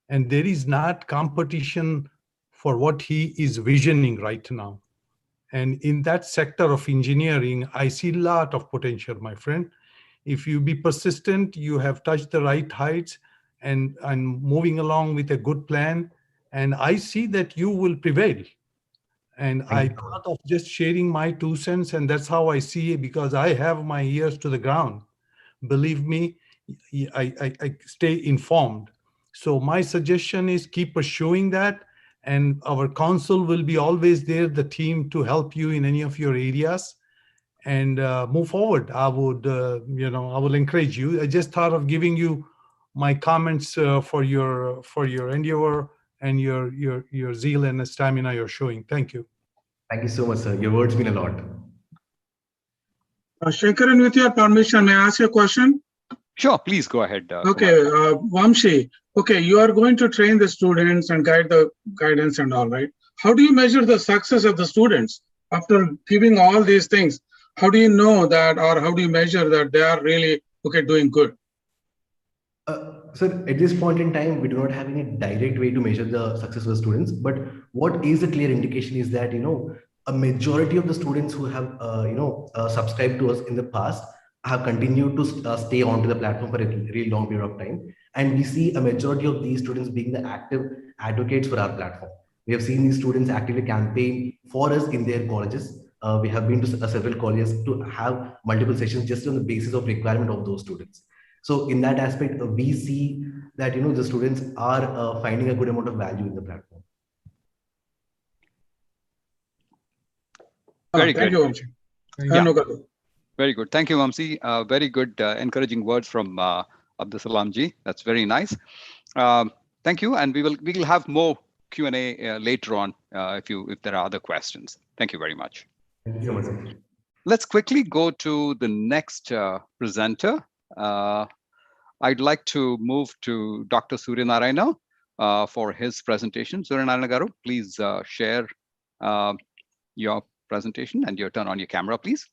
And there is not competition for what he is visioning right now. And in that sector of engineering, I see a lot of potential, my friend. If you be persistent, you have touched the right heights and moving along with a good plan. And I see that you will prevail. And I thought of just sharing my 2 cents, and that's how I see it, because I have my ears to the ground. Believe me, I stay informed. So my suggestion is keep pursuing that, and our council will be always there, the team, to help you in any of your areas, and move forward. I would, I will encourage you. I just thought of giving you my comments for your endeavor and your zeal and stamina you're showing. Thank you. Thank you so much, sir. Your words mean a lot. Shankaran, with your permission, may I ask you a question? Sure, please go ahead. Okay, Vamshi. Okay, you are going to train the students and guide the guidance and all, right? How do you measure the success of the students after giving all these things? How do you know that, or how do you measure that they are really doing good? Sir, at this point in time, we do not have any direct way to measure the success of the students. But what is a clear indication is that a majority of the students who have subscribed to us in the past have continued to stay onto the platform for a really long period of time, and we see a majority of these students being the active advocates for our platform. We have seen these students actively campaign for us in their colleges. We have been to several colleges to have multiple sessions just on the basis of requirement of those students. So in that aspect, we see that the students are finding a good amount of value in the platform. Very Thank good. you, Vamshi. Yeah. Very good. Thank you, Vamsi. Very good, encouraging words from Abdul Salam ji. That's very nice. Thank you, and we will have more Q&A later on if there are other questions. Thank you very much. Thank you so much. Let's quickly go to the next presenter. I'd like to move to Dr. Surya Narayana for his presentation. Surya Narayana garu, please share your presentation and your turn on your camera, please.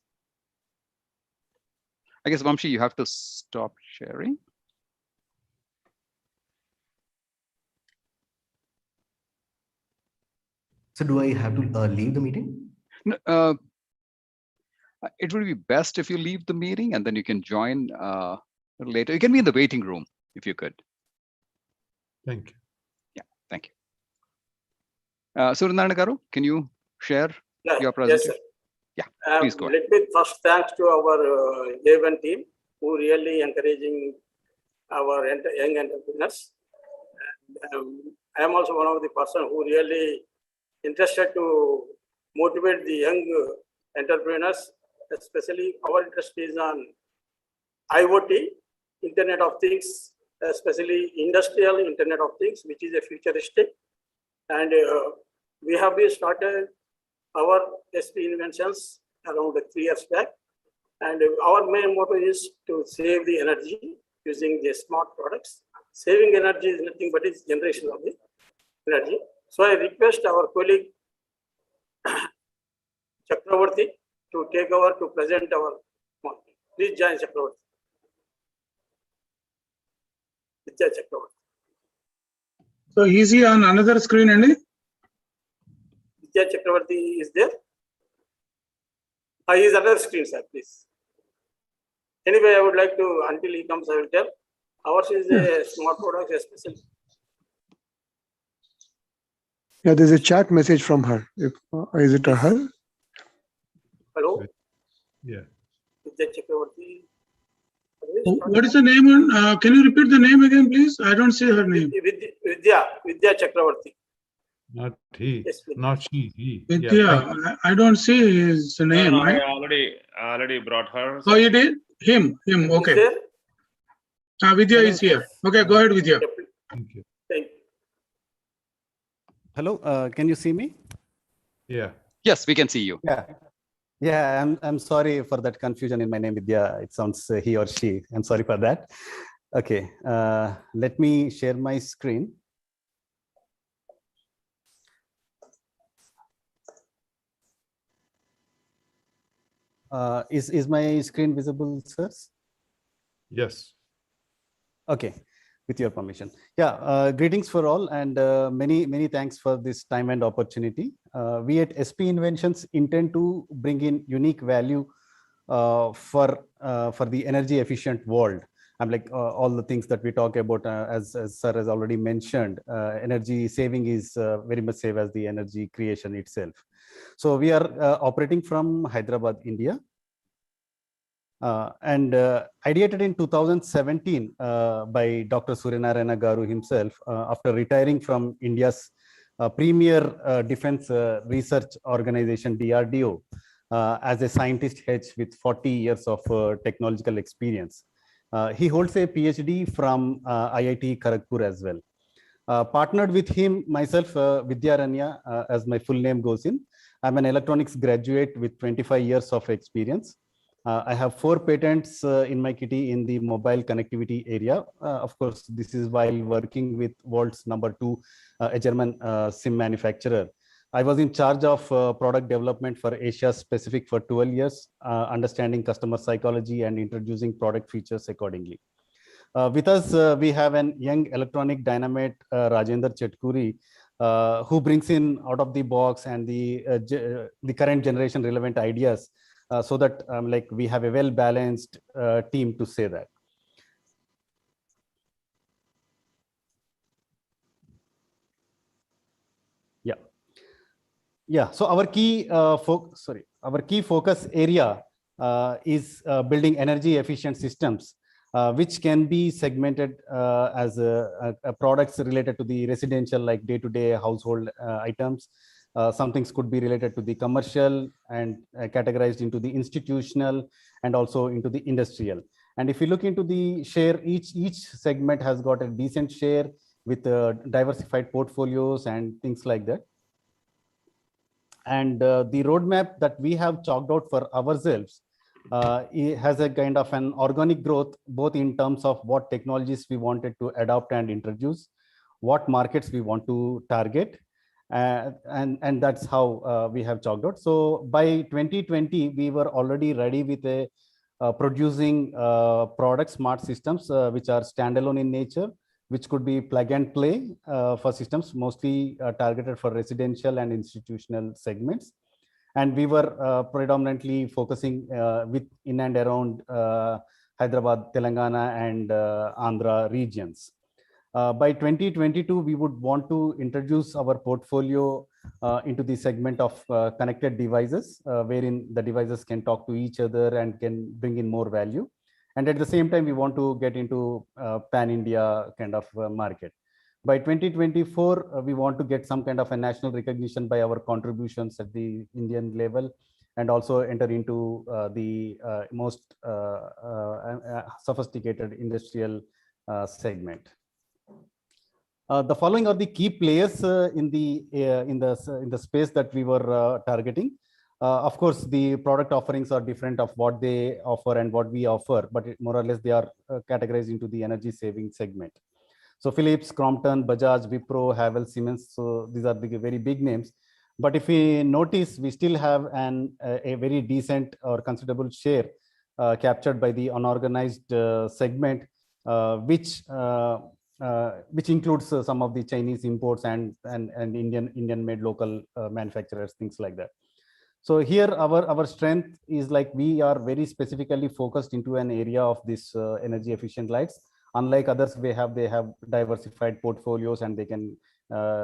I guess, Vamshi, you have to stop sharing. So do I have to leave the meeting? No, it would be best if you leave the meeting and then you can join later. You can be in the waiting room if you could. Thank you. Yeah, thank you. Surya Narayana garu, can you share your Yes, presentation? sir. Yeah, please go ahead. Let me first thanks to our JVEN team who really encouraging our young entrepreneurs. And, I am also one of the person who really interested to motivate the young entrepreneurs, especially our interest is on IoT, Internet of Things, especially industrial Internet of Things, which is a futuristic. And we have been started our SP inventions around 3 years back. And our main motto is to save the energy using the smart products. Saving energy is nothing but its generation of the energy. So I request our colleague Chakravarti to take over to present our model. Please join Chakravarti. Vidya Chakravarti. So is he on another screen, Andy? Vidya Chakravarti is there. He is another screen, sir, please. Anyway, I would like to, until he comes, I will tell. Ours is a smart product, especially. Yeah, there's a chat message from her. Is it her? Hello? Yeah. Vidya Chakravarti. What is the name? Can you repeat the name again, please? I don't see her name. Vidya Chakravarti. Not he, Yes, not she, he. Vidya, Yeah, I don't see his name. I Right? already brought her. Oh, you did? Him. Okay. Vidya is here. Okay, go ahead, Vidya. Thank you. Thank you. Hello, can you see me? Yeah. Yes, we can see you. Yeah, I'm sorry for that confusion in my name, Vidya. It sounds he or she. I'm sorry for that. Okay, let me share my screen. Is my screen visible, sirs? Yes. Okay, with your permission. Yeah, greetings for all, and many thanks for this time and opportunity. We at SP Inventions intend to bring in unique value for the energy efficient world. I'm like all the things that we talk about, as sir has already mentioned, energy saving is very much same as the energy creation itself. So we are operating from Hyderabad, India. and ideated in 2017 by Dr. Suryanarayana Garu himself after retiring from India's premier defense research organization DRDO as a scientist H with 40 years of technological experience. He holds a PhD from IIT Kharagpur as well. Partnered with him, myself, Vidyaranya, as my full name goes in. I'm an electronics graduate with 25 years of experience. I have 4 patents in my kitty in the mobile connectivity area. Of course, this is while working with world's #2, a German SIM manufacturer. I was in charge of product development for Asia Pacific for 12 years, understanding customer psychology and introducing product features accordingly. With us, we have an young electronic dynamite, Rajendra Chetkuri, who brings in out of the box and the current generation relevant ideas, so that like we have a well-balanced team to say that. Yeah. So our key focus area is building energy efficient systems, which can be segmented as products related to the residential, like day-to-day household items. Some things could be related to the commercial and categorized into the institutional and also into the industrial. And if you look into the share, each segment has got a decent share with diversified portfolios and things like that. And the roadmap that we have chalked out for ourselves it has a kind of an organic growth, both in terms of what technologies we wanted to adopt and introduce, what markets we want to target, and that's how we have chalked out. So by 2020, we were already ready with producing product smart systems, which are standalone in nature, which could be plug and play for systems, mostly targeted for residential and institutional segments. And we were predominantly focusing in and around Hyderabad, Telangana, and Andhra regions. By 2022, we would want to introduce our portfolio into the segment of connected devices, wherein the devices can talk to each other and can bring in more value. And at the same time, we want to get into pan-India kind of market. By 2024, we want to get some kind of a national recognition by our contributions at the Indian level, and also enter into the most sophisticated industrial segment. The following are the key players in the space that we were targeting. Of course, the product offerings are different of what they offer and what we offer, but more or less they are categorized into the energy saving segment. So Philips, Crompton, Bajaj, Wipro, Havells, Siemens. So these are the very big names. But if we notice, we still have a very decent or considerable share captured by the unorganized segment, which includes some of the Chinese imports and Indian made local manufacturers, things like that. So here our strength is like we are very specifically focused into an area of this energy efficient lights. Unlike others, they have diversified portfolios and they can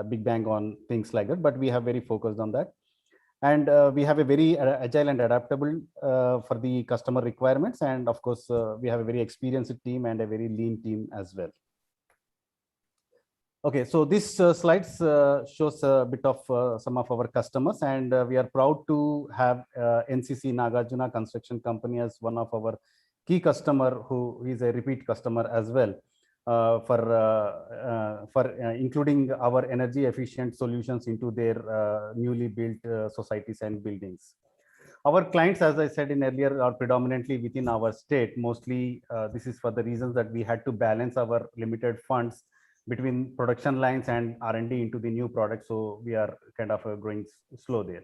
big bang on things like that, but we have very focused on that. And we have a very agile and adaptable for the customer requirements. And of course, we have a very experienced team and a very lean team as well. Okay, so this slides shows a bit of some of our customers, and we are proud to have NCC Nagarjuna Construction Company as one of our key customer, who is a repeat customer as well, for including our energy efficient solutions into their newly built societies and buildings. Our clients, as I said in earlier, are predominantly within our state. Mostly, this is for the reasons that we had to balance our limited funds between production lines and R&D into the new product. So we are kind of growing slow there.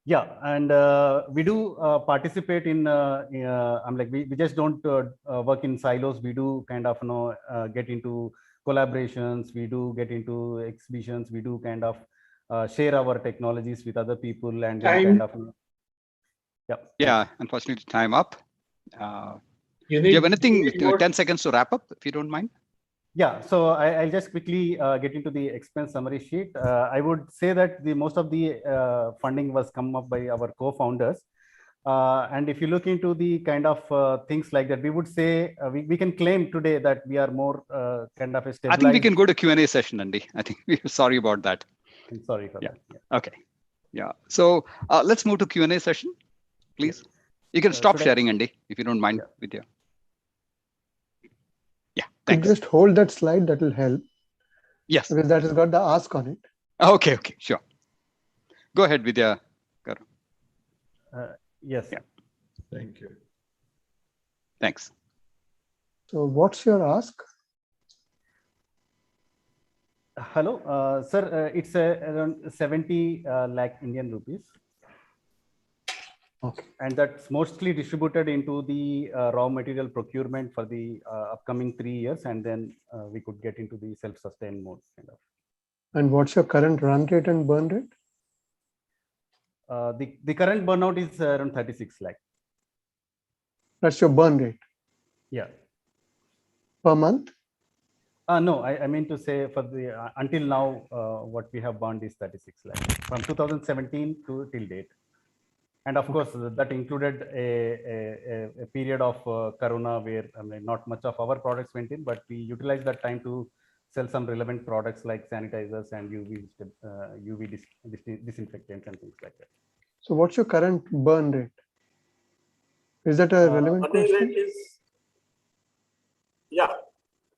Yeah, and we do participate in, I'm like, we just don't work in silos. We do kind of, get into collaborations. We do get into exhibitions. We do kind of share our technologies with other people and kind of, yeah, unfortunately time up. Do you have anything, 10 seconds to wrap up, if you don't mind? Yeah, so I'll just quickly get into the expense summary sheet. I would say that most of the funding was come up by our co-founders. And if you look into the kind of things like that, we would say we can claim today that we are more kind of a stabilized. I think we can go to Q&A session, Andy. I think we're sorry about that. I'm sorry for that. Yeah. Okay. Yeah. So let's move to Q&A session, please. Yeah. You can stop Should sharing, Andy, if you don't mind with you. Yeah. Could Thanks. just hold that slide, that will help. Yes. Because that has got the ask on it. Okay. Okay. Sure. Go ahead, Vidya. Yes. Yeah. Thank you. Thanks. So what's your ask? Hello, sir. It's around 70 lakh Indian rupees. Okay. And that's mostly distributed into the raw material procurement for the upcoming 3 years, and then we could get into the self-sustained mode kind of. And what's your current run rate and burn rate? The current burnout is around 36 lakh. That's your burn rate. Yeah. Per month? No, I mean to say for the until now, what we have burned is 36 lakh from 2017 to till date. And of course, that included a period of Corona where not much of our products went in, but we utilized that time to sell some relevant products like sanitizers and UV disinfectants and things like that. So what's your current burn rate? Is that a relevant burning question? rate is, yeah,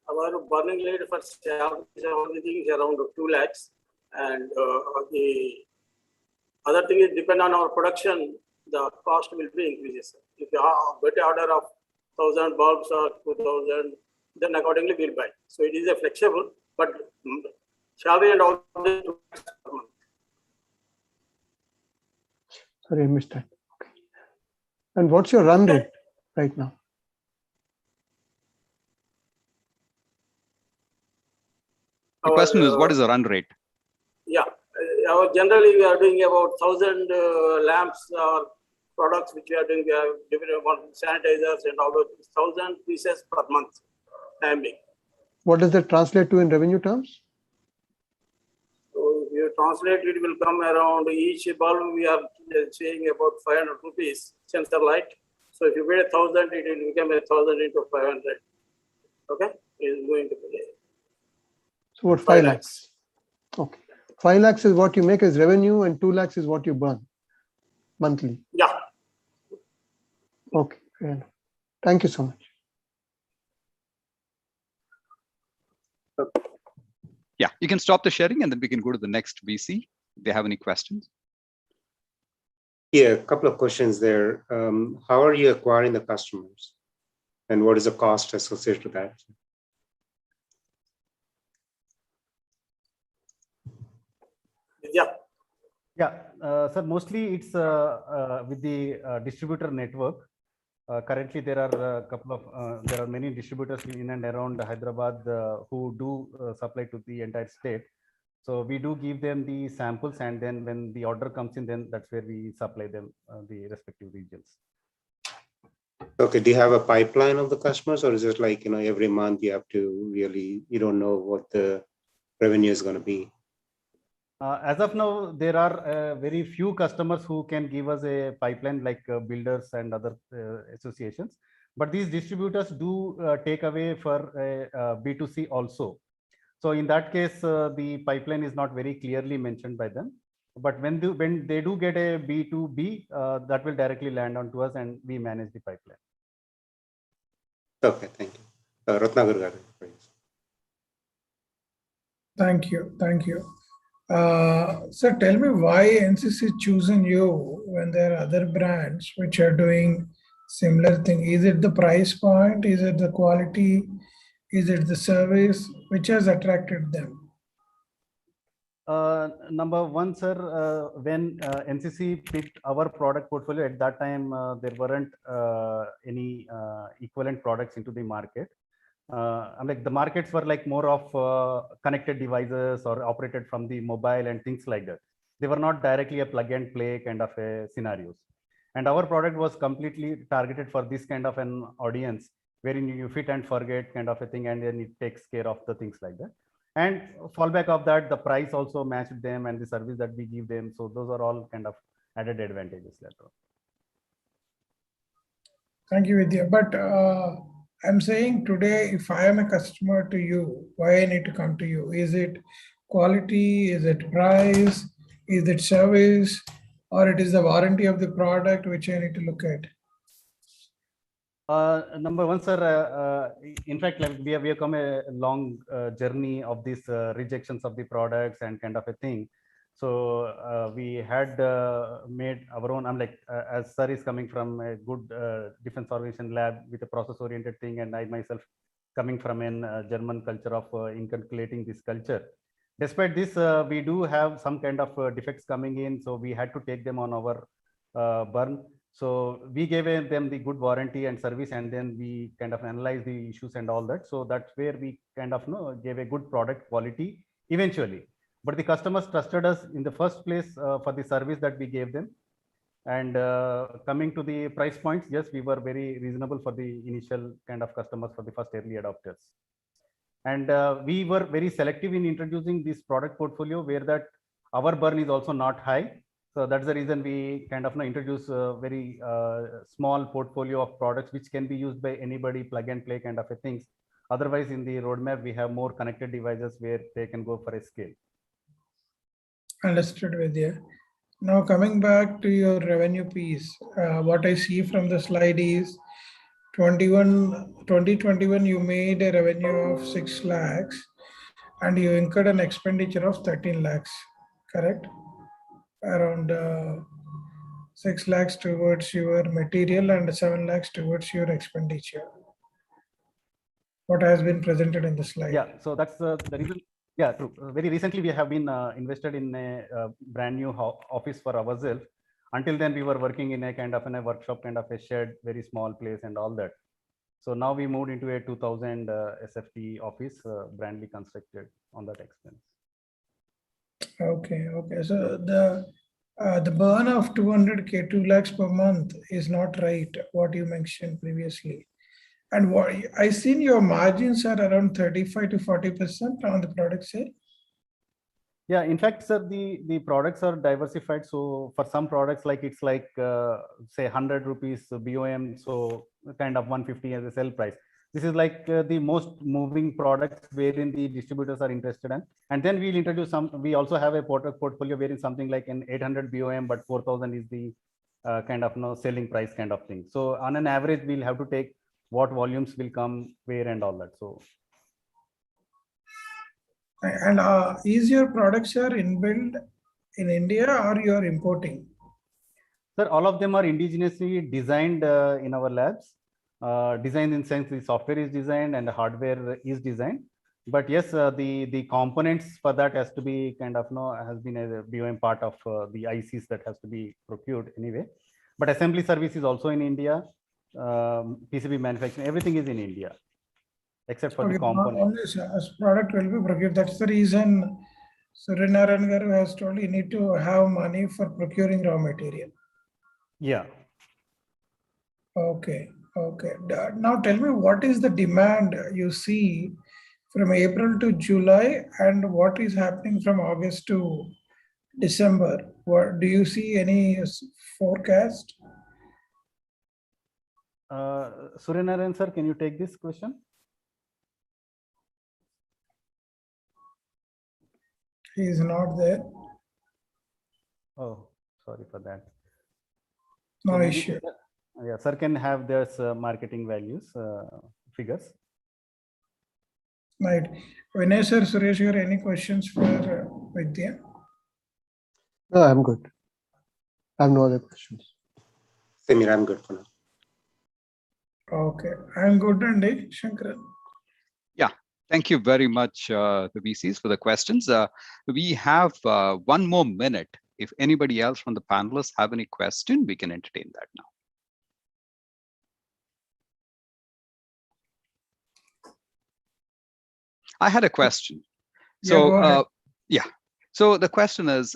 our burning rate for everything is around 2 lakhs. And the other thing is depend on our production, the cost will be increases. If you get an order of 1,000 bulbs or 2,000, then accordingly we'll buy. So it is a flexible, but salary and all the 2 lakhs per month. Sorry, I missed that. Okay. And what's your run rate right now? The question is, what is the run rate? Yeah, generally we are doing about 1,000 lamps or products which we are doing. We are different sanitizers and all those 1,000 pieces per month. What does that translate to in revenue terms? So if you translate, it will come around each bulb we are saying about 500 rupees sensor light. So if you pay 1,000, it will become 1,000 into 500. Okay, it is going to be. So what, 5 lakhs? Okay. 5 lakhs is what you make as revenue and 2 lakhs is what you burn monthly. Yeah. Okay, fair enough. Thank you so much. Yeah, you can stop the sharing and then we can go to the next VC if they have any questions. Yeah, a couple of questions there. How are you acquiring the customers? And what is the cost associated with that? Yeah, sir, mostly it's with the distributor network. Currently, there are many distributors in and around Hyderabad who do supply to the entire state. So we do give them the samples, and then when the order comes in, then that's where we supply them the respective regions. Okay, do you have a pipeline of the customers, or is it like, every month you have to really, you don't know what the revenue is going to be? As of now, there are very few customers who can give us a pipeline like builders and other associations. But these distributors do take away for B2C also. So in that case, the pipeline is not very clearly mentioned by them. But when they do get a B2B, that will directly land onto us and we manage the pipeline. Okay, thank you. Ratnagar, please. Thank you. Thank you. So tell me why NCC choosing you when there are other brands which are doing similar thing. Is it the price point? Is it the quality? Is it the service? Which has attracted them? Number one, sir, when NCC picked our product portfolio, at that time, there weren't any equivalent products into the market. Like the markets were like more of connected devices or operated from the mobile and things like that. They were not directly a plug and play kind of a scenarios. And our product was completely targeted for this kind of an audience, wherein you fit and forget kind of a thing, and then it takes care of the things like that. And fallback of that, the price also matched them and the service that we give them. So those are all kind of added advantages later on. Thank you, Vidya. But I'm saying today, if I am a customer to you, why I need to come to you? Is it quality? Is it price? Is it service? Or it is the warranty of the product which I need to look at? Number one, sir, in fact, like we have come a long journey of these rejections of the products and kind of a thing. So we had made our own, I'm like, as sir is coming from a good defense organization lab with a process oriented thing, and I myself coming from a German culture of inculcating this culture. Despite this, we do have some kind of defects coming in, so we had to take them on our burn. So we gave them the good warranty and service, and then we kind of analyzed the issues and all that. So that's where we kind of gave a good product quality eventually. But the customers trusted us in the first place for the service that we gave them. And coming to the price points, yes, we were very reasonable for the initial kind of customers, for the first early adopters. And we were very selective in introducing this product portfolio where that our burn is also not high. So that's the reason we kind of introduce a very small portfolio of products which can be used by anybody, plug and play kind of a things. Otherwise, in the roadmap, we have more connected devices where they can go for a scale. Understood, Vidya. Now coming back to your revenue piece, what I see from the slide is 2021, you made a revenue of 6 lakhs and you incurred an expenditure of 13 lakhs, correct? Around 6 lakhs towards your material and 7 lakhs towards your expenditure. What has been presented in the slide. Yeah, so that's the reason. Yeah, true. Very recently, we have been invested in a brand new office for ourselves. Until then, we were working in a kind of a workshop, kind of a shed, very small place and all that. So now we moved into a 2000 SFT office, brandly constructed on that expense. Okay, okay. So the burn of 200K, 2 lakhs per month is not right, what you mentioned previously. And what I seen your margins are around 35 to 40% on the product side. Yeah, in fact, sir, the products are diversified. So for some products, like it's like say 100 rupees BOM, so kind of 150 as a sell price. This is like the most moving products wherein the distributors are interested in. And then we'll introduce some. We also have a portfolio wherein something like an 800 BOM, but 4,000 is the kind of selling price kind of thing. So on an average, we'll have to take what volumes will come where and all that. So. And is your products are inbuilt in India or you are importing? Sir, all of them are indigenously designed in our labs. Designed in sense the software is designed and the hardware is designed. But yes, the components for that has to be kind of has been a BOM part of the ICs that has to be procured anyway. But assembly service is also in India. PCB manufacturing, everything is in India, except for the component. Only product will be procured. That's the reason Suryanarayan Garu has told you need to have money for procuring raw material. Yeah. Okay. Okay. Now tell me, what is the demand you see from April to July and what is happening from August to December? What do you see any forecast? Suryanarayan sir, can you take this question? He is not there. Oh, sorry for that. No so issue. Maybe, yeah, sir can have there's marketing values figures. Right. Vinay sir, Suresh, you have any questions for Vidya? No, I'm good. I have no other questions. Samir, I'm good for now. Okay, I'm good, Andy. Shankaran. Yeah, thank you very much, the VCs, for the questions. We have 1 more minute. If anybody else from the panelists have any question, we can entertain that now. I had a question. So, yeah. So the question is,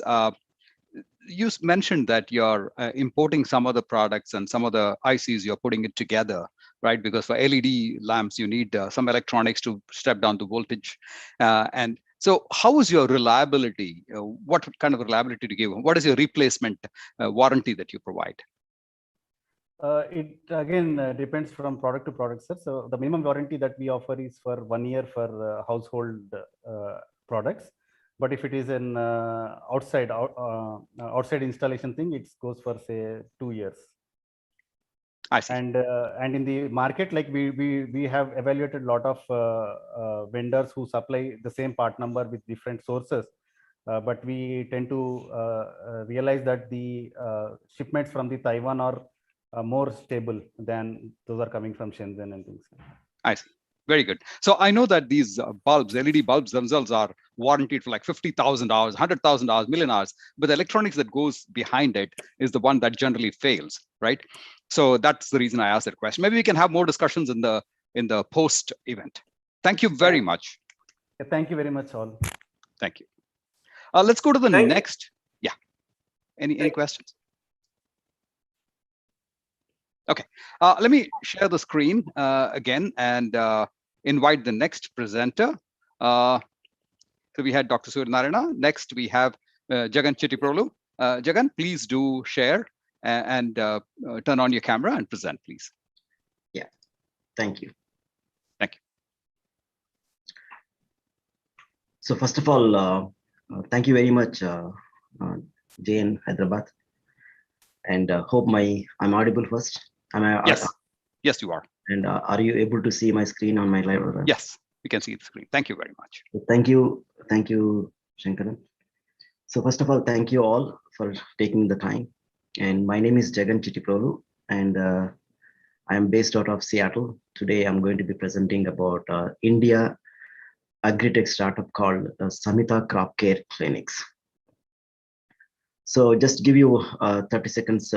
you mentioned that you're importing some of the products and some of the ICs, you're putting it together, right? Because for LED lamps, you need some electronics to step down the voltage. And so how is your reliability? What kind of reliability do you give? What is your replacement warranty that you provide? It again depends from product to product, sir. So the minimum warranty that we offer is for 1 year for household products. But if it is an outside installation thing, it goes for say 2 years. I see. And in the market, like we have evaluated a lot of vendors who supply the same part number with different sources. But we tend to realize that the shipments from the Taiwan are more stable than those are coming from Shenzhen and things. I see. Very good. So I know that these bulbs, LED bulbs themselves are warranted for like 50,000 hours, 100,000 hours, million hours, but the electronics that goes behind it is the one that generally fails, right? So that's the reason I asked that question. Maybe we can have more discussions in the post event. Thank you very much. Thank you very much, all. Thank you. Let's go to the next. Yeah. Any questions? Okay. Let me share the screen again and invite the next presenter. So we had Dr. Suryanarayana. Next, we have Jagan Chittiprolu. Jagan, please do share and turn on your camera and present, please. Yeah, thank you. Thank you. So first of all, thank you very much, JN Hyderabad. And hope I'm audible first. Yes. Yes, you are. And are you able to see my screen on my live? Yes, we can see the screen. Thank you very much. Thank you, Shankaran. So first of all, thank you all for taking the time. And my name is Jagan Chittiprolu, and I am based out of Seattle. Today, I'm going to be presenting about India Agri-tech startup called Samita Crop Care Clinics. So just give you 30 seconds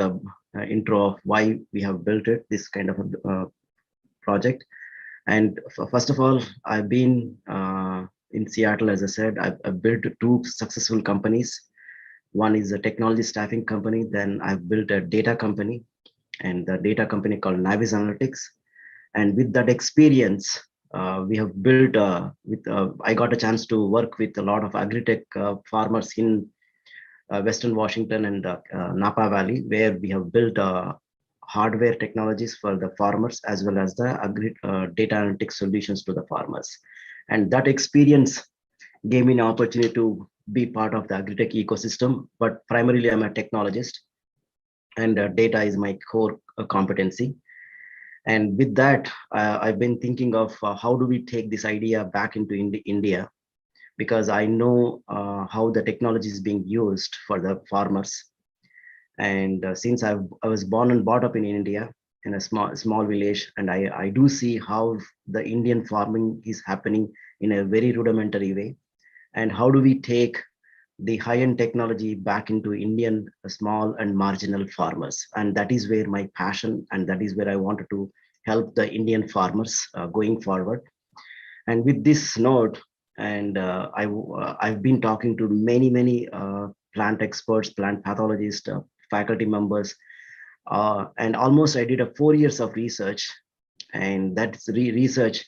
intro of why we have built this kind of a project. And first of all, I've been in Seattle, as I said. I've built 2 successful companies. One is a technology staffing company. Then I've built a data company, and the data company called Navis Analytics. And with that experience, we have built I got a chance to work with a lot of agri-tech farmers in Western Washington and Napa Valley, where we have built hardware technologies for the farmers as well as the data analytics solutions to the farmers. And that experience gave me an opportunity to be part of the agri-tech ecosystem, but primarily I'm a technologist, and data is my core competency. And with that, I've been thinking of how do we take this idea back into India, because I know how the technology is being used for the farmers. And since I was born and brought up in India, in a small village, and I do see how the Indian farming is happening in a very rudimentary way. And how do we take the high-end technology back into Indian small and marginal farmers? And that is where my passion, and that is where I wanted to help the Indian farmers going forward. And with this note, and I've been talking to many plant experts, plant pathologists, faculty members, and almost I did 4 years of research. And that's research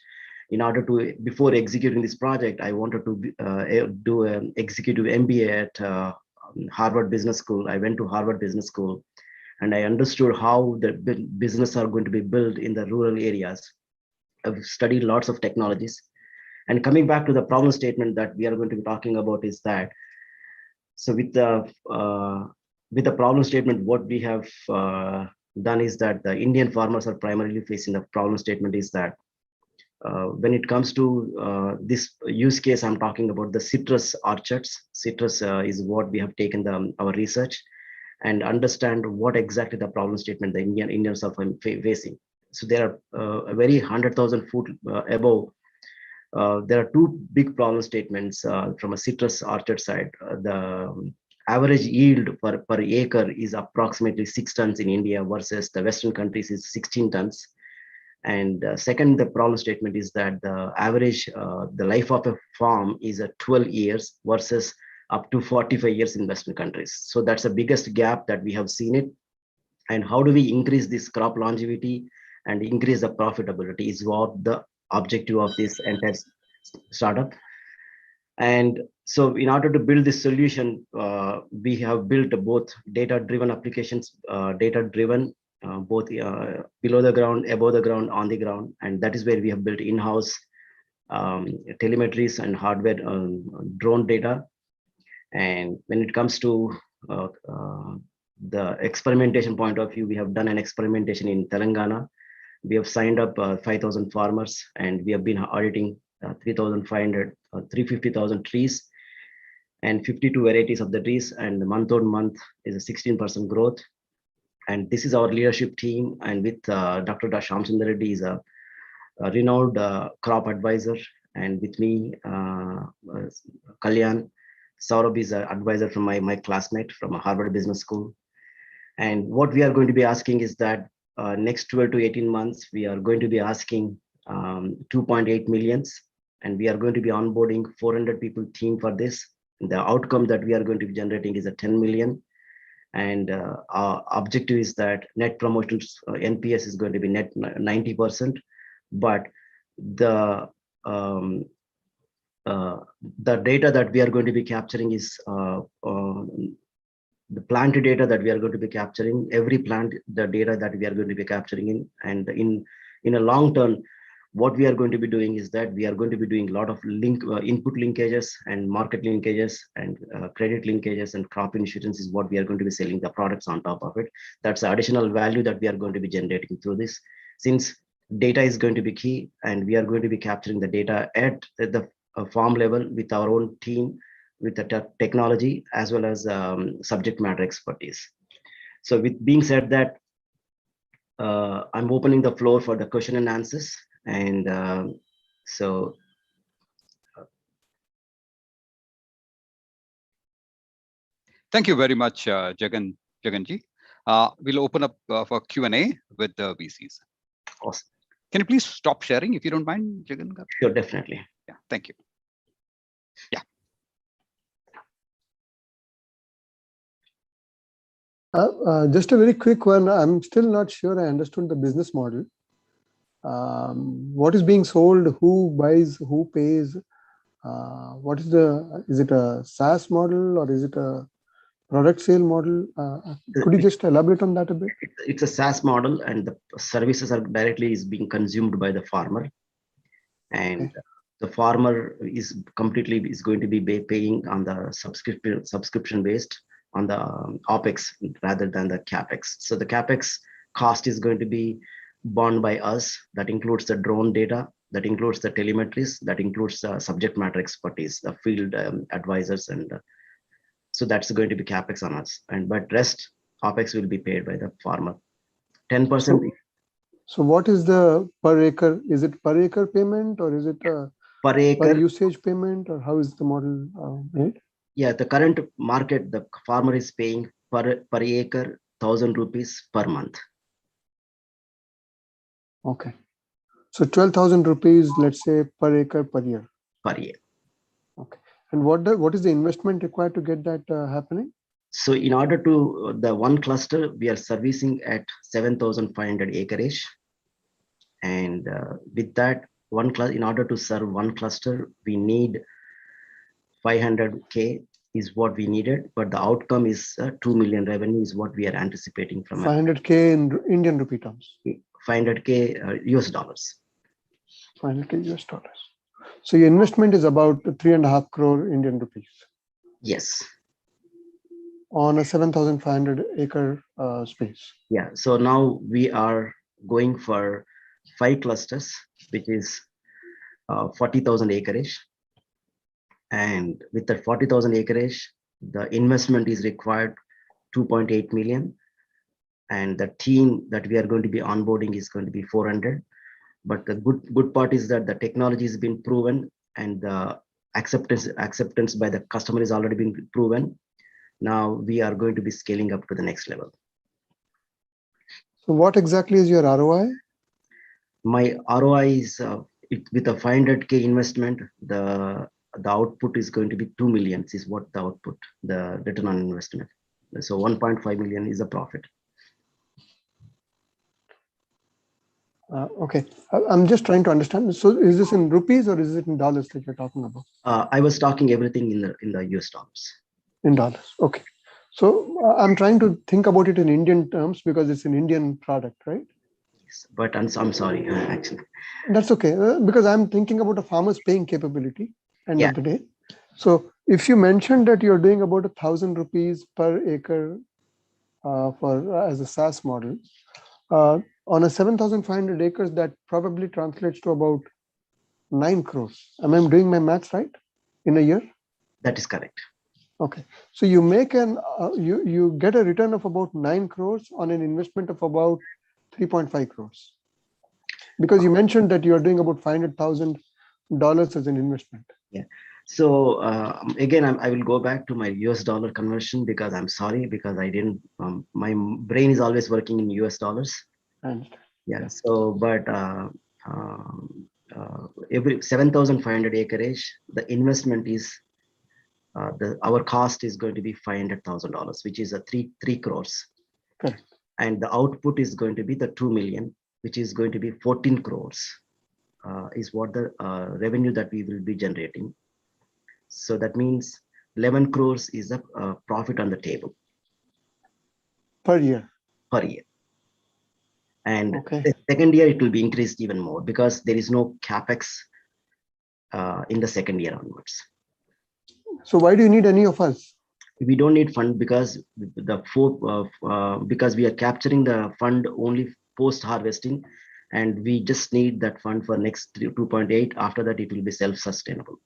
in order to, before executing this project, I wanted to do an executive MBA at Harvard Business School. I went to Harvard Business School, and I understood how the business are going to be built in the rural areas. I've studied lots of technologies. And coming back to the problem statement that we are going to be talking about is that, so with the problem statement, what we have done is that the Indian farmers are primarily facing the problem statement is that when it comes to this use case, I'm talking about the citrus orchards. Citrus is what we have taken our research and understand what exactly the problem statement the Indians are facing. So there are a very 100,000 foot above. There are 2 big problem statements from a citrus orchard side. The average yield per acre is approximately 6 tons in India versus the Western countries is 16 tons. And second, the problem statement is that the average, the life of a farm is 12 years versus up to 45 years in Western countries. So that's the biggest gap that we have seen it. And how do we increase this crop longevity and increase the profitability is what the objective of this entire startup. And so in order to build this solution, we have built both data-driven applications, data-driven both below the ground, above the ground, on the ground. And that is where we have built in-house telemetries and hardware drone data. And when it comes to the experimentation point of view, we have done an experimentation in Telangana. We have signed up 5,000 farmers, and we have been auditing 350,000 trees and 52 varieties of the trees, and month on month is a 16% growth. And this is our leadership team, and with Dr. Shamsundar Reddy is a renowned crop advisor, and with me, Kalyan. Saurabh is an advisor from my classmate from Harvard Business School. And what we are going to be asking is that next 12 to 18 months, we are going to be asking 2.8 millions, and we are going to be onboarding 400 people team for this. The outcome that we are going to be generating is a 10 million. And our objective is that net promotions NPS is going to be net 90%, but the data that we are going to be capturing is the plant data that we are going to be capturing, every plant, the data that we are going to be capturing in. And in a long term, what we are going to be doing is that we are going to be doing a lot of input linkages and market linkages and credit linkages, and crop insurance is what we are going to be selling the products on top of it. That's the additional value that we are going to be generating through this. Since data is going to be key, and we are going to be capturing the data at the farm level with our own team, with the technology as well as subject matter expertise. So with being said that, I'm opening the floor for the question and answers. And Thank you very much, Jaganji. We'll open up for Q&A with the VCs. Awesome. Can you please stop sharing if you don't mind, Jagan? Sure, definitely. Yeah, thank you. Yeah. Just a very quick one. I'm still not sure I understood the business model. What is being sold? Who buys? Who pays? What is is it a SaaS model or is it a product sale model? Could you just elaborate on that a bit? It's a SaaS model, and the services are directly being consumed by the farmer. And the farmer is going to be paying on the subscription based on the OPEX rather than the CAPEX. So the CAPEX cost is going to be borne by us. That includes the drone data, that includes the telemetries, that includes the subject matter expertise, the field advisors, and so that's going to be CAPEX on us. But rest OPEX will be paid by the farmer. 10%. So what is the per acre? Is it per acre payment, or is it a per acre usage payment, or how is the model made? Yeah, the current market, the farmer is paying per acre 1,000 rupees per month. Okay. So 12,000 rupees, let's say, per acre per year. Per year. Okay. And what is the investment required to get that happening? So in order to the one cluster, we are servicing at 7,500 acreage. And with that in order to serve one cluster, we need 500K is what we needed, but the outcome is 2 million revenue is what we are anticipating from 500K in Indian rupee terms. 500K US dollars. 500K US dollars. So your investment is about 3.5 crore Indian rupees. Yes. On a 7,500 acre space. Yeah. So now we are going for 5 clusters, which is 40,000 acreage. And with that 40,000 acreage, the investment is required 2.8 million. And the team that we are going to be onboarding is going to be 400. But the good part is that the technology has been proven, and the acceptance by the customer is already been proven. Now we are going to be scaling up to the next level. So what exactly is your ROI? My ROI is with a 500K investment, the output is going to be 2 million is what the output, the return on investment. So 1.5 million is a profit. Okay, I'm just trying to understand. So is this in rupees or is it in dollars that you're talking about? I was talking everything in the US dollars. In dollars, okay. So I'm trying to think about it in Indian terms because it's an Indian product, right? Yes, but I'm sorry, actually. That's okay, because I'm thinking about a farmer's paying capability end of the day. So if you mentioned that you're doing about 1,000 rupees per acre as a SaaS model, on a 7,500 acres, that probably translates to about 9 crores. Am I doing my maths right in a year? That is correct. Okay, so you make you get a return of about 9 crores on an investment of about 3.5 crores. Because you mentioned that you are doing about $500,000 as an investment. Yeah. So again, I will go back to my US dollar conversion because I'm sorry, because I didn't, my brain is always working in US dollars. I understand. Yeah. So, but every 7,500 acreage, the investment is, our cost is going to be $500,000, which is a 3 crores. Correct. And the output is going to be the 2 million, which is going to be 14 crores. Is what the revenue that we will be generating. So that means 11 crores is the profit on the table. Per year. Per year. And okay. The second year, it will be increased even more because there is no CapEx in the second year onwards. So why do you need any of us? We don't need fund because because we are capturing the fund only post harvesting, and we just need that fund for next 2.8. After that, it will be self-sustainable.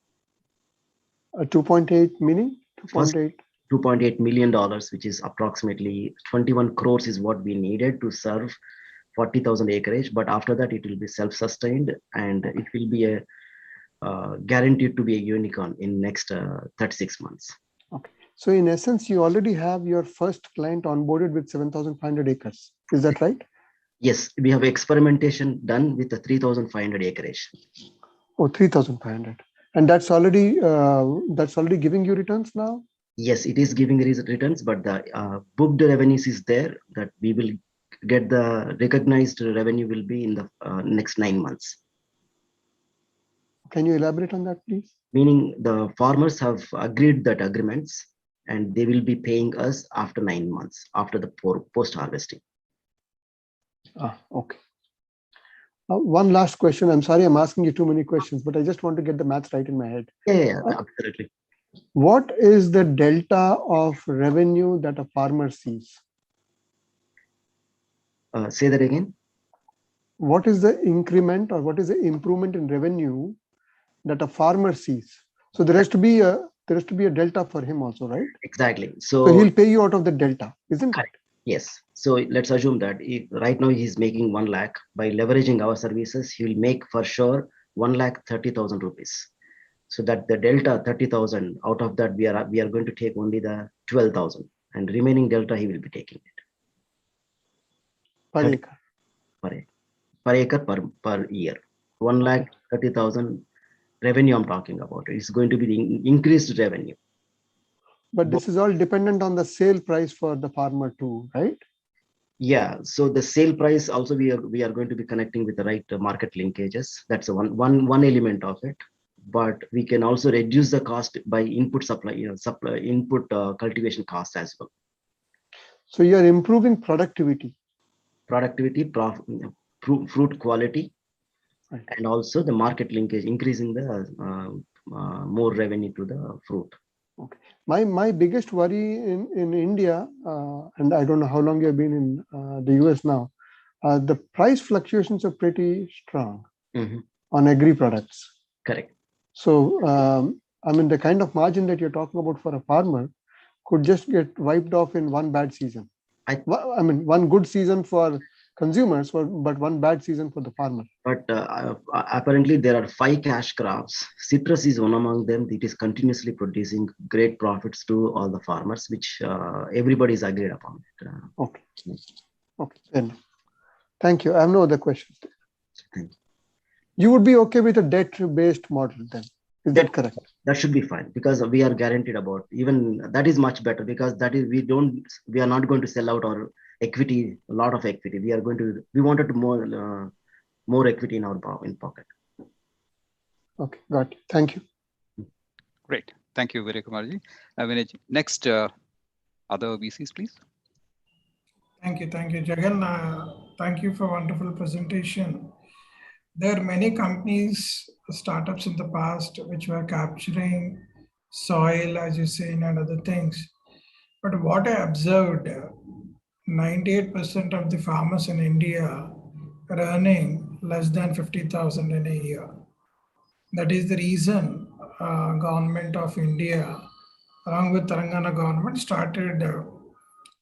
2.8 meaning? 2.8. $2.8 million, which is approximately 21 crores, is what we needed to serve 40,000 acreage. But after that, it will be self-sustained, and it will be a guaranteed to be a unicorn in next 36 months. Okay. So in essence, you already have your first client onboarded with 7,500 acres. Is that right? Yes, we have experimentation done with the 3,500 acreage. Oh, 3,500. And that's already giving you returns now? Yes, it is giving returns, but the booked revenues is there that we will get. The recognized revenue will be in the next 9 months. Can you elaborate on that, please? Meaning the farmers have agreed that agreements, and they will be paying us after 9 months after the post harvesting. Okay. One last question. I'm sorry, I'm asking you too many questions, but I just want to get the maths right in my head. Yeah, absolutely. What is the delta of revenue that a farmer sees? Say that again. What is the increment or what is the improvement in revenue that a farmer sees? So there has to be a delta for him also, right? Exactly. So he'll pay you out of the delta, isn't it? Yes. So let's assume that if right now he's making 1 lakh, by leveraging our services, he will make for sure 1,30,000 rupees. So that the delta 30,000, out of that we are going to take only the 12,000, and remaining delta he will be taking it. Per acre. Per acre per year. 1,30,000 revenue I'm talking about. It's going to be the increased revenue. But this is all dependent on the sale price for the farmer too, right? Yeah. So the sale price also we are going to be connecting with the right market linkages. That's one element of it. But we can also reduce the cost by input input cultivation cost as well. So you are improving productivity. Fruit quality, right. And also the market linkage, increasing the more revenue to the fruit. Okay. My biggest worry in India, and I don't know how long you've been in the US now, the price fluctuations are pretty strong on agri products. Correct. So, I mean, the kind of margin that you're talking about for a farmer could just get wiped off in one bad season. I mean, one good season for consumers, but one bad season for the farmer. But apparently there are 5 cash crops. Citrus is one among them. It is continuously producing great profits to all the farmers, which everybody is agreed upon. Okay. Okay. Then, thank you. I have no other questions. Thank you. You would be okay with a debt-based model then? Is that correct? That should be fine because we are guaranteed about, even that is much better because that is we are not going to sell out our equity, a lot of equity. We wanted more equity in our pocket. Okay, got it. Thank you. Great. Thank you, Virya Kumarji. Next, other VCs, please. Thank you, Jagan. Thank you for wonderful presentation. There are many companies, startups in the past, which were capturing soil, as you say, and other things. But what I observed, 98% of the farmers in India are earning less than 50,000 in a year. That is the reason government of India, along with Telangana government, started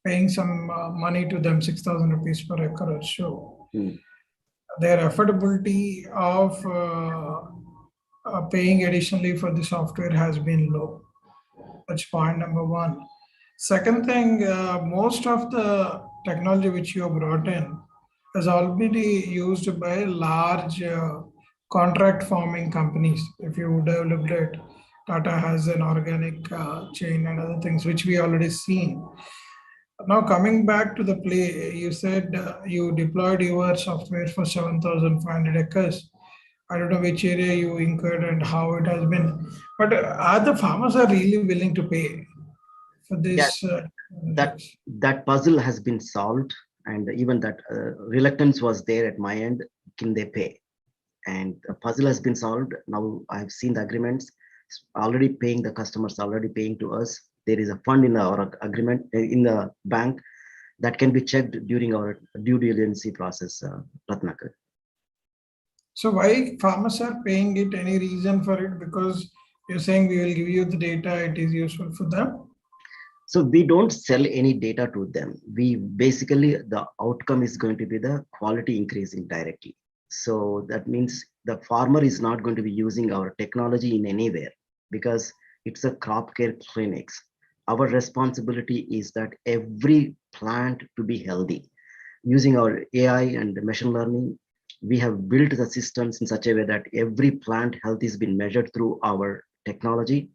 paying some money to them, 6,000 rupees per acre or so. Their affordability of paying additionally for the software has been low. That's point number one. Second thing, most of the technology which you have brought in is already used by large contract farming companies. If you would have looked at, Tata has an organic chain and other things which we already seen. Now coming back to the play, you said you deployed your software for 7,500 acres. I don't know which area you incurred and how it has been, but are the farmers are really willing to pay for this? That puzzle has been solved, and even that reluctance was there at my end. Can they pay? And the puzzle has been solved. Now I have seen the agreements already paying, the customers already paying to us. There is a fund in our agreement in the bank that can be checked during our due diligence process, Ratnakar. So why farmers are paying it? Any reason for it? Because you're saying we will give you the data, it is useful for them. So we don't sell any data to them. We basically, the outcome is going to be the quality increasing directly. So that means the farmer is not going to be using our technology in anywhere because it's a crop care clinics. Our responsibility is that every plant to be healthy. Using our AI and machine learning, we have built the systems in such a way that every plant health is been measured through our technology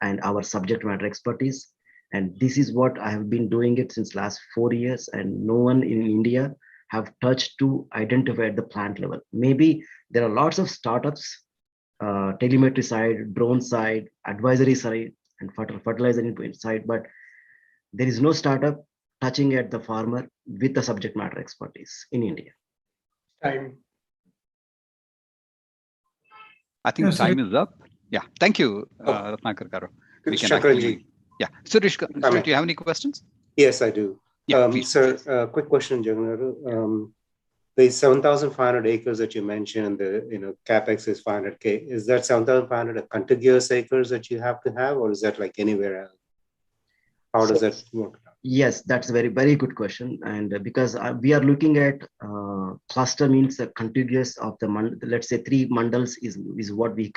and our subject matter expertise. And this is what I have been doing it since last 4 years, and no one in India have touched to identify at the plant level. Maybe there are lots of startups, telemetry side, drone side, advisory side, and fertilizer input side, but there is no startup touching at the farmer with the subject matter expertise in India. Time. I think time is up. Yeah, thank you, Ratnakar Garu. We can actually, yeah. Suresh, do you have any questions? Yes, I do. Yeah, sir, quick question, Jagan. The 7,500 acres that you mentioned, the capex is 500K. Is that 7,500 contiguous acres that you have to have, or is that like anywhere else? How does that work? Yes, that's a very, very good question. And because we are looking at cluster means a contiguous of the, let's say 3 mandals is what we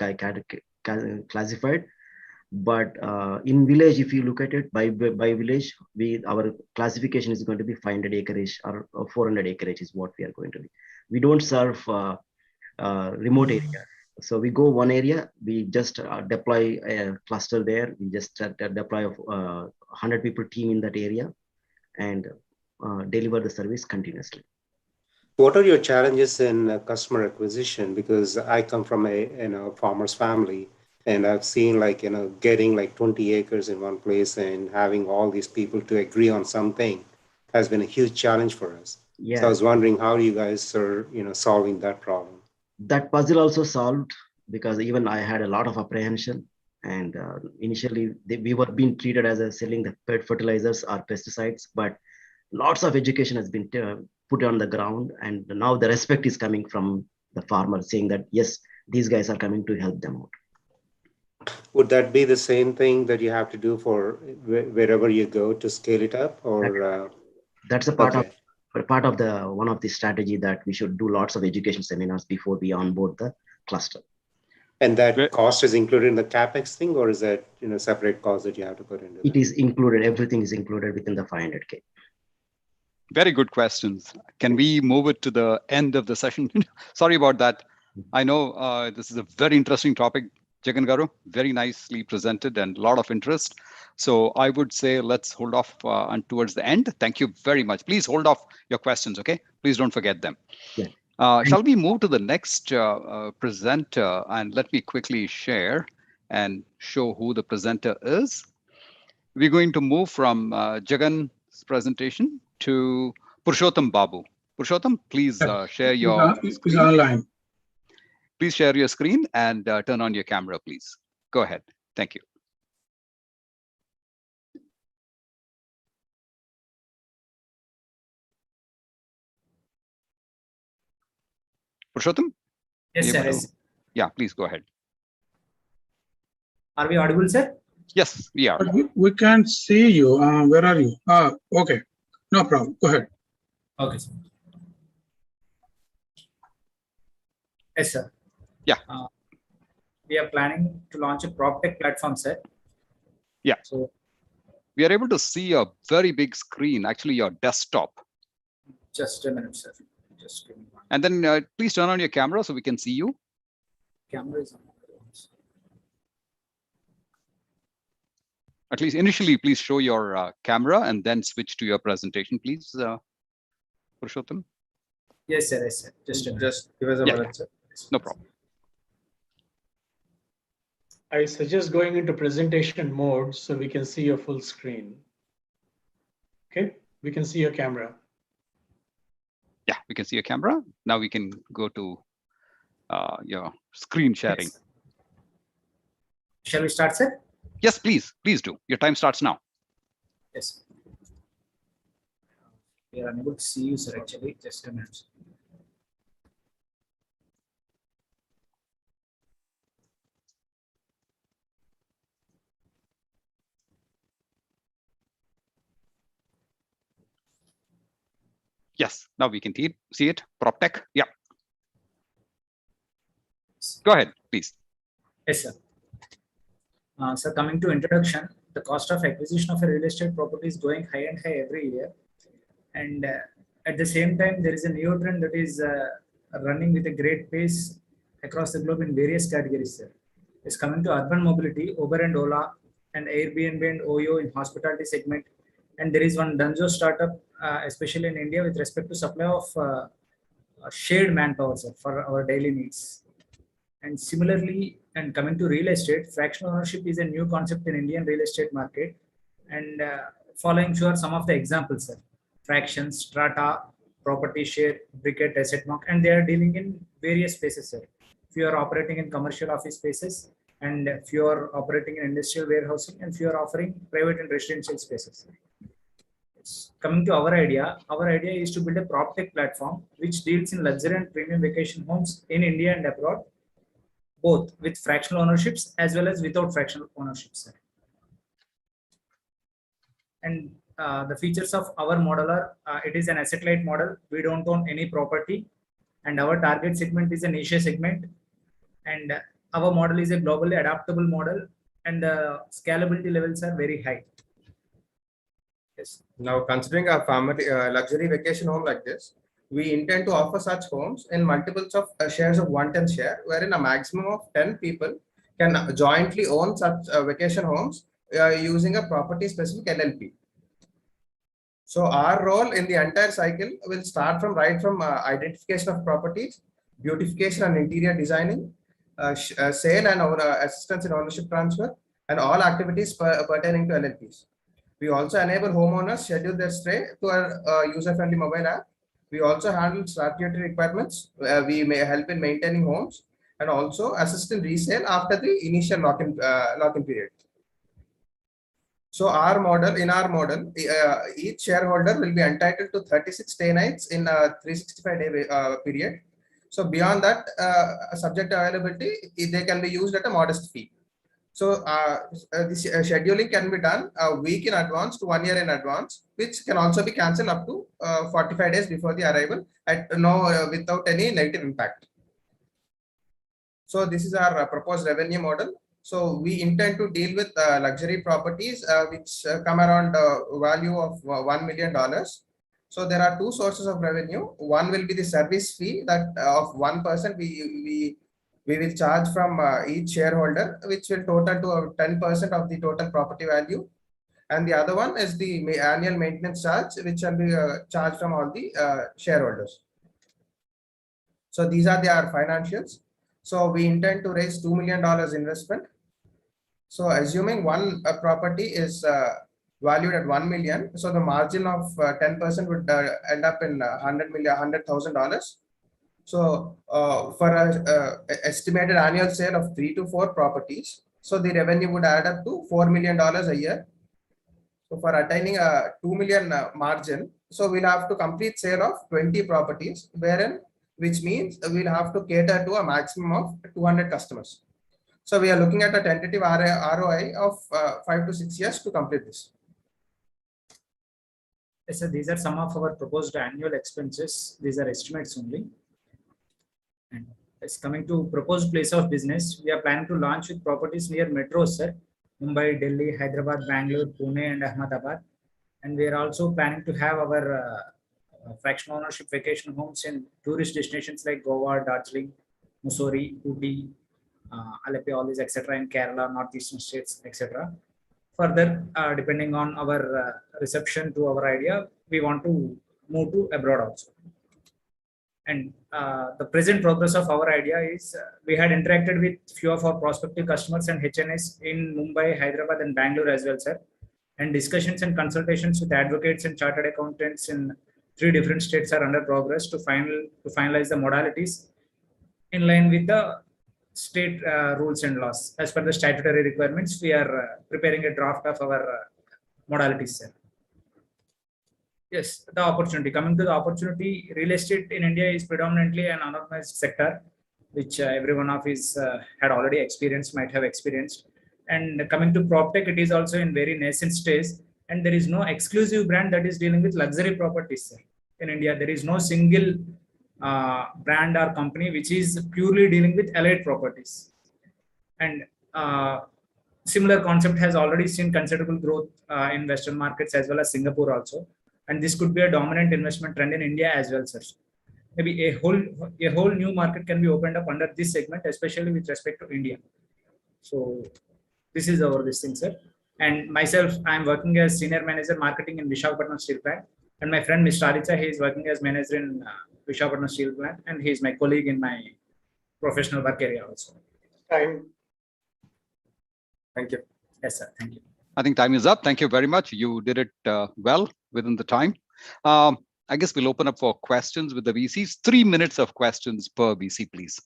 classified. But in village, if you look at it by village, our classification is going to be 500 acreage or 400 acreage is what we are going to be. We don't serve remote area. So we go one area, we just deploy a cluster there. We just deploy a 100 people team in that area and deliver the service continuously. What are your challenges in customer acquisition? Because I come from a farmer's family. And I've seen getting 20 acres in one place and having all these people to agree on something has been a huge challenge for us. Yeah. So I was wondering how you guys are, solving that problem. That puzzle also solved because even I had a lot of apprehension. And initially we were being treated as selling the fertilizers or pesticides, but lots of education has been put on the ground. And now the respect is coming from the farmer saying that, yes, these guys are coming to help them out. Would that be the same thing that you have to do for wherever you go to scale it up, or that's a part of one of the strategy that we should do lots of education seminars before we onboard the cluster. And that cost is included in the capex thing, or is that separate cost that you have to put into? It is included. Everything is included within the 500K. Very good questions. Can we move it to the end of the session? Sorry about that. I know this is a very interesting topic. Jagan Garu, very nicely presented and a lot of interest. So I would say let's hold off and towards the end. Thank you very much. Please hold off your questions, okay? Please don't forget them. Yeah. Shall we move to the next presenter? And let me quickly share and show who the presenter is. we're going to move from Jagan's presentation to Purushottam Babu. Purushottam, please share your screen. Online. Please share your screen and turn on your camera, please. Go ahead. Thank you. Purushottam? Yes, sir. Yes. Yeah, please go ahead. Are we audible, sir? Yes, we are. But we can't see you. Where are you? Okay. No problem. Go ahead. Okay, sir. Yes, sir. Yeah. We are planning to launch a Proptech platform, sir. Yeah. So we are able to see a very big screen, actually your desktop. Just a minute, sir. Just give me one. And then please turn on your camera so we can see you. Camera is on. At least initially, please show your camera and then switch to your presentation, please, Purushottam. Yes, sir. Yes, sir. Just give us a minute, sir. No problem. I suggest going into presentation mode so we can see your full screen. Okay, we can see your camera. Yeah, we can see your camera. Now we can go to your screen sharing. Yes. Shall we start, sir? Yes, please. Please do. Your time starts now. Yes. We are unable to see you, sir, actually. Just a minute. Yes, now we can see it. Proptech. Yeah. Go ahead, please. Yes, sir. So coming to introduction, the cost of acquisition of a real estate property is going high and high every year. And at the same time, there is a new trend that is running with a great pace across the globe in various categories, sir. It's coming to urban mobility, Uber and Ola, and Airbnb and OYO in hospitality segment. And there is one Dunzo startup, especially in India, with respect to supply of shared manpower, sir, for our daily needs. And similarly, and coming to real estate, fractional ownership is a new concept in Indian real estate market. And following sure some of the examples, sir. Fractions, strata, property share, briquette, asset mark, and they are dealing in various spaces, sir. If you are operating in commercial office spaces, and if you are operating in industrial warehousing, and if you are offering private and residential spaces. Coming to our idea is to build a Proptech platform which deals in luxury and premium vacation homes in India and abroad, both with fractional ownerships as well as without fractional ownerships. And the features of our model are, it is an asset-light model. We don't own any property, and our target segment is a niche segment. And our model is a globally adaptable model, and the scalability levels are very high. Yes. Now, considering a family luxury vacation home like this, we intend to offer such homes in multiples of shares of 110 share, wherein a maximum of 10 people can jointly own such vacation homes using a property-specific LLP. So our role in the entire cycle will start from identification of properties, beautification and interior designing, sale and assistance in ownership transfer, and all activities pertaining to LLPs. We also enable homeowners schedule their stay to our user-friendly mobile app. We also handle statutory requirements. We may help in maintaining homes and also assist in resale after the initial lock-in period. So in our model, each shareholder will be entitled to 36 stay nights in a 365-day period. So beyond that, subject to availability, they can be used at a modest fee. So this scheduling can be done a week in advance to 1 year in advance, which can also be cancelled up to 45 days before the arrival without any negative impact. So this is our proposed revenue model. So we intend to deal with luxury properties which come around value of $1 million. So there are two sources of revenue. One will be the service fee that of 1% we will charge from each shareholder, which will total to 10% of the total property value. And the other one is the annual maintenance charge, which will be charged from all the shareholders. So these are our financials. So we intend to raise $2 million investment. So assuming one property is valued at 1 million. So the margin of 10% would end up in $100,000. So for a estimated annual sale of 3 to 4 properties, so the revenue would add up to $4 million a year. So for attaining a 2 million margin, so we'll have to complete sale of 20 properties, which means we'll have to cater to a maximum of 200 customers. So we are looking at a tentative ROI of 5 to 6 years to complete this. Yes, sir, these are some of our proposed annual expenses. These are estimates only. And it's coming to proposed place of business. We are planning to launch with properties near metros, sir. Mumbai, Delhi, Hyderabad, Bangalore, Pune, and Ahmedabad. And we are also planning to have our fractional ownership vacation homes in tourist destinations like Goa, Darjeeling, Mussoorie, Ooty, Alleppey, all these, etc. in Kerala, northeastern states, etc. Further, depending on our reception to our idea, we want to move to abroad also. And the present progress of our idea is we had interacted with few of our prospective customers and HNS in Mumbai, Hyderabad, and Bangalore as well, sir. And discussions and consultations with advocates and chartered accountants in 3 different states are under progress to finalize the modalities in line with the state rules and laws. As per the statutory requirements, we are preparing a draft of our modalities, sir. Yes, the opportunity. Coming to the opportunity, real estate in India is predominantly an unorganized sector, which every one of us had already experienced, might have experienced. And coming to Proptech, it is also in very nascent stage. And there is no exclusive brand that is dealing with luxury properties, sir. In India, there is no single brand or company which is purely dealing with elite properties. And similar concept has already seen considerable growth in Western markets as well as Singapore also. And this could be a dominant investment trend in India as well, sir. Maybe a whole new market can be opened up under this segment, especially with respect to India. So this is our listing, sir. And myself, I am working as Senior Manager Marketing in Visakhapatnam Steel Plant. And my friend, Mr. Aricha, he is working as Manager in Visakhapatnam Steel Plant. And he is my colleague in my professional work area also. Thank you. Yes, sir. Thank you. I think time is up. Thank you very much. You did it well within the time. I guess we'll open up for questions with the VCs. 3 minutes of questions per VC, please.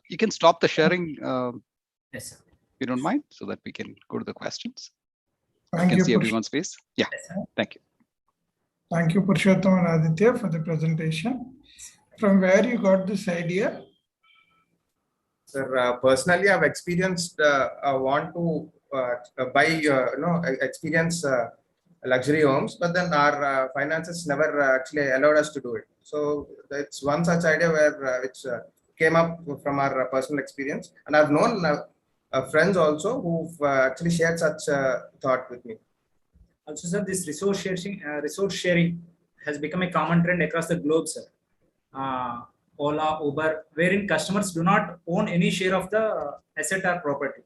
You can stop the sharing, yes, sir. if you don't mind, so that we can go to the questions. Thank I can you, see everyone's face. Yeah, thank you. Thank you, Purushottam and Aditya, for the presentation. From where you got this idea? Sir, personally, I've experienced want to buy, experience luxury homes, but then our finances never actually allowed us to do it. So it's one such idea where which came up from our personal experience, and I've known friends also who've actually shared such thought with me. Also, sir, this resource sharing has become a common trend across the globe, sir. Ola, Uber, wherein customers do not own any share of the asset or property.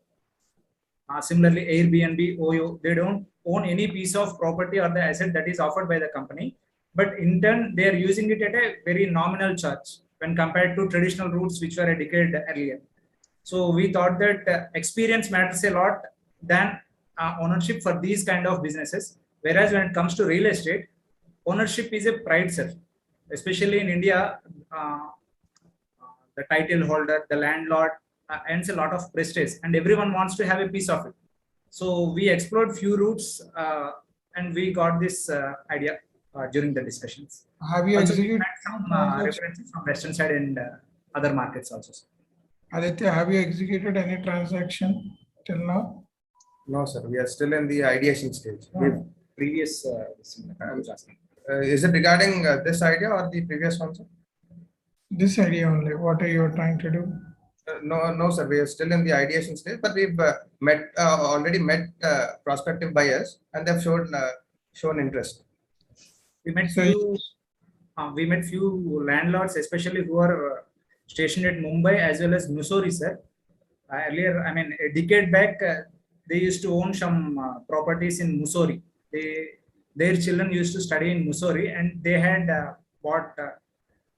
Similarly, Airbnb, OYO, they don't own any piece of property or the asset that is offered by the company, but in turn, they are using it at a very nominal charge when compared to traditional routes which were a decade earlier. So we thought that experience matters a lot than ownership for these kind of businesses. Whereas when it comes to real estate, ownership is a pride, sir. Especially in India, the title holder, the landlord earns a lot of prestige, and everyone wants to have a piece of it. So we explored few routes, and we got this idea during the discussions. Have you executed some references from Western side and other markets also, sir. Aditya, have you executed any transaction till now? No, sir. We are still in the ideation stage. Previous, is it regarding this idea or the previous one, sir? This idea only. What are you trying to do? No, sir. We are still in the ideation stage, but we've already met prospective buyers, and they've shown interest. We met few landlords, especially who are stationed at Mumbai as well as Mussoorie, sir. Earlier, I mean, a decade back, they used to own some properties in Mussoorie. Their children used to study in Mussoorie, and they had bought,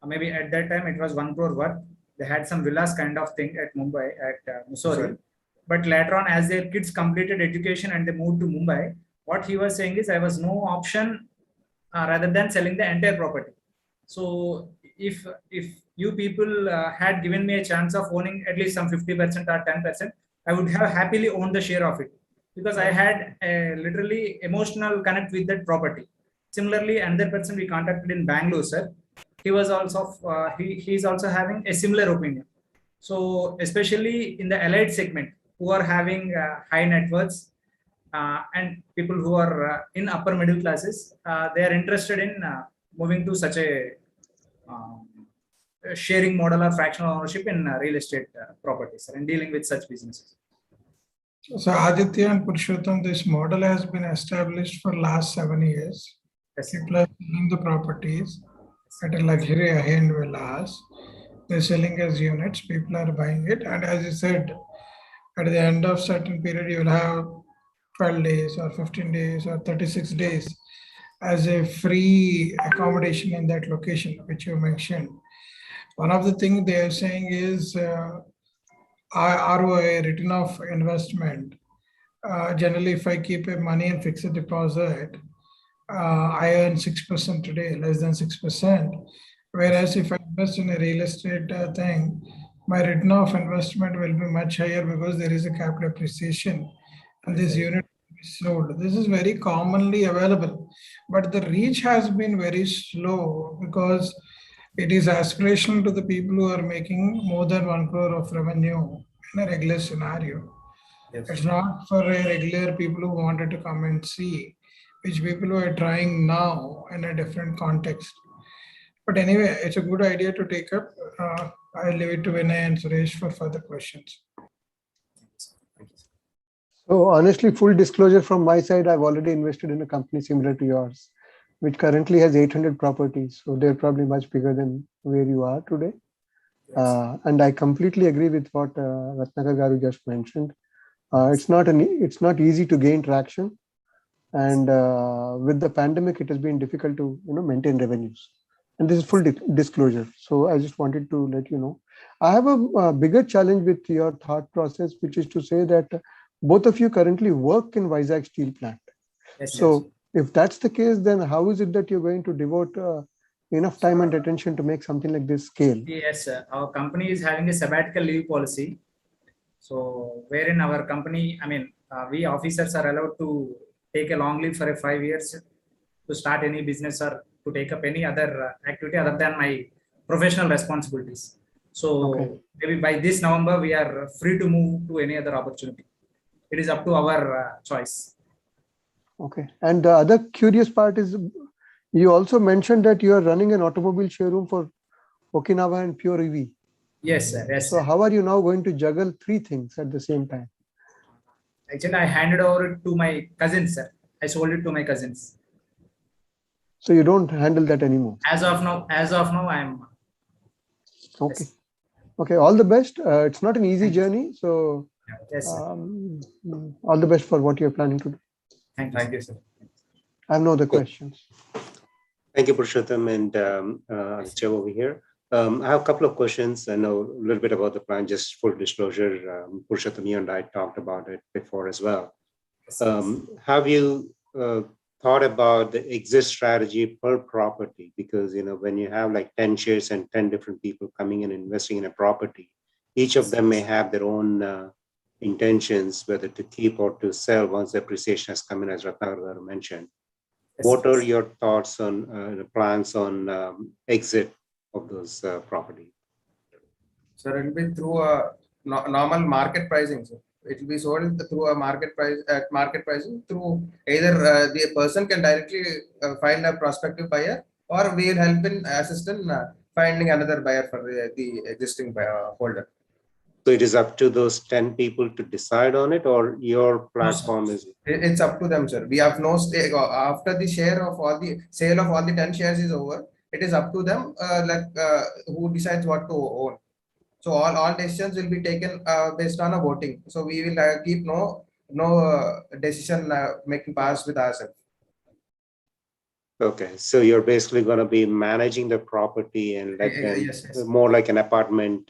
maybe at that time it was 1 crore worth. They had some villas kind of thing at Mumbai, at Mussoorie. But later on, as their kids completed education and they moved to Mumbai, what he was saying is, I was no option rather than selling the entire property. So if you people had given me a chance of owning at least some 50% or 10%, I would have happily owned the share of it, because I had a literally emotional connect with that property. Similarly, another person we contacted in Bangalore, sir, he was also he's also having a similar opinion. So especially in the allied segment, who are having high net worths and people who are in upper middle classes, they are interested in moving to such a sharing model or fractional ownership in real estate properties and dealing with such businesses. So Aditya and Purushottam, this model has been established for last 7 years. People are selling the properties at a luxury high-end villas. They're selling as units, people are buying it. And as you said, at the end of certain period, you will have 12 days or 15 days or 36 days as a free accommodation in that location, which you mentioned. One of the things they are saying is ROI, return of investment. Generally, if I keep a money and fix a deposit, I earn 6% today, less than 6%. Whereas if I invest in a real estate thing, my return of investment will be much higher because there is a capital appreciation and this unit is sold. This is very commonly available, but the reach has been very slow because it is aspirational to the people who are making more than 1 crore of revenue in a regular scenario. Yes. It's not for a regular people who wanted to come and see, which people who are trying now in a different context. But anyway, it's a good idea to take up. I'll leave it to Vinay and Suresh for further questions. So honestly, full disclosure from my side, I've already invested in a company similar to yours, which currently has 800 properties. So they're probably much bigger than where you are today. Yes. And I completely agree with what Ratnakar Garu just mentioned. It's not easy to gain traction. And with the pandemic, it has been difficult to maintain revenues. And this is full disclosure. So I just wanted to let you know. I have a bigger challenge with your thought process, which is to say that both of you currently work in Vizag Steel Plant. Yes, so yes. If that's the case, then how is it that you're going to devote enough time and attention to make something like this scale? Yes, sir. Our company is having a sabbatical leave policy. So wherein our company, we officers are allowed to take a long leave for 5 years to start any business or to take up any other activity other than my professional responsibilities. So maybe by this November, we are free to move to any other opportunity. It is up to our choice. Okay. And the other curious part is you also mentioned that you are running an automobile showroom for Okinawa and Pure EV. Yes, sir. Yes, so how are you now going to juggle 3 things at the same time? Actually, I handed over it to my cousins, sir. I sold it to my cousins. So you don't handle that anymore? As of now, I am. Okay. Yes. Okay. All the best. It's not an easy journey. So yes, all the best for what you're planning to do. Thank you, sir. I have no other questions. Thank you, Purushottam and Aditya over here. I have a couple of questions. I know a little bit about the plan, just full disclosure. Purushottam, you and I talked about it before as well. Have you thought about the exit strategy per property? Because, when you have like 10 shares and 10 different people coming in and investing in a property, each of them may have their own intentions, whether to keep or to sell once the appreciation has come in, as Ratnakar mentioned. What are your thoughts on plans on exit of those properties? So it will be through a normal market pricing. So it will be sold through a market price at market pricing through either the person can directly find a prospective buyer, or we will help in assist in finding another buyer for the existing holder. So it is up to those 10 people to decide on it, or your platform is? It's up to them, sir. We have no stake after the sale of all the 10 shares is over. It is up to them, who decides what to own. So all decisions will be taken based on a voting. So we will keep no decision making powers with ourselves. Okay, so you're basically going to be managing the property and let them, yes. more like an apartment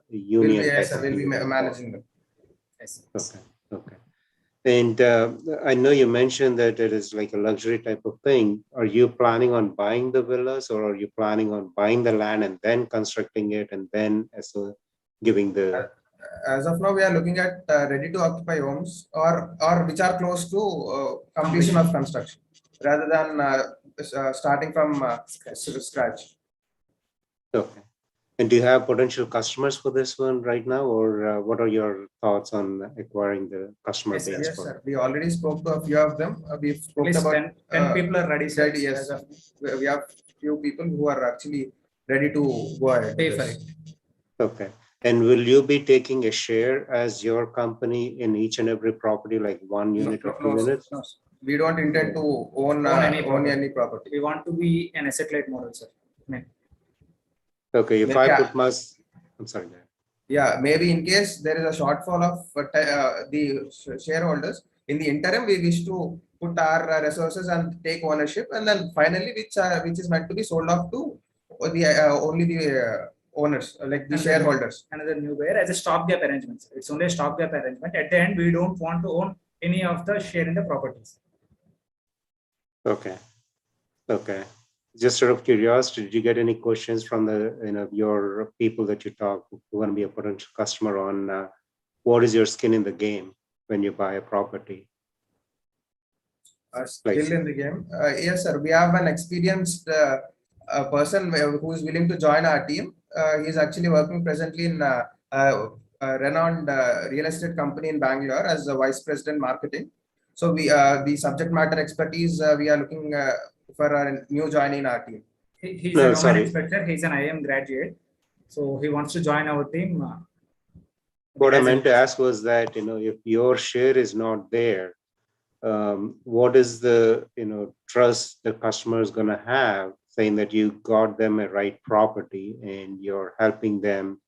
union. We'll be managing them. Okay. Okay. And I know you mentioned that it is like a luxury type of thing. Are you planning on buying the villas, or are you planning on buying the land and then constructing it and then giving the? As of now, we are looking at ready to occupy homes or which are close to completion of construction, rather than starting from scratch. Okay. And do you have potential customers for this one right now, or what are your thoughts on acquiring the customer base? Yes, sir. We already spoke to a few of them. We've spoken about 10 people are ready. Sir. Yes, we have few people who are actually ready to go ahead. Pay for it. Okay. And will you be taking a share as your company in each and every property, like 1 unit or 2 units? No, we don't intend to own any property. We want to be an asset-light model, sir. Okay, if I put my, I'm sorry. Yeah, maybe in case there is a shortfall of the shareholders, in the interim, we wish to put our resources and take ownership, and then finally, which is meant to be sold off to the only the owners, like the shareholders. Another new buyer as a stopgap arrangement. Sir. It's only a stopgap arrangement. At the end, we don't want to own any of the share in the properties. Okay. Okay. Just out of curiosity, did you get any questions from the your people that you talk who want to be a potential customer on what is your skin in the game when you buy a property? Still in the game? Yes, sir. We have an experienced person who is willing to join our team. He is actually working presently in a renowned real estate company in Bangalore as a vice president marketing. So we the subject matter expertise we are looking for a new joinee in our team. He's a domain inspector. He's an IIM graduate, so he wants to join our team. What I meant to ask was that if your share is not there, what is the trust the customer is going to have, saying that you got them a right property and you're helping them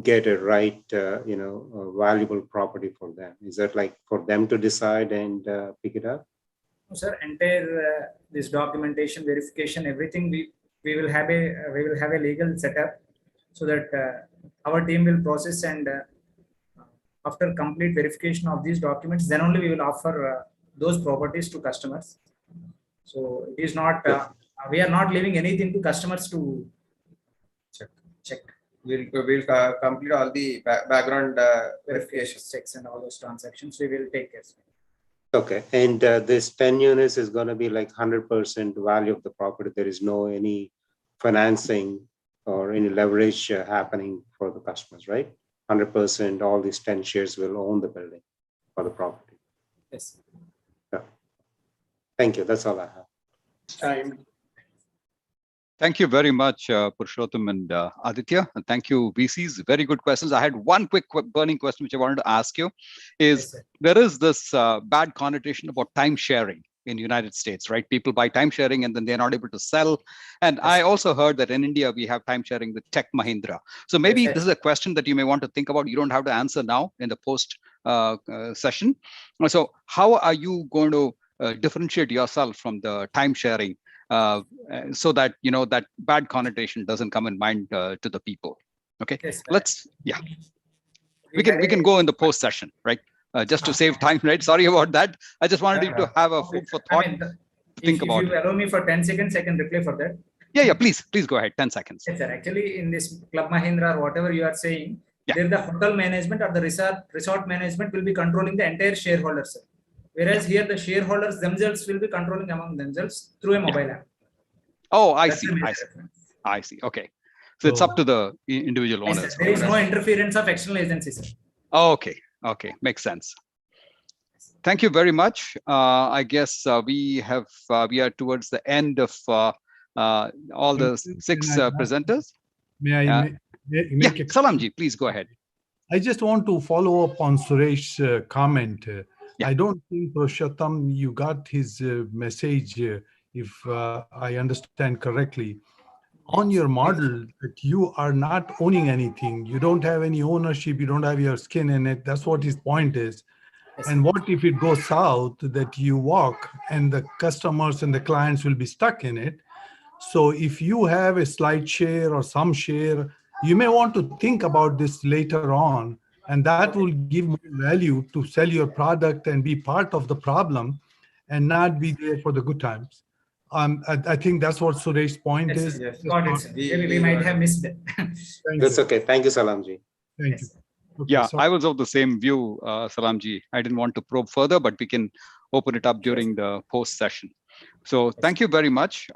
get a right a valuable property for them? Is that like for them to decide and pick it up? No, sir, entire this documentation, verification, everything we will have a legal setup so that our team will process, and after complete verification of these documents, then only we will offer those properties to customers. So it is not we are not leaving anything to customers to check. We'll complete all the background verification checks and all those transactions. We will take care. Okay, and this 10 units is going to be like 100% value of the property. There is no any financing or any leverage happening for the customers, right? 100%, all these 10 shares will own the building or the property. Yes. Yeah. Thank you. That's all I have. Time. Thank you very much, Purushottam and Aditya. And thank you, VCs. Very good questions. I had one quick burning question which I wanted to ask you. Is there is this bad connotation about time sharing in the United States, right? People buy time sharing and then they're not able to sell. And I also heard that in India, we have time sharing with Tech Mahindra. So maybe this is a question that you may want to think about. You don't have to answer now in the post session. So how are you going to differentiate yourself from the time sharing so that that bad connotation doesn't come in mind to the people? Okay, let's we can go in the post session, right? Just to save time, right? Sorry about that. I just wanted you to have a food for thought. If you allow me for 10 seconds, I can reply for that. Yeah, please go ahead. 10 seconds. Yes, sir. Actually, in this Club Mahindra or whatever you are saying, there the hotel management or the resort management will be controlling the entire shareholders, sir. Whereas here the shareholders themselves will be controlling among themselves through a mobile app. Oh, I see. Okay. So it's up to the individual owners. There is no interference of external agencies, sir. Okay. Makes sense. Thank you very much. I guess we are towards the end of all the 6 presenters. May I make a Salamji, please go ahead. I just want to follow up on Suresh's comment. I don't think, Purushottam, you got his message, if I understand correctly. On your model, that you are not owning anything. You don't have any ownership. You don't have your skin in it. That's what his point is. And what if it goes south, that you walk and the customers and the clients will be stuck in it? So if you have a slight share or some share, you may want to think about this later on And that will give more value to sell your product and be part of the problem and not be there for the good times. I think that's what Suresh's point is. Yes, got it, sir. We might have missed it. That's okay. Thank you, Salamji. Thank you. Okay, Yeah, so I was of the same view, Salamji. I didn't want to probe further, but we can open it up during the post session. So thank you very much.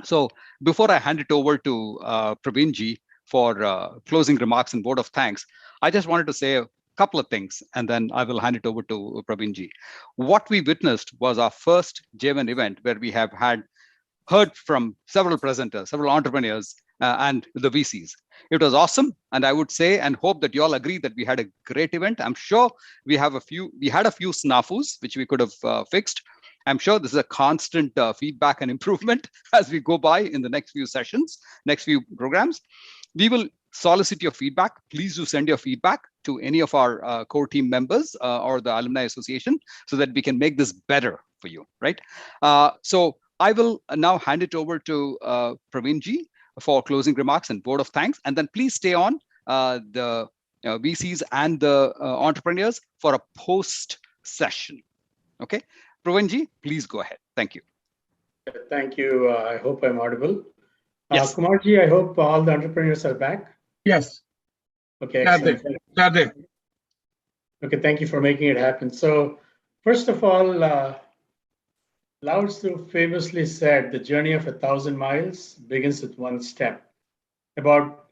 So before I hand it over to Praveenji for closing remarks and vote of thanks, I just wanted to say a couple of things, and then I will hand it over to Praveenji. What we witnessed was our first JVEN event where we have heard from several presenters, several entrepreneurs, and the VCs. It was awesome, and I would say and hope that you all agree that we had a great event. I'm sure we had a few snafus which we could have fixed. I'm sure this is a constant feedback and improvement as we go by in the next few sessions, next few programs. We will solicit your feedback. Please do send your feedback to any of our core team members or the Alumni Association so that we can make this better for you, right? So I will now hand it over to Praveenji for closing remarks and vote of thanks. And then please stay on the VCs and the entrepreneurs for a post session. Okay, Praveenji, please go ahead. Thank you. Thank you. I hope I'm audible. Yes. Kumarji, I hope all the entrepreneurs are back. Yes. Okay, excellent. Okay, thank you for making it happen. So first of all, Lao Tzu famously said, the journey of 1,000 miles begins with one step.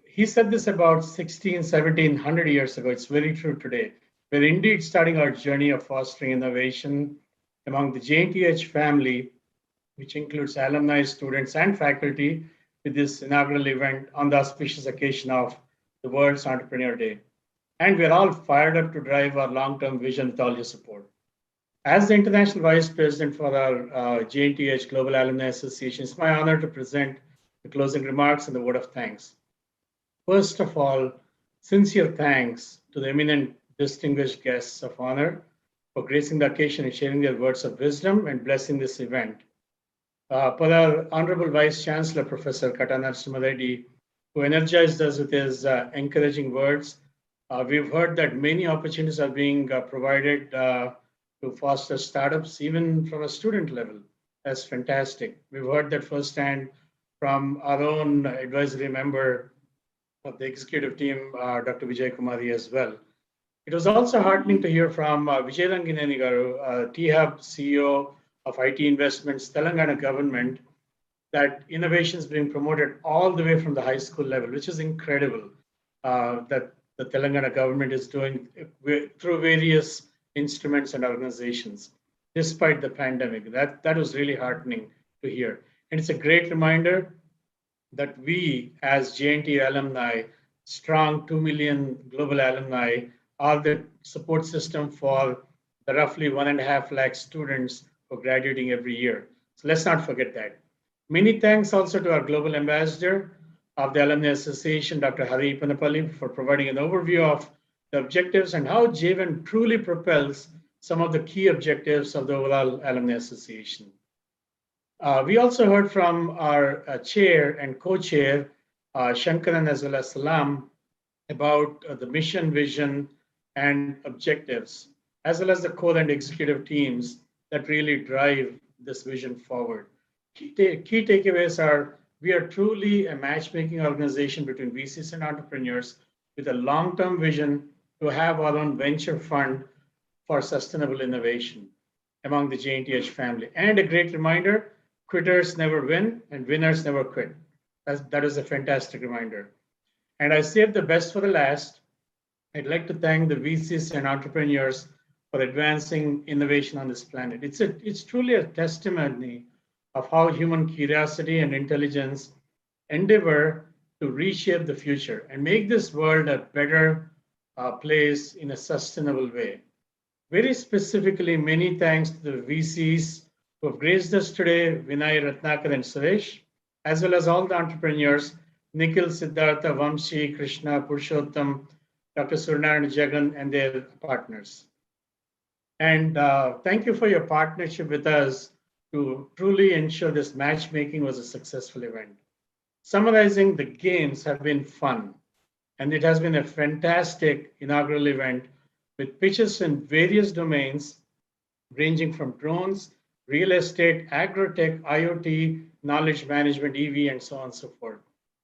He said this about 1700 years ago. It's very true today. We're indeed starting our journey of fostering innovation among the JNTUH family, which includes alumni, students, and faculty, with this inaugural event on the auspicious occasion of the World's Entrepreneur Day. And we're all fired up to drive our long-term vision with all your support. As the International Vice President for our JNTUH Global Alumni Association, it's my honor to present the closing remarks and the word of thanks. First of all, sincere thanks to the eminent distinguished guests of honor for gracing the occasion and sharing their words of wisdom and blessing this event. For our Honorable Vice Chancellor, Professor Katana Reddy, who energized us with his encouraging words. We've heard that many opportunities are being provided to foster startups, even from a student level. That's fantastic. We've heard that firsthand from our own advisory member of the executive team, Dr. Vijay Kumari as well. It was also heartening to hear from Vijay Rangineni Garu, T-Hub CEO of IT Investments, Telangana government, that innovation is being promoted all the way from the high school level, which is incredible that the Telangana government is doing through various instruments and organizations, despite the pandemic. That was really heartening to hear. And it's a great reminder that we, as JNTU alumni, strong 2 million global alumni, are the support system for the roughly 1.5 lakh students who are graduating every year. So let's not forget that. Many thanks also to our global ambassador of the Alumni Association, Dr. Hari Panapalli, for providing an overview of the objectives and how JVEN truly propels some of the key objectives of the overall Alumni Association. We also heard from our chair and co-chair, Shankaran as well as Salam, about the mission, vision, and objectives, as well as the core and executive teams that really drive this vision forward. Key takeaways are, we are truly a matchmaking organization between VCs and entrepreneurs with a long-term vision to have our own venture fund for sustainable innovation among the JNTUH family. And a great reminder, quitters never win and winners never quit. That is a fantastic reminder. And I saved the best for the last. I'd like to thank the VCs and entrepreneurs for advancing innovation on this planet. It's truly a testimony of how human curiosity and intelligence endeavor to reshape the future and make this world a better place in a sustainable way. Very specifically, many thanks to the VCs who have graced us today, Vinay, Ratnakar, and Suresh, as well as all the entrepreneurs, Nikhil, Siddhartha, Vamshi, Krishna, Purushottam, Dr. Surnaran, Jagan, and their partners. And thank you for your partnership with us to truly ensure this matchmaking was a successful event. Summarizing, the games have been fun. And it has been a fantastic inaugural event with pitches in various domains, ranging from drones, real estate, agri-tech, IoT, knowledge management, EV, and so on and so forth.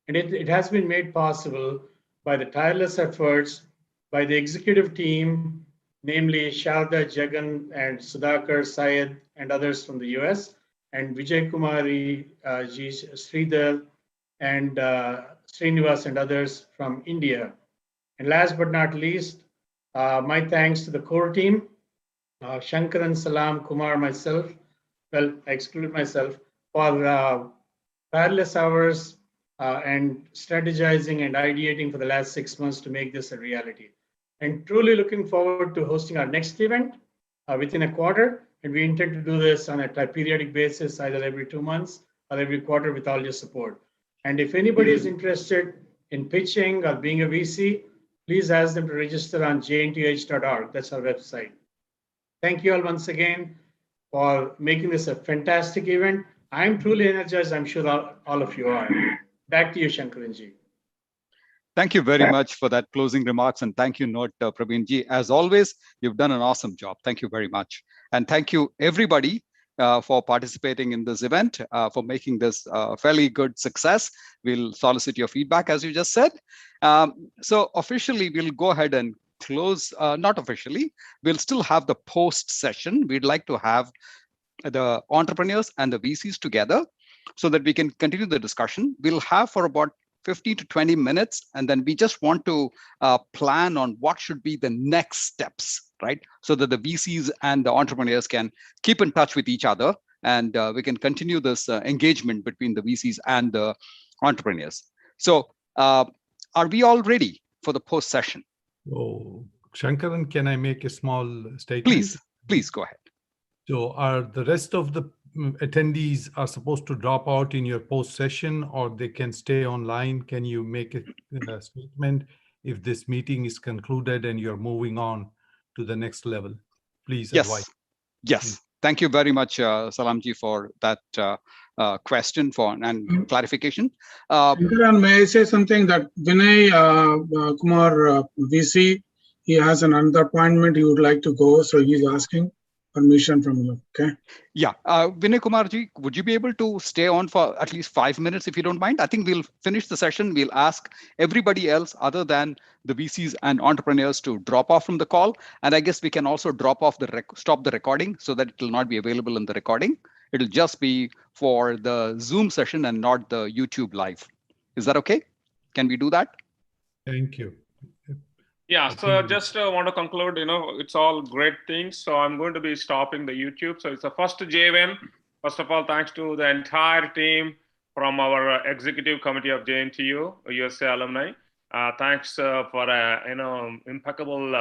And it has been made possible by the tireless efforts by the executive team, namely Sharda, Jagan, and Sudhakar, Syed, and others from the US, and Vijay Kumari, G. Sridhar, and Srinivas and others from India. And last but not least, my thanks to the core team, Shankaran, Salam, Kumar, myself. Well, I exclude myself for tireless hours and strategizing and ideating for the last 6 months to make this a reality. And truly looking forward to hosting our next event within a quarter. And we intend to do this on a periodic basis, either every 2 months or every quarter with all your support. And if anybody is interested in pitching or being a VC, please ask them to register on JNTUH.org. That's our website. Thank you all once again for making this a fantastic event. I'm truly energized. I'm sure all of you are. Back to you, Shankaranji. Thank you very much for that closing remarks. And thank you, Praveenji. As always, you've done an awesome job. Thank you very much. And thank you, everybody, for participating in this event, for making this a fairly good success. We'll solicit your feedback, as you just said. So officially, we'll go ahead and close, not officially, we'll still have the post session. We'd like to have the entrepreneurs and the VCs together so that we can continue the discussion. We'll have for about 15 to 20 minutes, and then we just want to plan on what should be the next steps, right? So that the VCs and the entrepreneurs can keep in touch with each other, and we can continue this engagement between the VCs and the entrepreneurs. So are we all ready for the post session? Oh, Shankaran, can I make a small statement? Please go ahead. So are the rest of the attendees are supposed to drop out in your post session, or they can stay online? Can you make a statement if this meeting is concluded and you're moving on to the next level? Please advise. Yes. Thank you very much, Salamji, for that question and clarification. Shankaran, may I say something that Vinay Kumar VC, he has another appointment he would like to go, so he's asking permission from you, okay? Yeah, Vinay Kumarji, would you be able to stay on for at least 5 minutes if you don't mind? I think we'll finish the session. We'll ask everybody else other than the VCs and entrepreneurs to drop off from the call. And I guess we can also drop off stop the recording so that it will not be available in the recording. It'll just be for the Zoom session and not the YouTube live. Is that okay? Can we do that? Thank you. Yeah, so just want to conclude, it's all great things. So I'm going to be stopping the YouTube. So it's the first JVEN. First of all, thanks to the entire team from our executive committee of JNTU, USA alumni. Thanks for impeccable